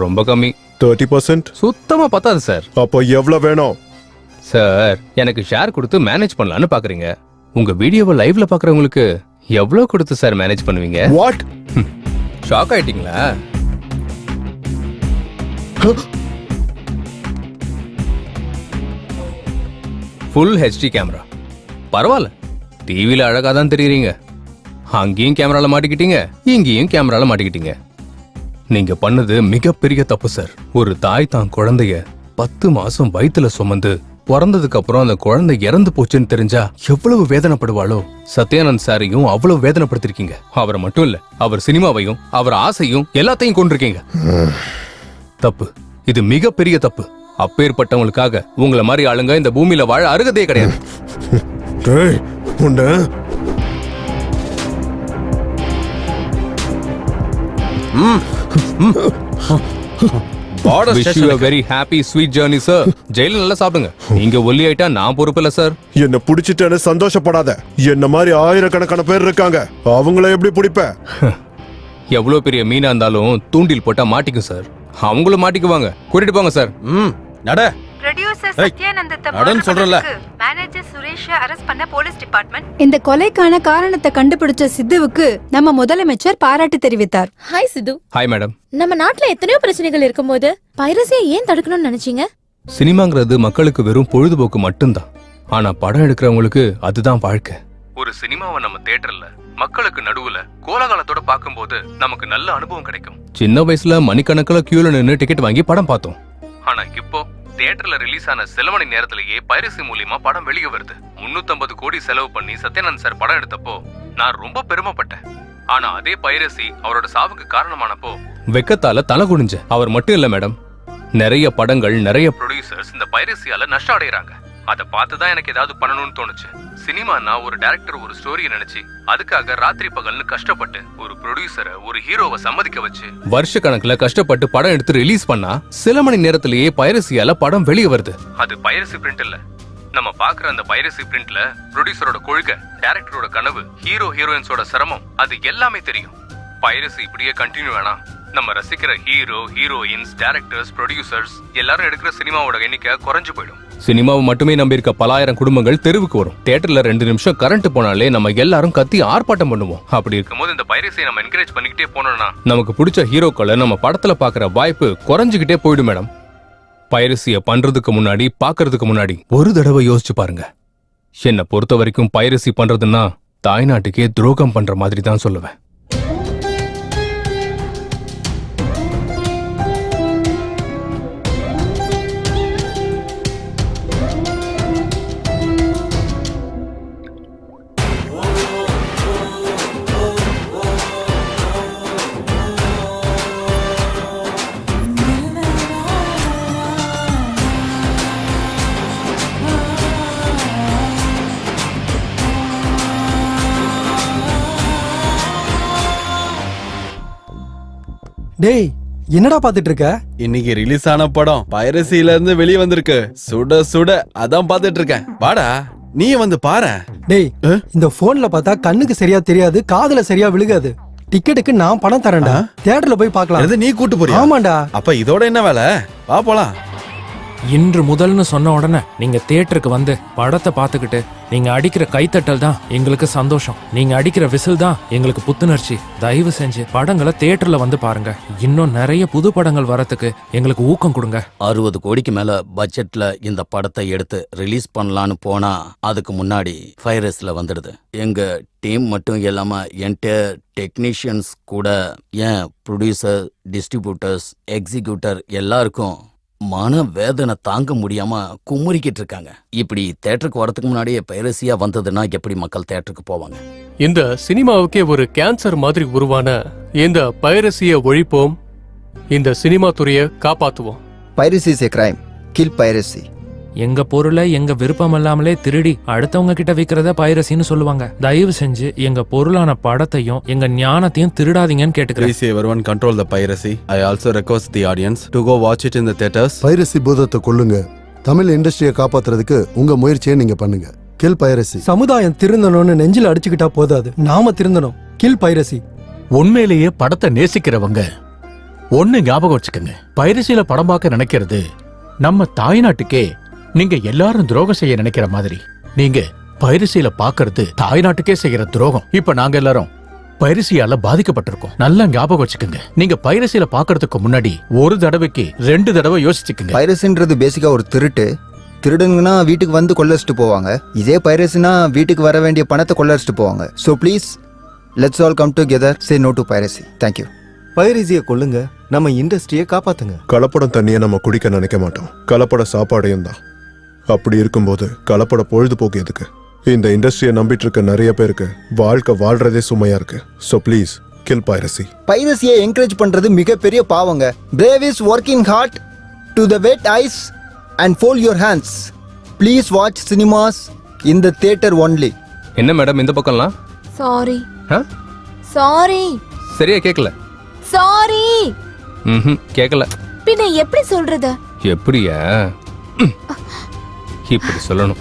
ரொம்ப கம்மி. 30%. சுத்தமா பத்தாது சார். அப்போ எவ்வளவு வேணும்? சார், எனக்கு ஷேர் கொடுத்து மேனேஜ் பண்ணலாம்னு பாக்குறீங்க. உங்க வீடியோவை லைவ்ல பாக்குறவங்களுக்கு எவ்வளவு கொடுத்து சார் மேனேஜ் பண்ணுவீங்க? வாட்? ஷாக் ஆயிட்டீங்களா? Full HD camera. பரவாயில்ல, டிவில அழகா தான் தெரியுறீங்க. அங்கேயும் கேமரால மாட்டிக்கிட்டீங்க, இங்கேயும் கேமரால மாட்டிக்கிட்டீங்க. நீங்க பண்ணது மிகப்பெரிய தப்பு சார். ஒரு தாய் தான் குழந்தைய 10 மாசம் வயித்துல சுமந்து பிறந்ததுக்கு அப்புறம் அந்த குழந்தை இறந்து போச்சுன்னு தெரிஞ்சா எவ்வளவு வேதனைப்படுவாளோ. சத்யானந்த் சாரையும் அவ்வளவு வேதனைப்படுத்திருக்கீங்க. அவரை மட்டும் இல்ல, அவர் சினிமாவையும் அவர் ஆசையும் எல்லாத்தையும் கொண்டிருக்கீங்க. தப்பு, இது மிகப்பெரிய தப்பு. அப்பேற்பட்டவங்களுக்காக உங்களை மாதிரி ஆளுங்க இந்த பூமியில வாழ அருகதே கிடையாது. Wish you a very happy sweet journey sir. ஜெயில நல்லா சாப்பிடுங்க. நீங்க ஒல்லி ஆயிட்டா நான் பொறுப்பு இல்ல சார். என்ன புடிச்சிட்டேன்னு சந்தோஷப்படாத. என்ன மாதிரி ஆயிரக்கணக்கான பேர் இருக்காங்க, அவங்கள எப்படி பிடிப்ப? எவ்வளவு பெரிய மீனா இருந்தாலும் தூண்டில் போட்டா மாட்டிக்கும் சார். அவங்களும் மாட்டிக்குவாங்க. கூட்டிட்டு போங்க சார். நட. ப்ரொடியூசர் சத்யானந்தத்தை மேனேஜர் சுரேஷ் அரெஸ்ட் பண்ண போலீஸ் டிபார்ட்மெண்ட் இந்த கொலைக்கான காரணத்தை கண்டுபிடிச்ச சித்துவுக்கு நம்ம முதலமைச்சர் பாராட்டு தெரிவித்தார். ஹாய் சித்து. Hi madam. நம்ம நாட்டுல எத்தனையோ பிரச்சனைகள் இருக்கும்போது பைரசியை ஏன் தடுக்கணும்னு நினைச்சீங்க? சினிமாங்கிறது மக்களுக்கு வெறும் பொழுதுபோக்கு மட்டும்தான். ஆனா படம் எடுக்கிறவங்களுக்கு அதுதான் வாழ்க்கை. ஒரு சினிமாவை நம்ம தியேட்டர்ல மக்களுக்கு நடுவுல கோலாகலத்தோட பார்க்கும்போது நமக்கு நல்ல அனுபவம் கிடைக்கும். சின்ன வயசுல மணிக்கணக்கில் கியூல நின்று டிக்கெட் வாங்கி படம் பார்த்தோம். ஆனா இப்போ தியேட்டர்ல ரிலீஸ் ஆன சில மணி நேரத்திலேயே பைரசி மூலியமா படம் வெளியே வருது. 350 கோடி செலவு பண்ணி சத்யானந்த் சார் படம் எடுத்தப்போ நான் ரொம்ப பெருமைப்பட்டேன். ஆனா அதே பைரசி அவரோட சாவுக்கு காரணமானப்போ வெக்கத்தால தலை குனிஞ்ச. அவர் மட்டும் இல்ல மேடம், நிறைய படங்கள் நிறைய ப்ரொடியூசர்ஸ் இந்த பைரசியால நஷ்டம் அடைகிறாங்க. அதை பார்த்துதான் எனக்கு ஏதாவது பண்ணணும்னு தோணுச்சு. சினிமானா ஒரு டைரக்டர் ஒரு ஸ்டோரியை நினைச்சு அதுக்காக ராத்திரி பகல்னு கஷ்டப்பட்டு ஒரு ப்ரொடியூசரை ஒரு ஹீரோவை சம்மதிக்க வச்சு வருஷ கணக்குல கஷ்டப்பட்டு படம் எடுத்து ரிலீஸ் பண்ணா சில மணி நேரத்திலேயே பைரசியால படம் வெளியே வருது. அது பைரசி பிரிண்ட் இல்ல. நம்ம பாக்குற அந்த பைரசி பிரிண்ட்ல ப்ரொடியூசரோட கொள்கை, டைரக்டரோட கனவு, ஹீரோ ஹீரோயின்ஸோட சிரமம், அது எல்லாமே தெரியும். பைரசி இப்படியே கண்டினியூ வேணா நம்ம ரசிக்கிற ஹீரோ ஹீரோயின்ஸ் டைரக்டர்ஸ் ப்ரொடியூசர்ஸ் எல்லாரும் எடுக்கிற சினிமாவோட எண்ணிக்கை குறைஞ்சு போயிடும். சினிமாவை மட்டுமே நம்பி இருக்க பலாயிரம் குடும்பங்கள் தெருவுக்கு வரும். தியேட்டர்ல 2 நிமிஷம் கரண்ட் போனாலே நம்ம எல்லாரும் கத்தி ஆர்ப்பாட்டம் பண்ணுவோம். அப்படி இருக்கும்போது இந்த பைரசியை நம்ம என்கரேஜ் பண்ணிக்கிட்டே போனோம்னா நமக்கு பிடிச்ச ஹீரோக்களை நம்ம படத்துல பாக்குற வாய்ப்பு குறைஞ்சுக்கிட்டே போயிடும் மேடம். பைரசிய பண்றதுக்கு முன்னாடி பாக்குறதுக்கு முன்னாடி ஒரு தடவை யோசிச்சு பாருங்க. என்னை பொறுத்த வரைக்கும் பைரசி பண்றதுன்னா தாய்நாட்டுக்கே துரோகம் பண்ற மாதிரி தான் சொல்லுவேன். டேய், என்னடா பாத்துட்டு இருக்க? இன்னைக்கு ரிலீஸ் ஆன படம் பைரசில இருந்து வெளியே வந்திருக்கு. சுட சுட அதான் பாத்துட்டு இருக்கேன். வாடா நீ வந்து பாரு. டேய், இந்த போன்ல பார்த்தா கண்ணுக்கு சரியா தெரியாது, காதுல சரியா விழுகாது. டிக்கெட்டுக்கு நான் பணம் தரேன்டா. தியேட்டர்ல போய் பார்க்கலாம். நீ கூட்டு போறியா? ஆமாண்டா. அப்ப இதோட என்ன வேலை? வா போலாம். இன்று முதல்னு சொன்ன உடனே நீங்க தியேட்டருக்கு வந்து படத்தை பார்த்துக்கிட்டு நீங்க அடிக்கிற கைத்தட்டல் தான் எங்களுக்கு சந்தோஷம். நீங்க அடிக்கிற விசில் தான் எங்களுக்கு புத்துணர்ச்சி. தயவு செஞ்சு படங்களை தியேட்டர்ல வந்து பாருங்க. இன்னும் நிறைய புது படங்கள் வரத்துக்கு எங்களுக்கு ஊக்கம் கொடுங்க. 60 கோடிக்கு மேல பட்ஜெட்ல இந்த படத்தை எடுத்து ரிலீஸ் பண்ணலான்னு போனா அதுக்கு முன்னாடி பைரஸ்ல வந்துடுது. எங்க டீம் மட்டும் இல்லாம என்டையர் டெக்னீஷியன்ஸ் கூட, ஏன் ப்ரொடியூசர், டிஸ்ட்ரிபியூட்டர்ஸ், எக்ஸிக்யூட்டர் எல்லாருக்கும் மன வேதனை தாங்க முடியாம குமுறிக்கிட்டு இருக்காங்க. இப்படி தியேட்டருக்கு வரதுக்கு முன்னாடியே பைரசியா வந்ததுன்னா எப்படி மக்கள் தியேட்டருக்கு போவாங்க? இந்த சினிமாவுக்கே ஒரு கேன்சர் மாதிரி உருவான இந்த பைரசியை ஒழிப்போம். இந்த சினிமா துறையை காப்பாத்துவோம். Piracy is a crime. Kill piracy. எங்க பொருளை எங்க விருப்பம் இல்லாமலே திருடி அடுத்தவங்க கிட்ட விக்கிறத பைரசின்னு சொல்லுவாங்க. தயவு செஞ்சு எங்க பொருளான படத்தையும் எங்க ஞானத்தையும் திருடாதீங்கன்னு கேட்டுக்கிறேன். Please everyone control the piracy. I also request the audience to go watch it in the theaters. Piracy பூதத்தை கொல்லுங்க. தமிழ் இண்டஸ்ட்ரியை காப்பாத்துறதுக்கு உங்க முயற்சியை நீங்க பண்ணுங்க. Kill piracy. சமுதாயம் திருந்தணும்னு நெஞ்சில அடிச்சுக்கிட்டா போதாது, நாம திருந்தணும். Kill piracy. உண்மையிலேயே படத்தை நேசிக்கிறவங்க ஒண்ணு ஞாபகம் வச்சுக்கோங்க, பைரசியில படம் பார்க்க நினைக்கிறது நம்ம தாய்நாட்டுக்கே நீங்க எல்லாரும் துரோகம் செய்ய நினைக்கிற மாதிரி. நீங்க பைரசியில பாக்குறது தாய்நாட்டுக்கே செய்யற துரோகம். இப்ப நாங்க எல்லாரும் பைரசியால பாதிக்கப்பட்டிருக்கோம். நல்லா ஞாபகம் வச்சுக்கோங்க. நீங்க பைரசியில பாக்குறதுக்கு முன்னாடி ஒரு தடவைக்கு 2 தடவை யோசிச்சுக்கோங்க. பைரசின்றது பேசிக்கா ஒரு திருட்டு. திருடுங்கன்னா வீட்டுக்கு வந்து கொள்ளடிச்சிட்டு போவாங்க. இதே பைரசினா வீட்டுக்கு வர வேண்டிய பணத்தை கொள்ளடிச்சிட்டு போவாங்க. So please let's all come together, say no to piracy. Thank you. பைரசியை கொல்லுங்க, நம்ம இண்டஸ்ட்ரியை காப்பாத்துங்க. கலப்படம் தண்ணியை நம்ம குடிக்க நினைக்க மாட்டோம், கலப்பட சாப்பாடையும் தான். அப்படி இருக்கும்போது கலப்பட பொழுதுபோக்கு எதுக்கு? இந்த இண்டஸ்ட்ரியை நம்பிட்டு இருக்க நிறைய பேருக்கு வாழ்க்கை வாழ்றதே சுமையா இருக்கு. So please kill piracy. பைரசியை என்கரேஜ் பண்றது மிகப்பெரிய பாவங்க. Brave is working hard to the wet eyes and fold your hands. Please watch cinemas in the theatre only. என்ன மேடம் இந்த பக்கம்லாம்? சாரி சாரி சரியா கேட்கல. சாரி. கேட்கல. பின்ன எப்படி சொல்றது? எப்படியா? இப்படி சொல்லணும்.